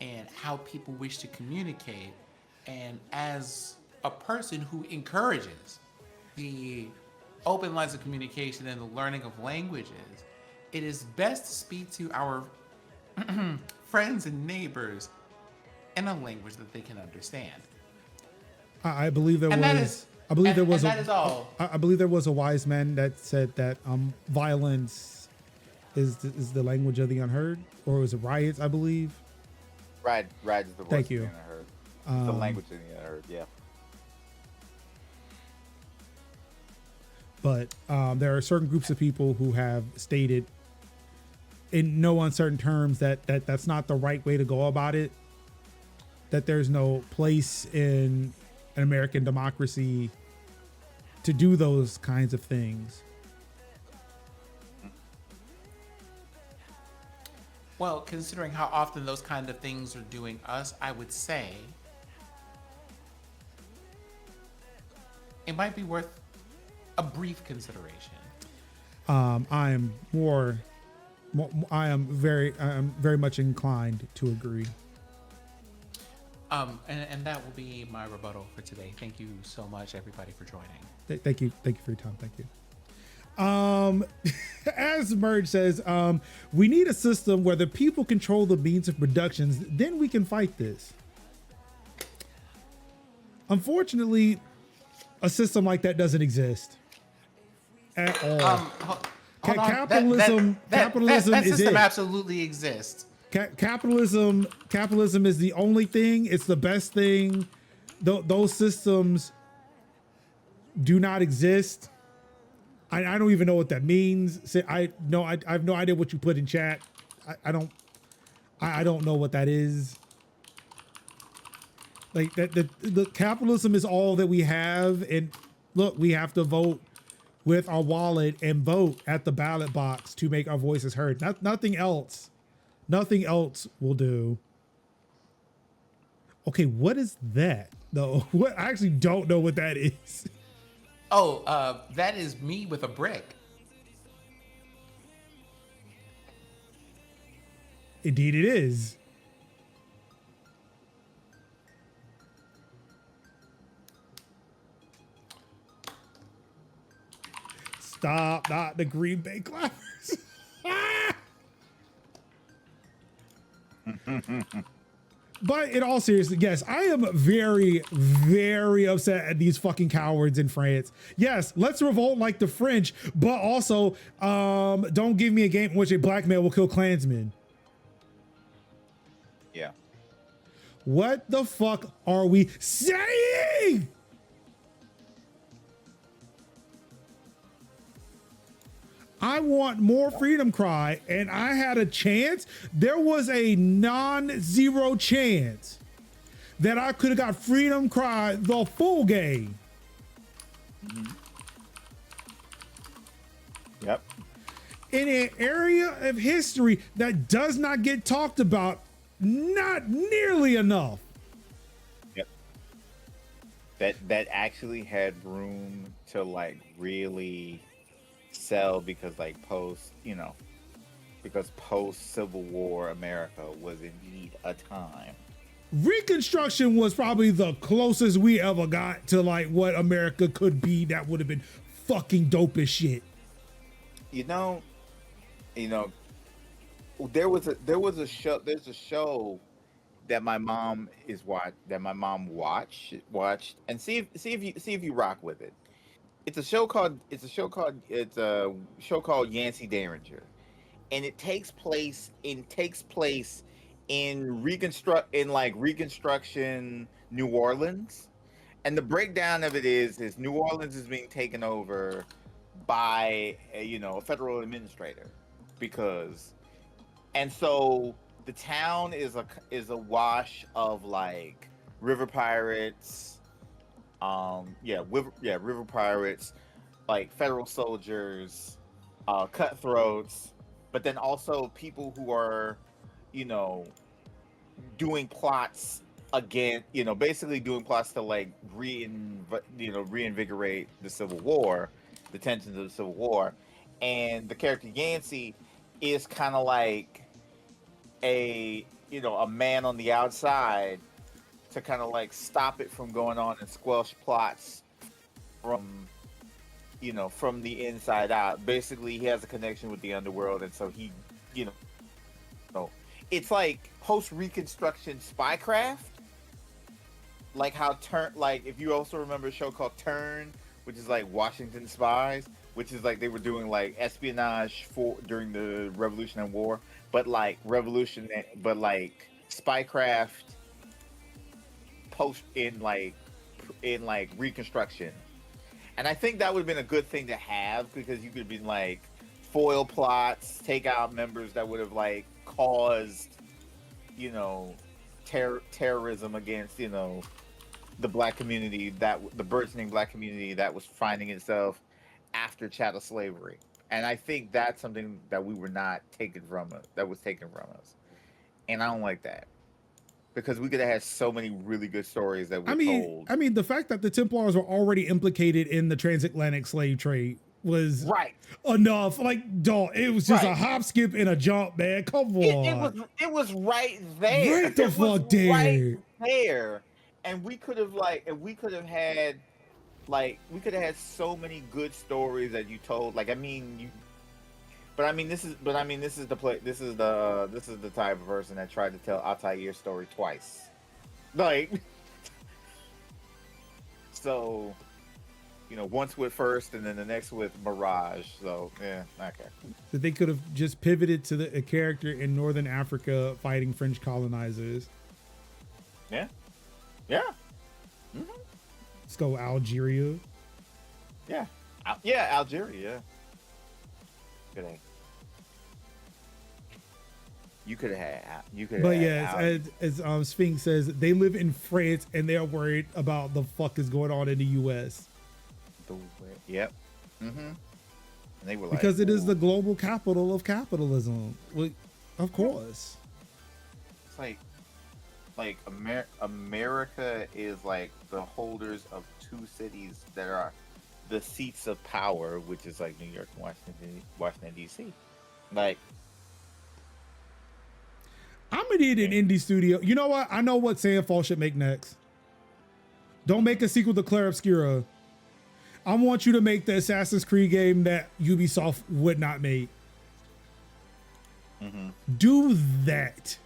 and how people wish to communicate. And as a person who encourages the open lines of communication and the learning of languages, it is best to speak to our friends and neighbors in a language that they can understand. I believe there And was. that is- I believe there and was. that is all. I believe there was a wise man that said that violence is the language of the unheard, or was it riots? I believe. Right is the voice Thank you. of the unheard. The language of the unheard, yeah. But there are certain groups of people who have stated in no uncertain terms that that's not the right way to go about it. That there's no place in an American democracy to do those kinds of things. Well, considering how often those kind of things are doing us, I would say it might be worth a brief consideration. I am very much inclined to agree. And that will be my rebuttal for today. Thank you so much, everybody, for joining. Thank you for your time. Thank you. As Merge says, we need a system where the people control the means of productions. Then we can fight this. Unfortunately, a system like that doesn't exist at all. Hold on. Capitalism that is system it. absolutely exists. Capitalism is the only thing. It's the best thing. Those systems do not exist. I don't even know what that means. I have no idea what you put in chat. I don't know what that is. Like that the capitalism is all that we have, and look, we have to vote with our wallet and vote at the ballot box to make our voices heard. Nothing else will do. Okay, what is that though? What, I actually don't know what that is. Oh, that is me with a brick. Indeed it is. Stop, not the Green Bay Clappers. But in all seriousness, yes, I am very, very upset at these fucking cowards in France. Yes, let's revolt like the French, but also don't give me a game in which a black man will kill Klansmen. Yeah. What the fuck are we saying? I want more Freedom Cry, and I had a chance. There was a non-zero chance that I could have got Freedom Cry the full game. Yep. In an area of history that does not get talked about, not nearly enough. Yep. That actually had room to like really sell because like post Civil War America was indeed a time. Reconstruction was probably the closest we ever got to like what America could be. That would have been fucking dope as shit. There's a show that my mom watched and see if you rock with it. It's a show called Yancey Derringer, and it takes place in Reconstruction New Orleans, and the breakdown of it is New Orleans is being taken over by a federal administrator and so the town is a wash of like river pirates. River pirates, like federal soldiers, cutthroats, but then also people who are, doing plots again, basically doing plots to like reinvigorate the Civil War, the tensions of the Civil War, and the character Yancey is kind of like a man on the outside to kind of like stop it from going on and squelch plots from the inside out. Basically, he has a connection with the underworld, and so he, it's like post-Reconstruction spycraft, like how if you also remember a show called Turn, which is like Washington Spies, which is like they were doing like espionage during the Revolutionary War, but like spycraft post in Reconstruction. And I think that would have been a good thing to have, because you could have been like foil plots, take out members that would have like caused terrorism against the black community, the burgeoning black community that was finding itself after chattel slavery. And I think that's something that was taken from us, and I don't like that. Because we could have had so many really good stories that we told. I mean, the fact that the Templars were already implicated in the transatlantic slave trade was right enough. Like, dog, it was just a hop, skip, and a jump, man. Come on. It was right there. Right the fuck there. Right there. And we could have had so many good stories that you told. Like, this is the type of person that tried to tell Altair's story twice. Like, so, once with First and then the next with Mirage. So, yeah, okay. That they could have just pivoted to a character in Northern Africa fighting French colonizers. Yeah. Yeah. Mm-hmm. Let's go Algeria. Yeah. Algeria. Good. You could have had. But yes, as Sphinx says, they live in France and they're worried about the fuck is going on in the U.S. Yep. Mm-hmm. And they were because it is the global capital of capitalism. Well, of course. It's like America is like the holders of two cities that are the seats of power, which is like New York and Washington D.C. Like, I'm gonna need an indie studio. You know what? I know what Sandfall should make next. Don't make a sequel to Clair Obscura. I want you to make the Assassin's Creed game that Ubisoft would not make. Mm-hmm. Do that.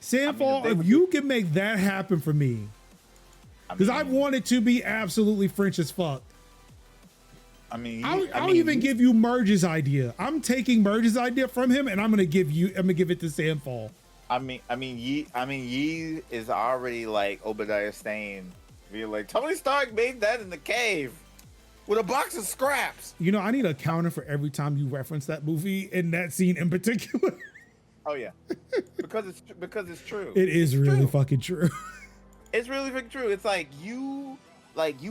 Sandfall, they if would you can make that happen for me, because I mean, want it to be absolutely French as fuck. I'll even give you Merge's idea. I'm taking Merge's idea from him, and I'm gonna give it to Sandfall. Yee is already like Obadiah Stane. Being like, Tony Stark made that in the cave with a box of scraps. You know, I need a counter for every time you reference that movie and that scene in particular. Oh yeah, because it's true. It is It's really true. fucking true. It's really fucking true. It's like you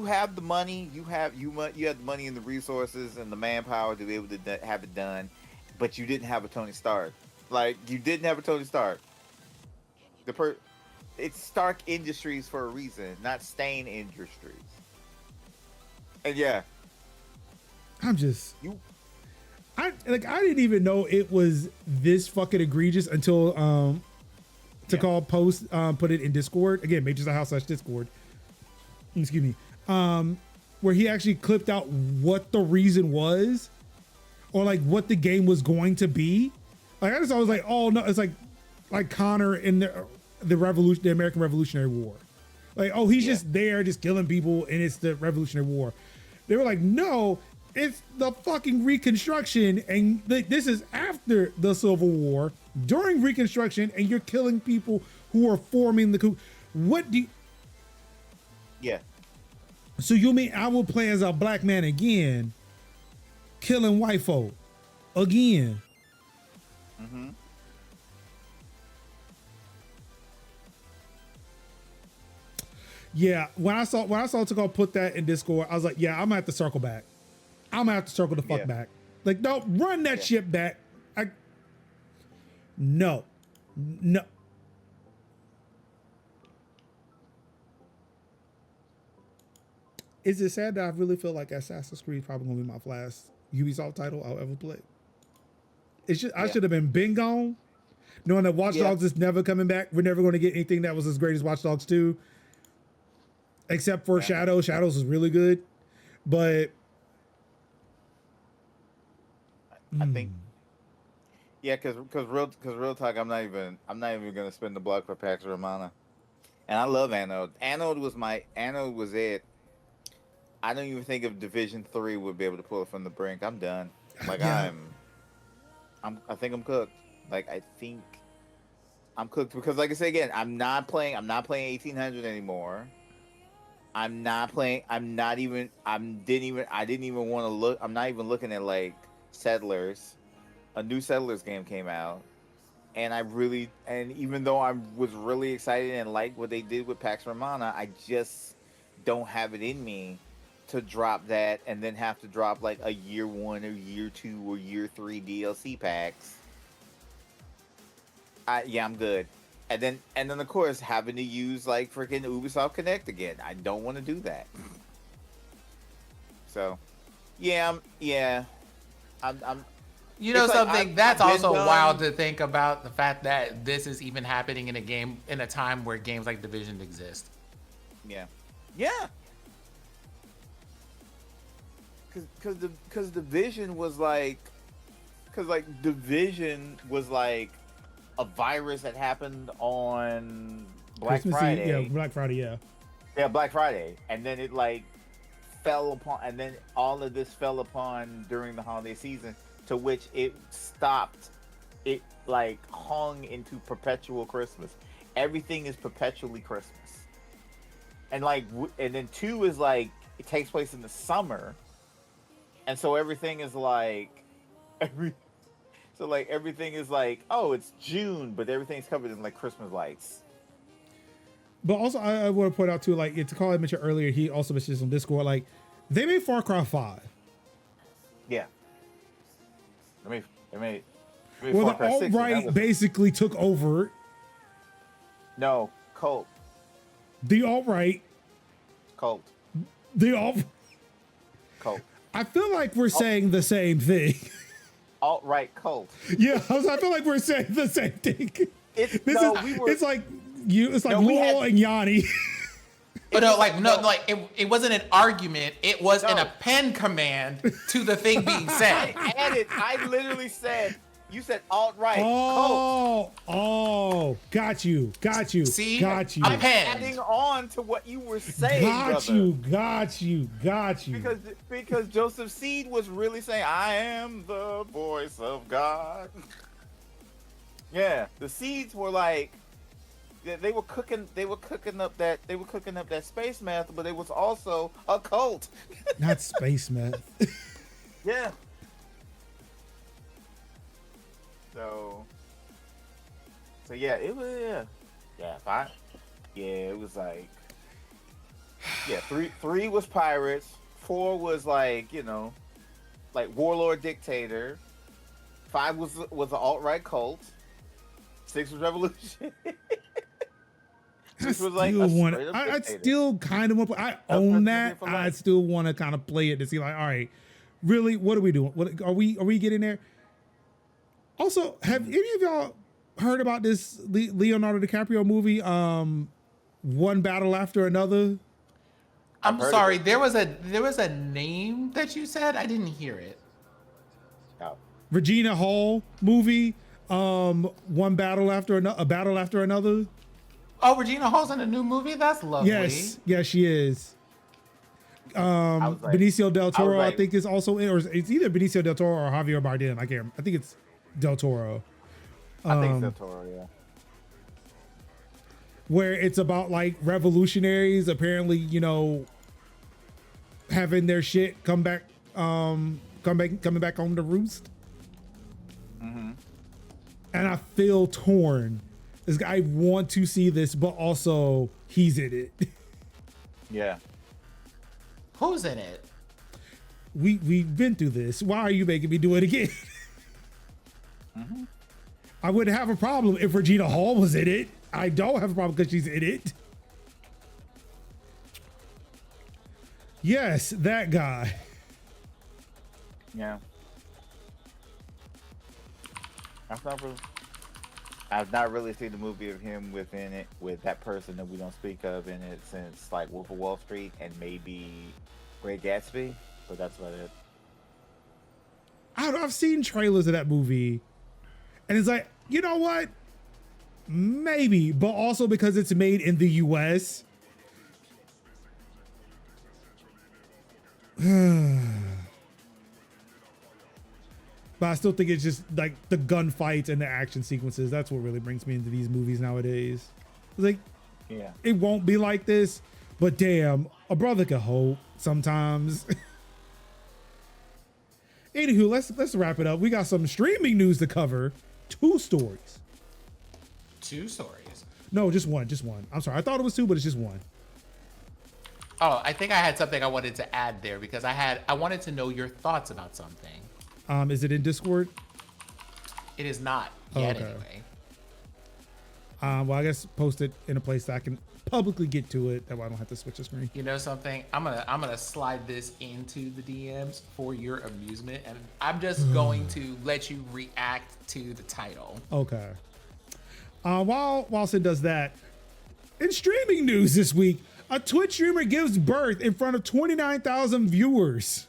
have the money, you have the money and the resources and the manpower to be able to have it done, but you didn't have a Tony Stark. Like you didn't have a Tony Stark. It's Stark Industries for a reason, not Stain Industries. And yeah, I didn't even know it was this fucking egregious until call post put it in Discord again, Majors.house/Discord. Excuse me. Where he actually clipped out what the reason was, or like what the game was going to be. Like I just always like, oh no, it's like Connor in the American Revolutionary War. Like, oh, he's just there, just killing people, and it's the Revolutionary War. They were like, no, it's the fucking Reconstruction, and this is after the Civil War, during Reconstruction, and you're killing people who are forming the coup. What do you... Yeah. So you mean I will play as a black man again, killing white folk again? Mm-hmm. Yeah, when I saw Takal put that in Discord, I was like, yeah, I'm gonna have to circle back. I'm gonna have to circle the fuck back. Like, no, run that shit back. No. Is it sad that I really feel like Assassin's Creed is probably gonna be my last Ubisoft title I'll ever play? It's just I should have been gone, knowing that Watch Dogs is never coming back. We're never gonna get anything that was as great as Watch Dogs 2. Except for Shadows. Shadows was really good. But I think because real talk, I'm not even gonna spend the block for Pax Romana. And I love Anode. Anode was it. I don't even think if Division 3 would be able to pull it from the brink. I'm done. Like I think I'm cooked. Like I think I'm cooked because like I say again, I'm not playing 1800 anymore. I didn't even want to look. I'm not even looking at like Settlers. A new Settlers game came out, and even though I was really excited and liked what they did with Pax Romana, I just don't have it in me to drop that and then have to drop like a year 1 or year 2 or year 3 DLC packs. I'm good. And then of course having to use like freaking Ubisoft Connect again. I don't want to do that. So, I'm. You know something like that's I've also done. wild to think about the fact that this is even happening in a time where games like Division exist. Yeah. Because Division was like a virus that happened on Black Friday. Yeah, Black Friday, yeah. Yeah, Black Friday. And then it like fell upon, and then all of this fell upon during the holiday season, to which it stopped. It like hung into perpetual Christmas. Everything is perpetually Christmas. And like, and then 2 is like, it takes place in the summer. And so everything is like, everything is like, oh, it's June, but everything's covered in like Christmas lights. But also, I want to point out too, like Takal I mentioned earlier, he also mentioned this on Discord, like they made Far Cry 5. Yeah. They made Well, Far the Cry 6, and that alt-right was- basically took over. No, Cult. The alt-right. Cult. I feel like we're saying the same thing. Alt-right cult. Yeah, I feel like we're saying the same thing. It's like No, we Lowell had- and Yanni. But it wasn't an argument. It was an append command to the thing being said. I literally said, You said alt-right cult. Oh, got you. See? Got you. I'm panned. Adding on to what you were saying, Got brother. you. Because Joseph Seed was really saying, "I am the voice of God." Yeah, the Seeds were like, they were cooking up that space meth, but it was also a cult. Not space meth. Yeah. So yeah, it was it was like three was pirates, 4 was like, like warlord dictator, 5 was an alt-right cult, 6 was revolution. 6 was like a straight up I dictator. still kind of want. I own that. I still want to kind of play it to see, like, all right, really, what are we doing? What are we getting there? Also, have any of y'all heard about this Leonardo DiCaprio movie, One Battle After Another? I'm heard of sorry. it. There was a name that you said. I didn't hear it. Oh. Regina Hall movie, One Battle After Another, A Battle After Another. Oh, Regina Hall's in a new movie. That's lovely. Yes, she is. I was like- Benicio del Toro, I like- think, is also in, or it's either Benicio del Toro or Javier Bardem. I can't remember. I think it's del Toro. I think it's Del Toro, yeah. Where it's about like revolutionaries apparently, having their shit coming back home to roost. Mm-hmm. And I feel torn. This guy, I want to see this, but also he's in it. Yeah. Who's in it? We've been through this. Why are you making me do it again? Mm-hmm. I wouldn't have a problem if Regina Hall was in it. I don't have a problem because she's in it. Yes, that guy. Yeah. I've not really seen the movie of him within it with that person that we don't speak of in it since like Wolf of Wall Street and maybe Great Gatsby, but that's about it. I've seen trailers of that movie, and it's like, you know what? Maybe, but also because it's made in the US. But I still think it's just like the gunfights and the action sequences. That's what really brings me into these movies nowadays. It's like, Yeah. it won't be like this, but damn, a brother can hope sometimes. Anywho, let's wrap it up. We got some streaming news to cover. 2 stories. 2 stories. No, just one. I'm sorry. I thought it was 2, but it's just 1. Oh, I think I had something I wanted to add there because I wanted to know your thoughts about something. Is it in Discord? It is not Oh, yet okay. anyway. Well, I guess post it in a place that I can publicly get to it. That way I don't have to switch the screen. You know something? I'm gonna slide this into the DMs for your amusement, and I'm just going to let you react to the title. Okay. While Sid does that, in streaming news this week, a Twitch streamer gives birth in front of 29,000 viewers.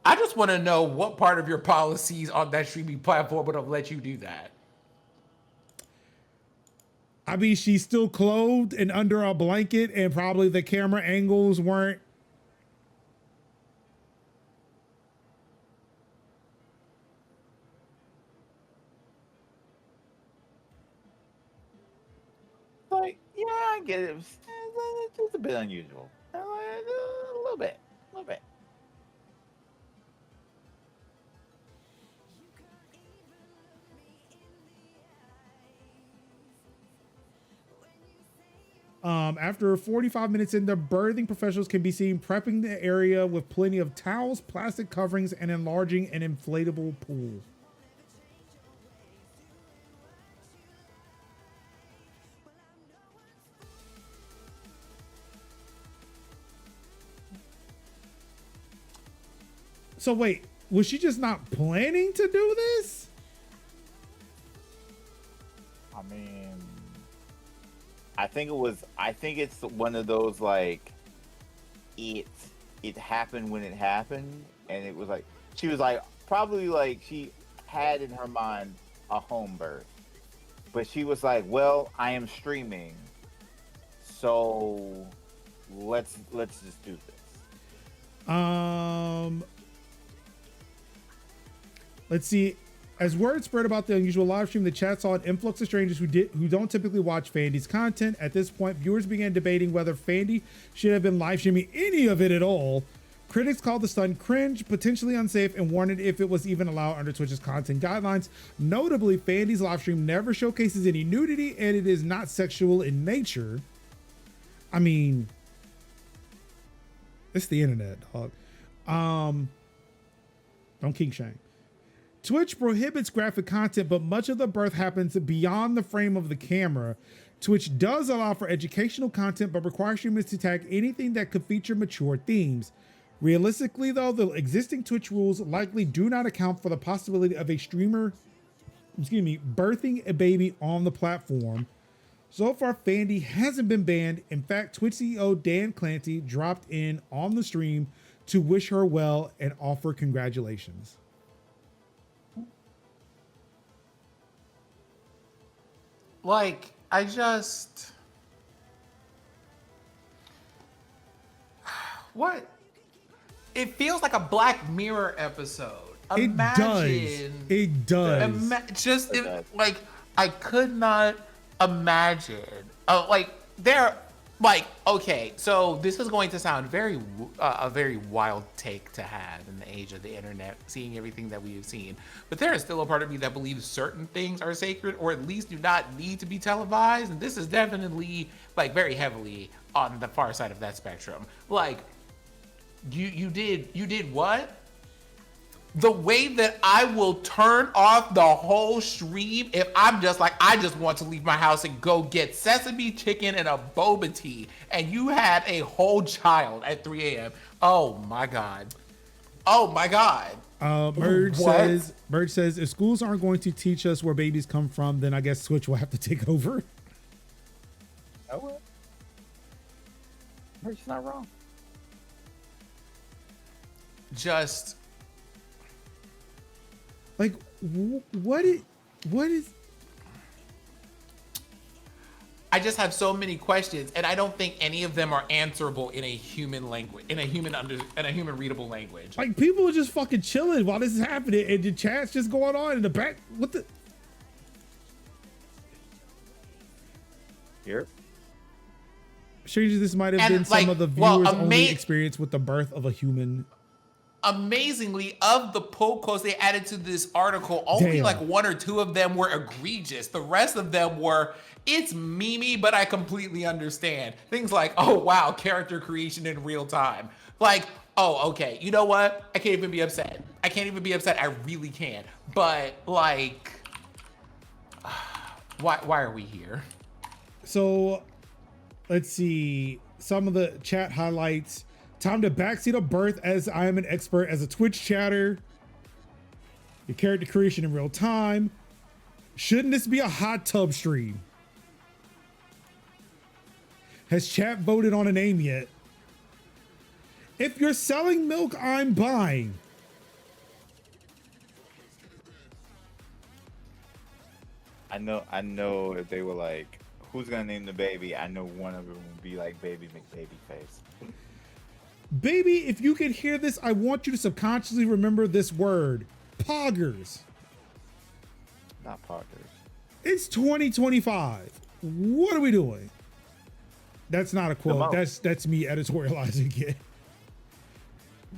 I just want to know what part of your policies on that streaming platform would have let you do that. I mean, she's still clothed and under a blanket, and probably the camera angles weren't. Like, yeah, I get it. It's just a bit unusual. A little bit. After 45 minutes in, the birthing professionals can be seen prepping the area with plenty of towels, plastic coverings, and enlarging an inflatable pool. So wait, was she just not planning to do this? I mean, I think it's one of those like it happened when it happened, and it was like she was like probably like she had in her mind a home birth, but she was like, "Well, I am streaming, so let's just do this." Let's see. As word spread about the unusual live stream, the chat saw an influx of strangers who don't typically watch Fandy's content. At this point, viewers began debating whether Fandy should have been live streaming any of it at all. Critics called the stunt cringe, potentially unsafe, and wondered if it was even allowed under Twitch's content guidelines. Notably, Fandy's live stream never showcases any nudity, and it is not sexual in nature. I mean, it's the internet, dog. Don't kink shame. Twitch prohibits graphic content, but much of the birth happens beyond the frame of the camera. Twitch does allow for educational content, but requires streamers to tag anything that could feature mature themes. Realistically, though, the existing Twitch rules likely do not account for the possibility of a streamer, birthing a baby on the platform. So far, Fandy hasn't been banned. In fact, Twitch CEO Dan Clancy dropped in on the stream to wish her well and offer congratulations. Like, I just... What? It feels like a Black Mirror episode. Imagine, It does. Like, I could not imagine. Like, they're like, okay, so this is going to sound a very wild take to have in the age of the internet, seeing everything that we have seen. But there is still a part of me that believes certain things are sacred, or at least do not need to be televised. And this is definitely like very heavily on the far side of that spectrum. Like, you did what? The way that I will turn off the whole stream if I'm just like, I just want to leave my house and go get sesame chicken and a boba tea, and you had a whole child at 3 a.m. Oh my God. Oh my God. Merge says, if schools aren't going to teach us where babies come from, then I guess Twitch will have to take over. Oh, what? Merge's not wrong. Just... Like, what is... I just have so many questions, and I don't think any of them are answerable in a human language, in a human readable language. Like, people are just fucking chilling while this is happening, and the chat's just going on in the back. What the... Here. Strangers, this might have been some of the viewers' only experience with the birth of a human. Amazingly, of the poll quotes they added to this article, only like 1 or 2 of them were egregious. The rest of them were, it's memey, but I completely understand. Things like, oh wow, character creation in real time. Like, oh, okay, you know what? I can't even be upset. I can't even be upset. I really can't. But like, why are we here? So, let's see some of the chat highlights. Time to backseat of birth as I am an expert as a Twitch chatter. Your character creation in real time. Shouldn't this be a hot tub stream? Has chat voted on a name yet? If you're selling milk, I'm buying. I know if they were like, who's gonna name the baby? I know one of them would be like Baby McBabyface. Baby, if you can hear this, I want you to subconsciously remember this word. Poggers. Not poggers. It's 2025. What are we doing? That's not a quote. That's me editorializing it.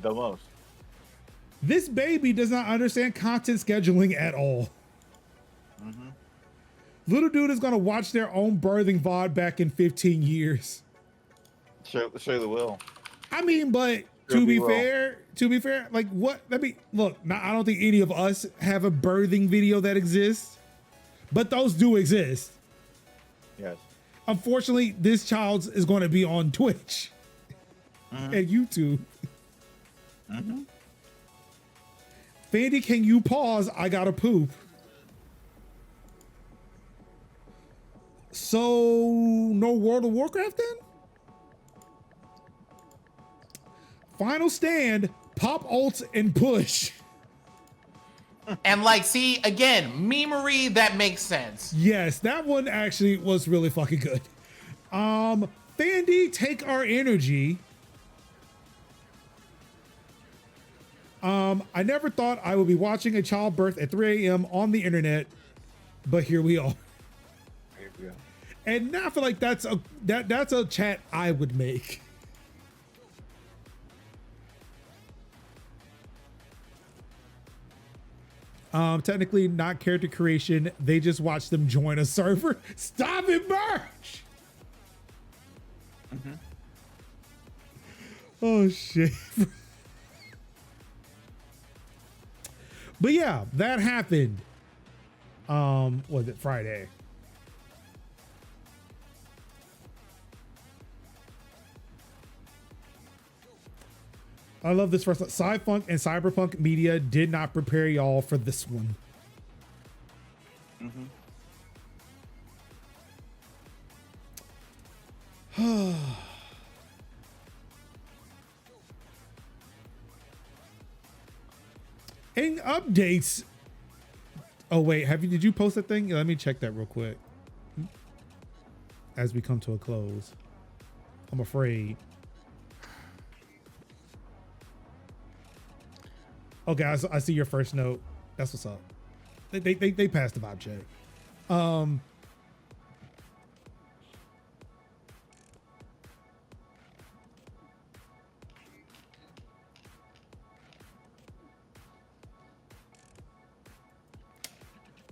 The most. This baby does not understand content scheduling at all. Mm-hmm. Little dude is gonna watch their own birthing VOD back in 15 years. Surely will. I mean, but to be fair, like what? Let me look. Now, I don't think any of us have a birthing video that exists, but those do exist. Yes. Unfortunately, this child's is going to be on Twitch and YouTube. Mm-hmm. Fandy, can you pause? I gotta poop. So, no World of Warcraft then? Final stand, pop ults and push. And like, see, again, memery that makes sense. Yes, that one actually was really fucking good. Fandy, take our energy. I never thought I would be watching a childbirth at 3 a.m. on the internet, but here we are. Here we go. And now I feel like that's a chat I would make. Technically not character creation. They just watch them join a server. Stop it, Birch! Oh shit. But yeah, that happened. Was it Friday? I love this first. Cypunk and Cyberpunk Media did not prepare y'all for this one. In updates. Oh wait, did you post that thing? Let me check that real quick. As we come to a close. I'm afraid. Okay, I see your first note. That's what's up. They passed the vibe check.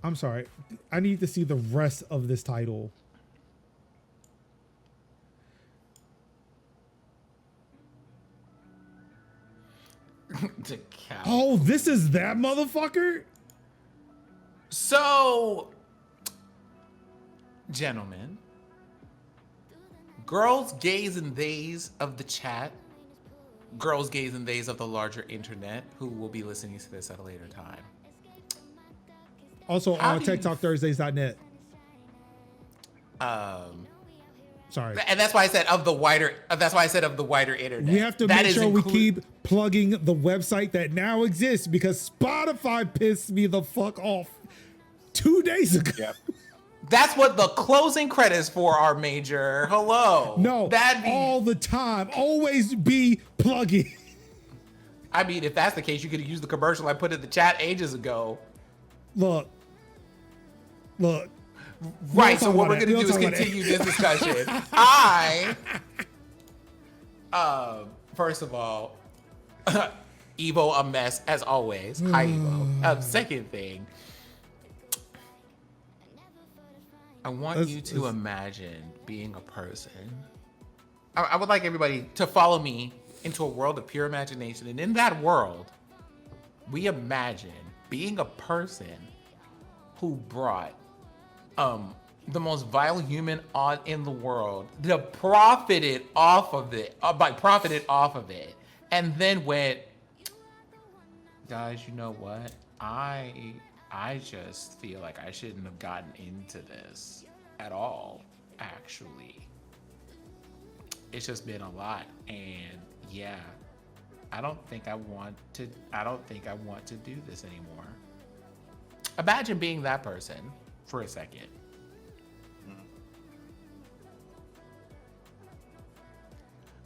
I'm sorry. I need to see the rest of this title. Oh, this is that motherfucker? So, gentlemen, girls, gays, and theys of the chat, girls, gays, and theys of the larger internet who will be listening to this at a later time. Also on TechTalkThursdays.net. Sorry. And that's why I said of the wider. That's why I said of the wider internet. We have to make sure we keep plugging the website that now exists because Spotify pissed me the fuck off 2 days ago. Yep. That's what the closing credits for our major. Hello. No, all the time. Always be plugging. I mean, if that's the case, you could have used the commercial I put in the chat ages ago. Look. Right, so what we're going to do is continue this discussion. First of all, Evo a mess as always. Hi, Evo. Second thing, I want you to imagine being a person. I would like everybody to follow me into a world of pure imagination. And in that world, we imagine being a person who brought the most vile human on in the world, that profited off of it, and then went, guys, you know what? I just feel like I shouldn't have gotten into this at all. Actually, it's just been a lot, and yeah, I don't think I want to do this anymore. Imagine being that person for a second.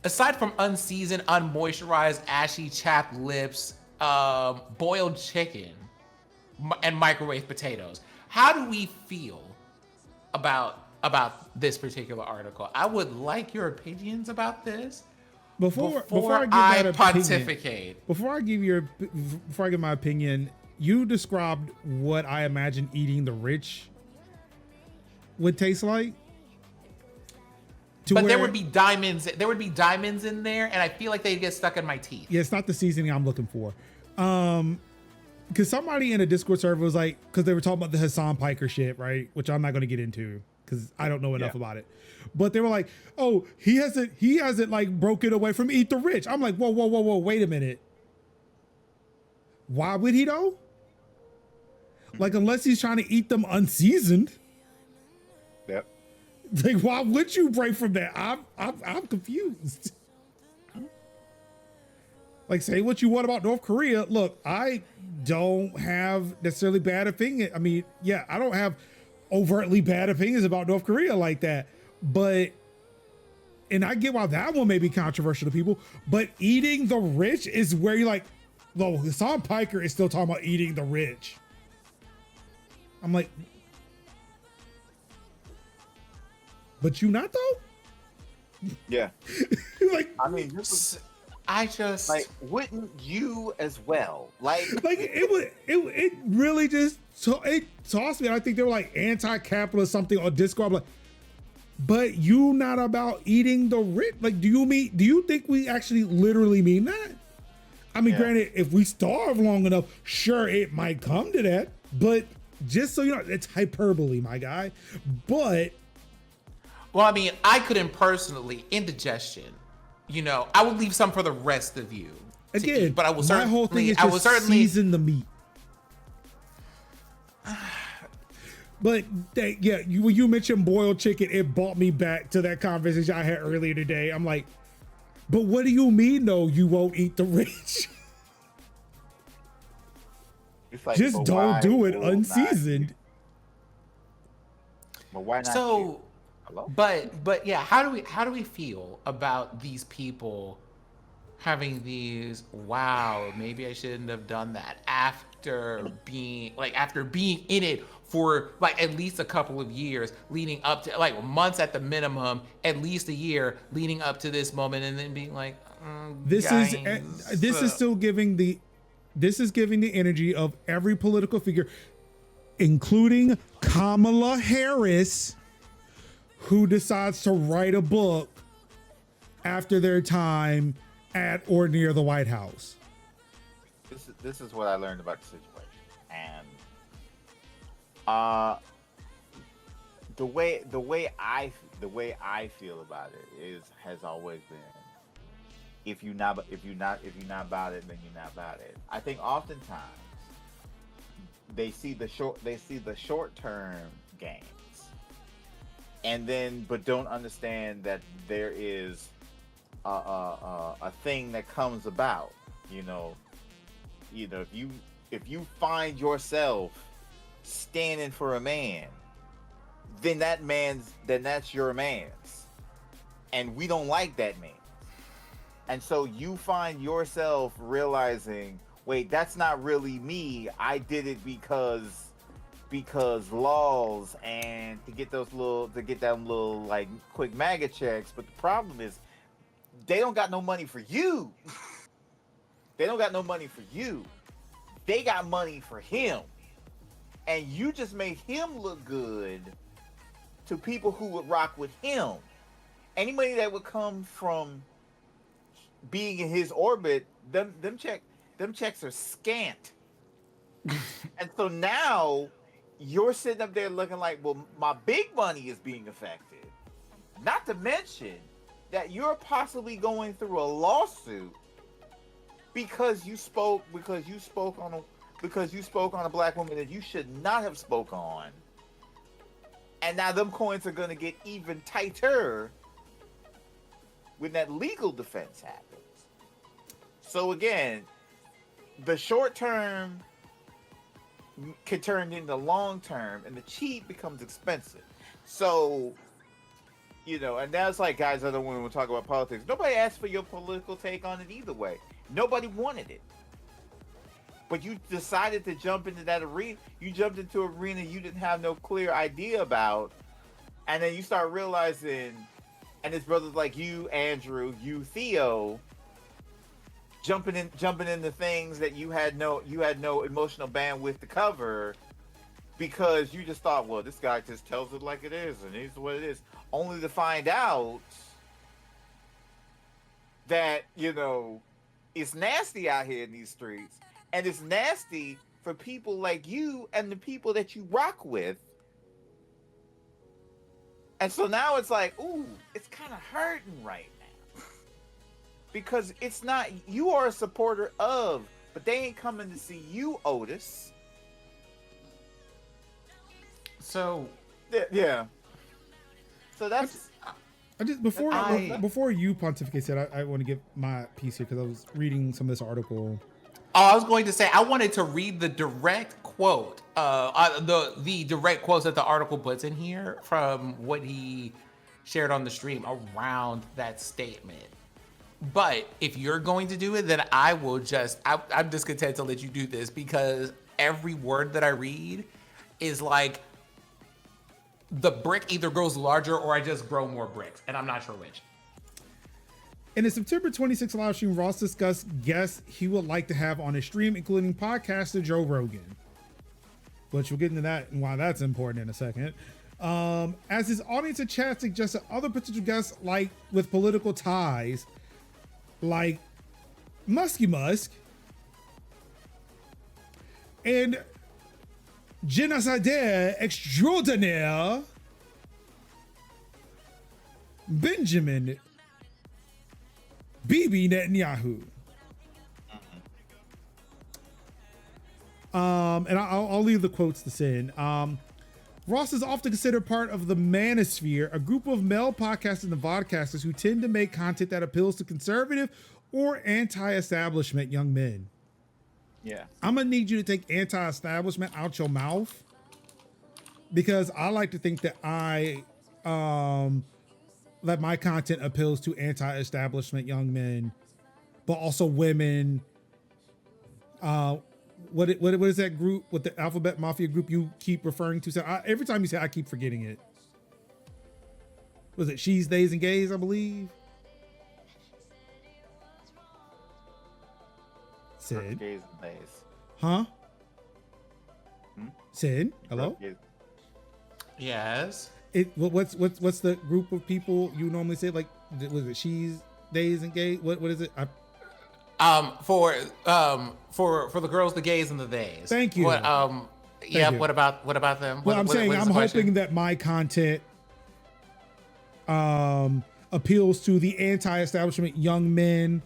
Aside from unseasoned, unmoisturized, ashy, chapped lips, boiled chicken, and microwave potatoes, how do we feel about this particular article? I would like your opinions about this before I pontificate. Before I give my opinion, you described what I imagine eating the rich would taste like. But there would be diamonds. There would be diamonds in there, and I feel like they'd get stuck in my teeth. Yeah, it's not the seasoning I'm looking for. Because somebody in a Discord server was like, because they were talking about the Hassan Piker shit, right? Which I'm not going to get into because I don't know enough about it. But they were like, oh, he hasn't like broken away from Eat the Rich. I'm like, whoa, wait a minute. Why would he though? Like, unless he's trying to eat them unseasoned. Yep. Like, why would you break from that? I'm confused. Like, say what you want about North Korea. Look, I don't have necessarily bad opinion. I mean, yeah, I don't have overtly bad opinions about North Korea like that. But, and I get why that one may be controversial to people, but eating the rich is where you're like, well, Hassan Piker is still talking about eating the rich. I'm like, but you not though? Yeah. Like, I mean, this is, I just like, wouldn't you as well? Like it really just it tossed me. I think they were like anti-capitalist something on Discord. I'm like, but you not about eating the rich? Like, do you think we actually literally mean that? I mean, granted, if we starve long enough, sure, it might come to that. But just so you know, it's hyperbole, my guy. But well, I mean, I couldn't personally indigestion. You know, I would leave some for the rest of you. Again, eat, but I will my certainly, whole thing is I will just certainly season the meat. But yeah, when you mentioned boiled chicken, it brought me back to that conversation I had earlier today. I'm like, but what do you mean, though, you won't eat the rich? it's like, Just but don't why do it will not unseasoned. you? But why not? So, you? Hello? but yeah, how do we feel about these people having these? Wow, maybe I shouldn't have done that after being in it for like at least a couple of years leading up to, like, months at the minimum, at least a year leading up to this moment, and then being like, This is still giving the energy of every political figure, including Kamala Harris, who decides to write a book after their time at or near the White House. This is what I learned about the situation, and the way I feel about it has always been, if you're not about it, then you're not about it. I think oftentimes they see the short term gains, and then but don't understand that there is a thing that comes about. If you find yourself standing for a man, then that's your man's, and we don't like that man. And so you find yourself realizing, wait, that's not really me. I did it because laws and to get them little like quick MAGA checks. But the problem is, they don't got no money for you. They don't got no money for you. They got money for him. And you just made him look good to people who would rock with him. Anybody that would come from being in his orbit, them checks are scant. And so now you're sitting up there looking like, well, my big money is being affected. Not to mention that you're possibly going through a lawsuit because you spoke on a black woman that you should not have spoke on. And now them coins are going to get even tighter when that legal defense happens. So again, the short term can turn into long term, and the cheap becomes expensive. So, and that's like, guys, I don't want to talk about politics. Nobody asked for your political take on it either way. Nobody wanted it. But you decided to jump into that arena. You jumped into an arena you didn't have no clear idea about. And then you start realizing, and it's brothers like you, Andrew, you, Theo, jumping into things that you had no emotional bandwidth to cover, because you just thought, well, this guy just tells it like it is, and it's what it is. Only to find out that, it's nasty out here in these streets. And it's nasty for people like you and the people that you rock with. And so now it's like, ooh, it's kind of hurting right now. Because it's not, you are a supporter of, but they ain't coming to see you, Otis. So yeah. So that's I just before you pontificate said, I want to give my piece here because I was reading some of this article. Oh, I was going to say I wanted to read the direct quote, the direct quotes that the article puts in here from what he shared on the stream around that statement. But if you're going to do it, then I will I'm just content to let you do this because every word that I read is like the brick either grows larger or I just grow more bricks, and I'm not sure which. In the September 26th live stream, Ross discussed guests he would like to have on his stream, including podcaster Joe Rogan, which we'll get into that and why that's important in a second. As his audience and chat suggested other potential guests like with political ties, like Muskie Musk and Génocidaire extraordinaire Benjamin Bibi Netanyahu. And I'll leave the quotes to sin. Ross is often considered part of the Manosphere, a group of male podcasters and vodcasters who tend to make content that appeals to conservative or anti-establishment young men. Yeah. I'm gonna need you to take anti-establishment out your mouth because I like to think that that my content appeals to anti-establishment young men, but also women. What is that group with the Alphabet Mafia group you keep referring to? So every time you say, I keep forgetting it. Was it She's, Days, and Gays, I believe? Sid? Gays and days. Huh? Sid? Hello? Yes. What's the group of people you normally say? Like, was it She's, Days, and Gays? What is it? For the girls, the gays, and the days. Thank you. What, you. What about them? Well, I'm saying I'm hoping that my content appeals to the anti-establishment young men,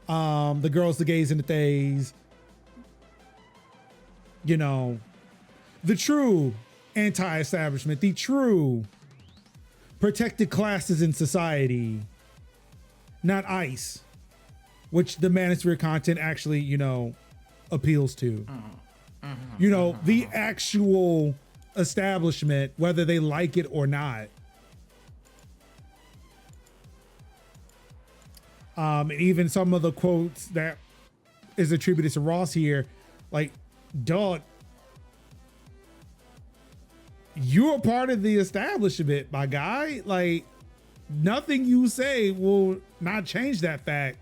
the girls, the gays, and the theys. You know, the true anti-establishment, the true protected classes in society, not ICE, which the Manosphere content actually, you know, appeals to. You know, the actual establishment, whether they like it or not. And even some of the quotes that is attributed to Ross here, like, dog, you're a part of the establishment, my guy. Like, nothing you say will not change that fact.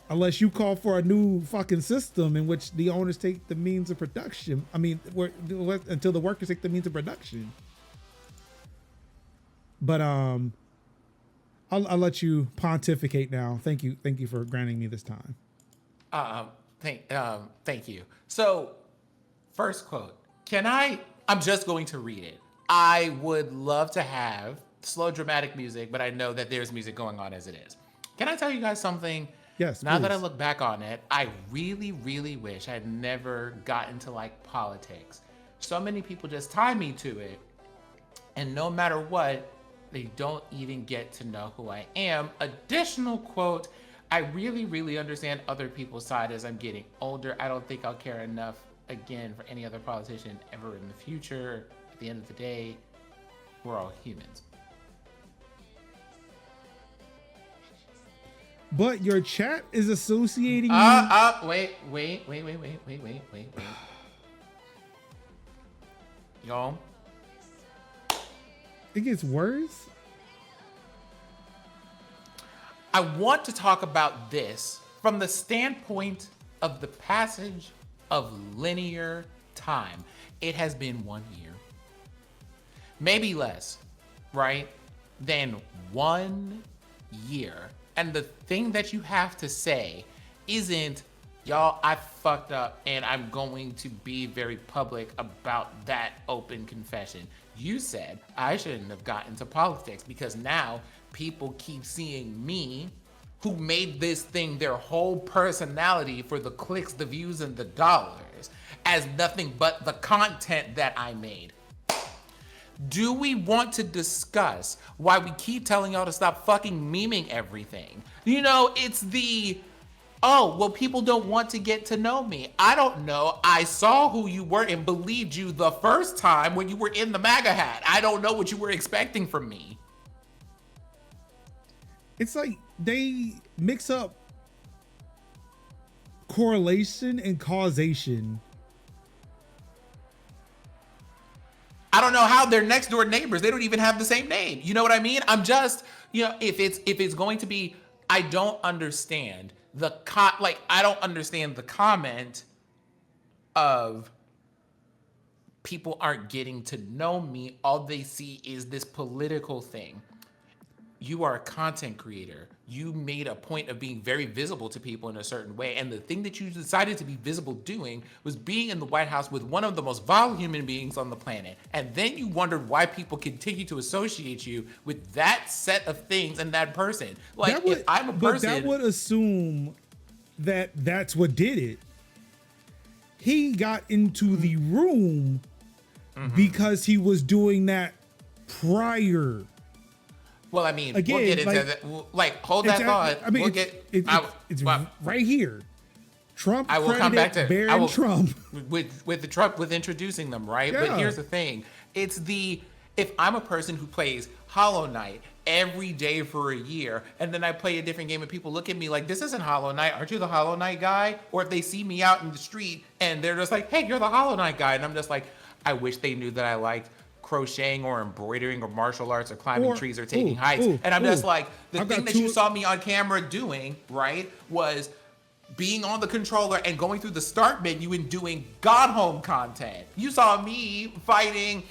Unless you call for a new fucking system in which the owners take the means of production. I mean, until the workers take the means of production. But I'll let you pontificate now. Thank you for granting me this time. Thank you. So, first quote. I'm just going to read it. I would love to have slow dramatic music, but I know that there's music going on as it is. Can I tell you guys something? Yes. Now please. that I look back on it, I really, really wish I had never gotten to like politics. So many people just tie me to it, and no matter what, they don't even get to know who I am. Additional quote, I really, really understand other people's side as I'm getting older. I don't think I'll care enough again for any other politician ever in the future. At the end of the day, we're all humans. But your chat is associating you. Wait. Y'all. It gets worse. I want to talk about this from the standpoint of the passage of linear time. It has been 1 year, maybe less, right? Than 1 year. And the thing that you have to say isn't, y'all, I fucked up and I'm going to be very public about that open confession. You said I shouldn't have gotten into politics because now people keep seeing me, who made this thing their whole personality for the clicks, the views, and the dollars, as nothing but the content that I made. Do we want to discuss why we keep telling y'all to stop fucking memeing everything? You know, it's the, oh, well, people don't want to get to know me. I don't know. I saw who you were and believed you the first time when you were in the MAGA hat. I don't know what you were expecting from me. It's like they mix up correlation and causation. I don't know how they're next door neighbors. They don't even have the same name. You know what I mean? I'm just, you know, if it's going to be, I don't understand I don't understand the comment of people aren't getting to know me. All they see is this political thing. You are a content creator. You made a point of being very visible to people in a certain way. And the thing that you decided to be visible doing was being in the White House with one of the most vile human beings on the planet. And then you wondered why people continue to associate you with that set of things and that person. Like, if I'm a person... But that would assume that that's what did it. He got into the room because he was doing that prior. Well, I mean, again, we'll get into that. Like, hold that thought. I mean, it's right here. Trump. I will come back to Baron Trump with introducing them, right? Yeah. But here's the thing: it's if I'm a person who plays Hollow Knight every day for a year, and then I play a different game, and people look at me like, "This isn't Hollow Knight. Aren't you the Hollow Knight guy?" Or if they see me out in the street and they're just like, "Hey, you're the Hollow Knight guy," and I'm just like, "I wish they knew that I liked crocheting or embroidering or martial arts or climbing trees or taking hikes." And I'm just like, the thing that you saw me on camera doing, right, was being on the controller and going through the start menu and doing Gone Home content. You saw me fighting,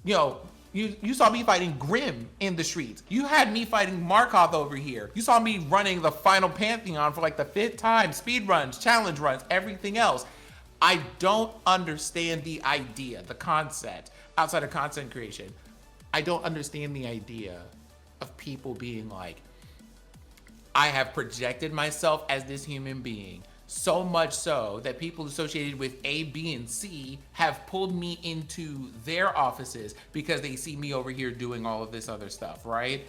you saw me fighting Grim in the streets. You had me fighting Markov over here. You saw me running the Final Pantheon for like the 5th time, speed runs, challenge runs, everything else. I don't understand the idea, the concept, outside of content creation. I don't understand the idea of people being like, I have projected myself as this human being, so much so that people associated with A, B, and C have pulled me into their offices because they see me over here doing all of this other stuff, right?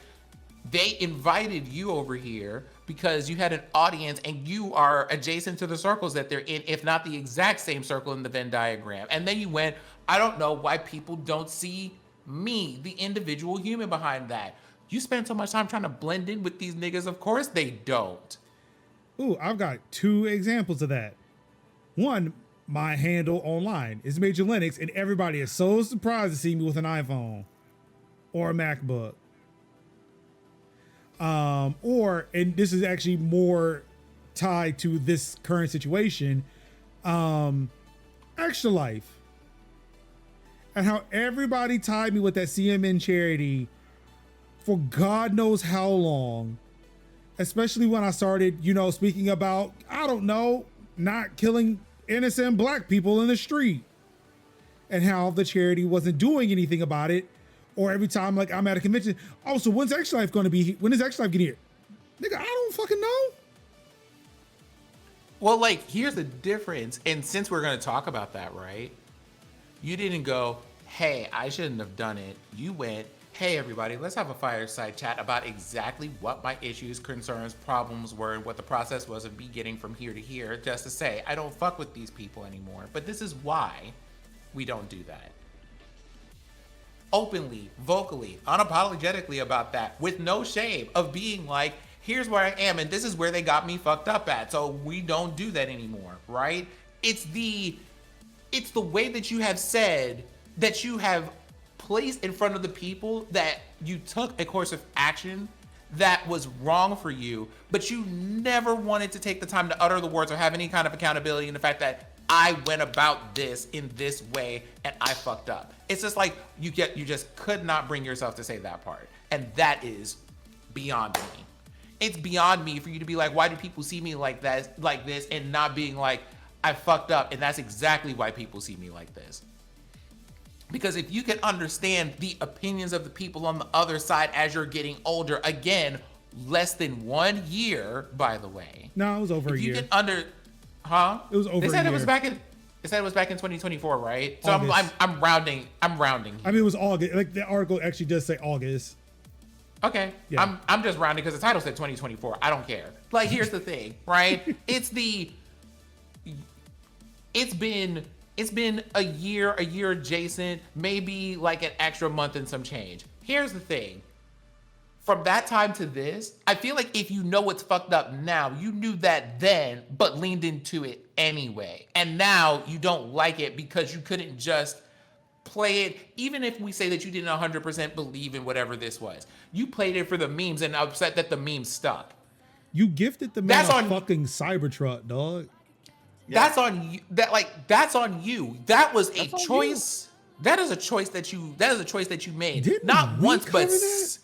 They invited you over here because you had an audience and you are adjacent to the circles that they're in, if not the exact same circle in the Venn diagram. And then you went, I don't know why people don't see me, the individual human behind that. You spend so much time trying to blend in with these niggas, of course they don't. Ooh, I've got 2 examples of that. One, my handle online is Major Linux, and everybody is so surprised to see me with an iPhone or a MacBook. And this is actually more tied to this current situation, Extra Life, and how everybody tied me with that CMN charity for God knows how long, especially when I started, speaking about, I don't know, not killing innocent black people in the street, and how the charity wasn't doing anything about it. Or every time, like, I'm at a convention, oh, so when's Extra Life going to be? When is Extra Life getting here? Nigga, I don't fucking know. Well, like, here's the difference. And since we're going to talk about that, right? You didn't go, hey, I shouldn't have done it. You went, hey, everybody, let's have a fireside chat about exactly what my issues, concerns, problems were, and what the process was of me getting from here to here, just to say, I don't fuck with these people anymore. But this is why we don't do that. Openly, vocally, unapologetically about that, with no shame of being like, here's where I am and this is where they got me fucked up at, so we don't do that anymore, right? It's the way that you have said that you have placed in front of the people that you took a course of action that was wrong for you, but you never wanted to take the time to utter the words or have any kind of accountability in the fact that I went about this in this way and I fucked up. It's just like you just could not bring yourself to say that part. And that is beyond me. It's beyond me for you to be like, why do people see me like that, like this, and not being like, I fucked up. And that's exactly why people see me like this. Because if you can understand the opinions of the people on the other side as you're getting older, again, less than 1 year, by the way. No, it was over a year. It was over a year. They said it was back in, It said it was back in 2024, right? So August. I'm rounding. I'm rounding. I mean, it was August. Like the article actually does say August. Okay. Yeah. I'm just rounding because the title said 2024. I don't care. Like, here's the thing, right? It's been a year adjacent, maybe like an extra month and some change. Here's the thing. From that time to this, I feel like if you know what's fucked up now, you knew that then, but leaned into it anyway. And now you don't like it because you couldn't just play it, even if we say that you didn't 100% believe in whatever this was. You played it for the memes and upset that the memes stuck. You gifted the man That's a on- fucking Cybertruck, dog. That's on you. That's on you. That was a That's on choice. That is a choice that you made. Didn't Not we once, but cover that?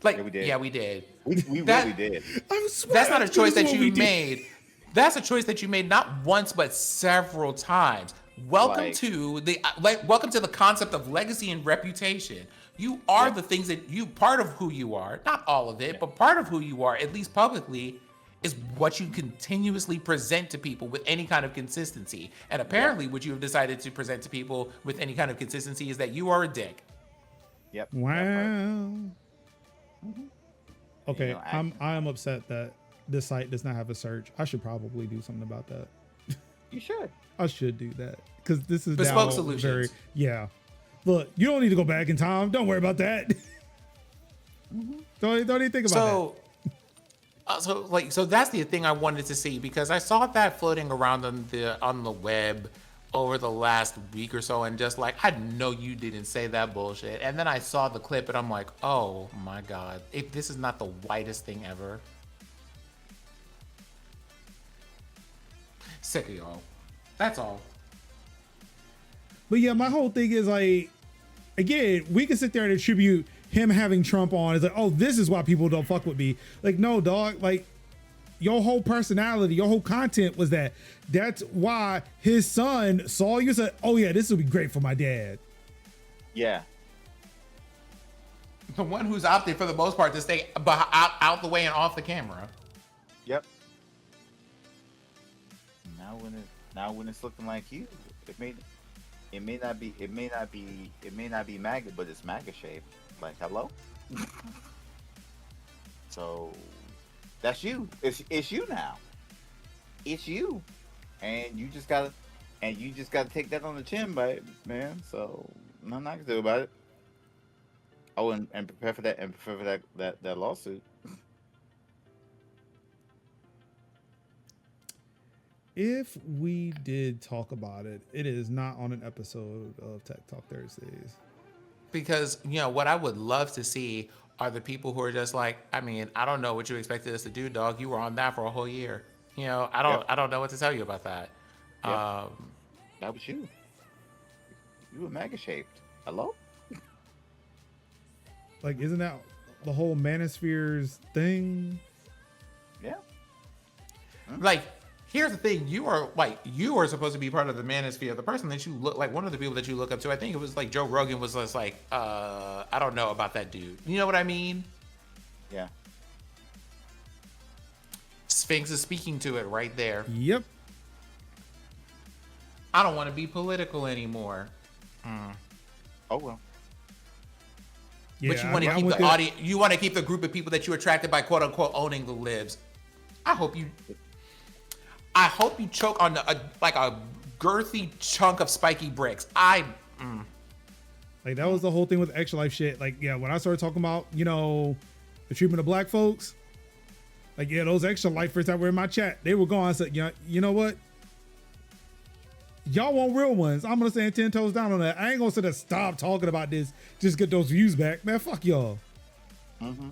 like Yeah, we did. yeah, we did. We That- really did. I swear That's not a this choice is that what we you did. made. That's a choice that you made not once but several times. Welcome Like- to the concept of legacy and reputation. You are the things that you part of who you are, not all of it, but part of who you are, at least publicly, is what you continuously present to people with any kind of consistency. And apparently what you have decided to present to people with any kind of consistency is that you are a dick. Yep. Wow. Okay, You know, I am upset that this site does not have a search. I should probably do something about that. You should. I should do that because this is Bespoke now solutions. very yeah. Look, you don't need to go back in time. Don't worry about that. Don't even think about So that's the thing I wanted to see because I saw that floating around on the web over the last week or so, and just like, I know you didn't say that bullshit. And then I saw the clip and I'm like, oh my God, if this is not the whitest thing ever. Sick of y'all. That's all. But yeah, my whole thing is like, again, we can sit there and attribute him having Trump on as like, oh, this is why people don't fuck with me. Like, no, dog. Like, your whole personality, your whole content was that. That's why his son saw you and said, oh yeah, this will be great for my dad. Yeah. The one who's opted for the most part to stay out the way and off the camera. Yep. Now when it's looking like you, it may not be MAGA, but it's MAGA shaped. Like, hello. So that's you. It's you now. It's you, and you just gotta take that on the chin, man. So nothing I can do about it. Oh, and prepare for that lawsuit. If we did talk about it, it is not on an episode of Tech Talk Thursdays. Because, you know, what I would love to see are the people who are just like, I mean, I don't know what you expected us to do, dog. You were on that for a whole year. You know, I don't know what to tell you about that. Yep. That was you. You were MAGA shaped. Hello? Like, isn't that the whole manospheres thing? Yeah. Like, here's the thing: you are supposed to be part of the manosphere. The person that you look like, one of the people that you look up to, I think it was like Joe Rogan was just like, I don't know about that dude. You know what I mean? Yeah. Sphinx is speaking to it right there. Yep. I don't want to be political anymore. Oh well. Yeah, But you want to I'm keep with the that. audience. You want to keep the group of people that you attracted by "quote unquote" owning the libs. I hope you choke on a girthy chunk of spiky bricks. Like, that was the whole thing with extra life shit. Like, yeah, when I started talking about, you know, the treatment of black folks, like, yeah, those extra lifers that were in my chat, they were gone. I said, yeah, you know what? Y'all want real ones. I'm gonna stand 10 toes down on that. I ain't gonna sit there stop talking about this just get those views back. Man, fuck y'all. Mm-hmm.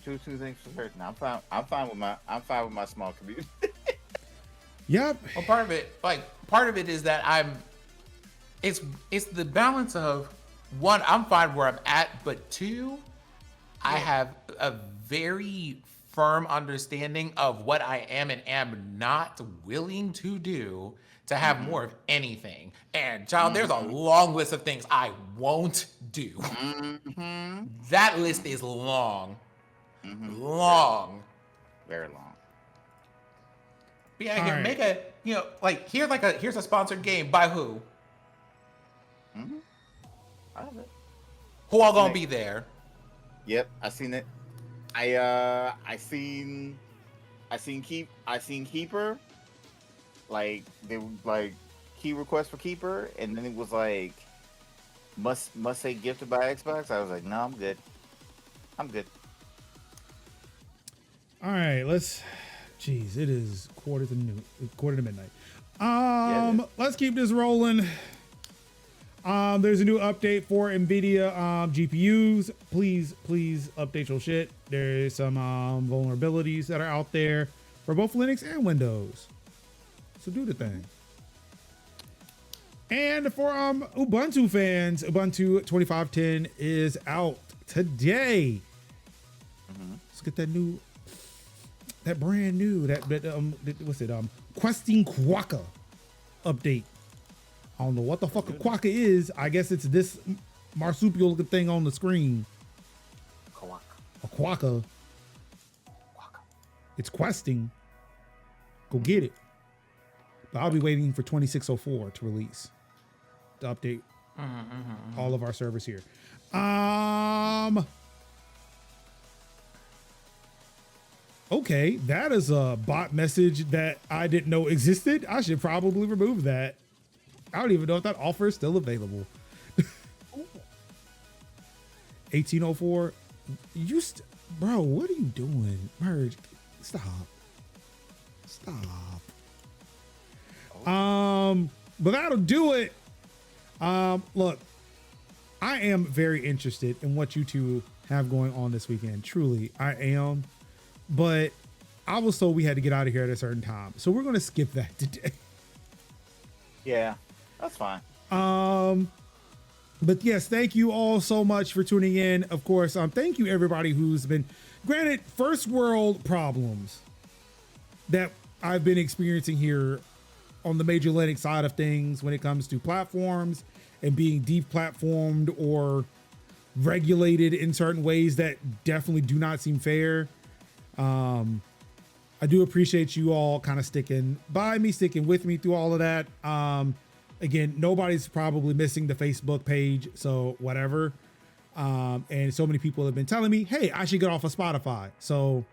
Two things for certain. I'm fine with my small community. Yep. Well, part of it is that it's the balance of, one, I'm fine where I'm at, but two, I have a very firm understanding of what I am and am not willing to do to have more of anything. And child, there's a long list of things I won't do. That list is long. Long. Very long. But yeah, All here, right. You know, like here's a sponsored game by who? Mm-hmm. I have it. Who all gonna be there? Yep, I seen it. I seen Keeper. Like they were like key request for Keeper, and then it was like must say gifted by Xbox. I was like, no, I'm good. I'm good. All right, jeez, it is quarter to midnight. Let's keep this rolling. There's a new update for NVIDIA GPUs. Please update your shit. There's some vulnerabilities that are out there for both Linux and Windows. So do the thing. And for Ubuntu fans, Ubuntu 25.10 is out today. Let's get that brand new, what's it? Questing Quokka update. I don't know what the fuck a quokka is. I guess it's this marsupial looking thing on the screen. A quokka. It's questing. Go get it. But I'll be waiting for 2604 to release to update all of our servers here. Okay, that is a bot message that I didn't know existed. I should probably remove that. I don't even know if that offer is still available. 1804. Bro, what are you doing? Merge. Stop. But that'll do it. Look, I am very interested in what you two have going on this weekend. Truly, I am. But I was told we had to get out of here at a certain time. So we're going to skip that today. Yeah, that's fine. But yes, thank you all so much for tuning in. Of course, thank you everybody who's been, granted, first world problems that I've been experiencing here on the Major Linux side of things when it comes to platforms and being deplatformed or regulated in certain ways that definitely do not seem fair. I do appreciate you all kind of sticking by me, sticking with me through all of that. Again, nobody's probably missing the Facebook page, so whatever. And so many people have been telling me, hey, I should get off of Spotify. So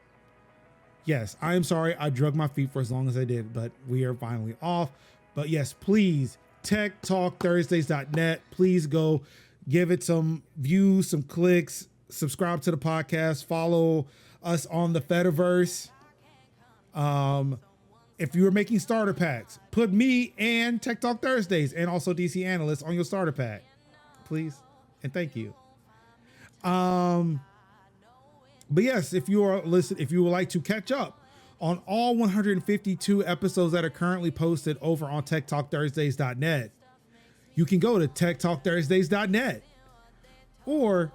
yes, I am sorry I drug my feet for as long as I did, but we are finally off. But yes, please, techtalkthursdays.net. Please go give it some views, some clicks, subscribe to the podcast, follow us on the Fediverse. If you are making starter packs, put me and Tech Talk Thursdays and also DC Analyst on your starter pack, please. And thank you. But yes, if you would like to catch up on all 152 episodes that are currently posted over on techtalkthursdays.net, you can go to techtalkthursdays.net or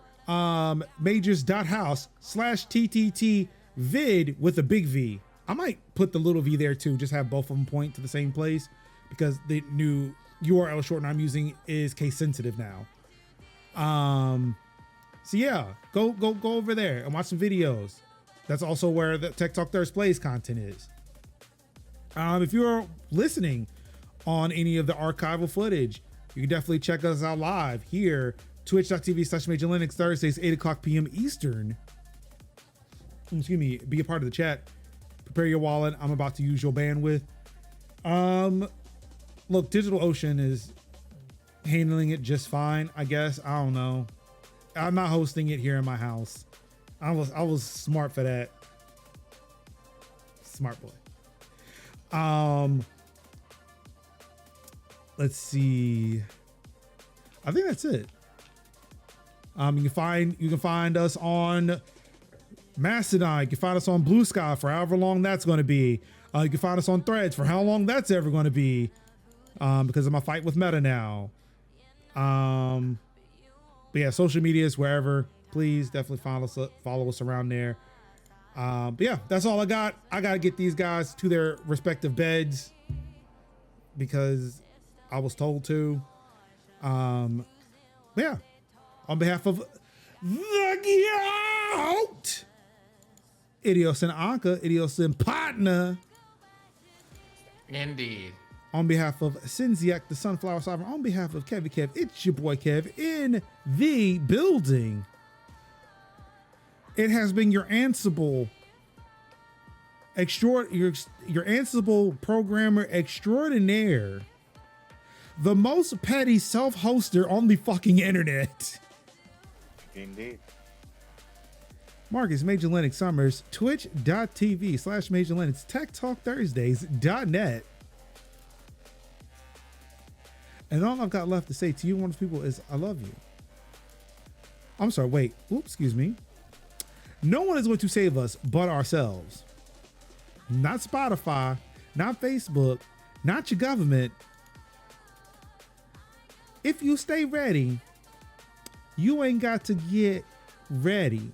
majors.house/TTT vid with a big V. I might put the little V there too, just have both of them point to the same place because the new URL shortener I'm using is case sensitive now. So yeah, go over there and watch some videos. That's also where the Tech Talk Thursdays content is. If you're listening on any of the archival footage, you can definitely check us out live here, twitch.tv/Major Linux, Thursdays, 8 o'clock p.m. Eastern. Excuse me, be a part of the chat. Prepare your wallet. I'm about to use your bandwidth. Look, DigitalOcean is handling it just fine, I guess. I don't know. I'm not hosting it here in my house. I was smart for that. Smart boy. Let's see. I think that's it. You can find us on Mastodon. You can find us on Blue Sky for however long that's going to be. You can find us on Threads for how long that's ever going to be, because of my fight with Meta now. But yeah, social media is wherever. Please definitely follow us around there. But yeah, that's all I got. I got to get these guys to their respective beds because I was told to. But yeah, on behalf of the GOAT, Idios and Anka, Idios and Partner, Indeed. On behalf of Sinziak, the Sunflower Sovereign, on behalf of Kevy Kev, it's your boy Kev in the building. It has been your Ansible your Ansible programmer extraordinaire, the most petty self-hoster on the fucking internet. Indeed. Marcus Major Linux Summers, twitch.tv/Major Linux, TechTalkThursdays.net. And all I've got left to say to you, one of the people, is I love you. I'm sorry, wait. Oops, excuse me. No one is going to save us but ourselves. Not Spotify, not Facebook, not your government. If you stay ready, you ain't got to get ready.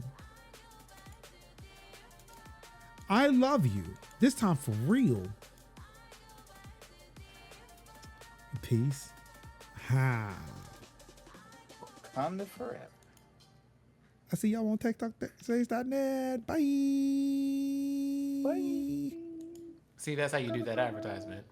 I love you. This time for real. Peace. Ha. Wakanda forever. I see y'all on TechTalkThursdays.net. Bye. Bye. See, that's how you do that advertisement.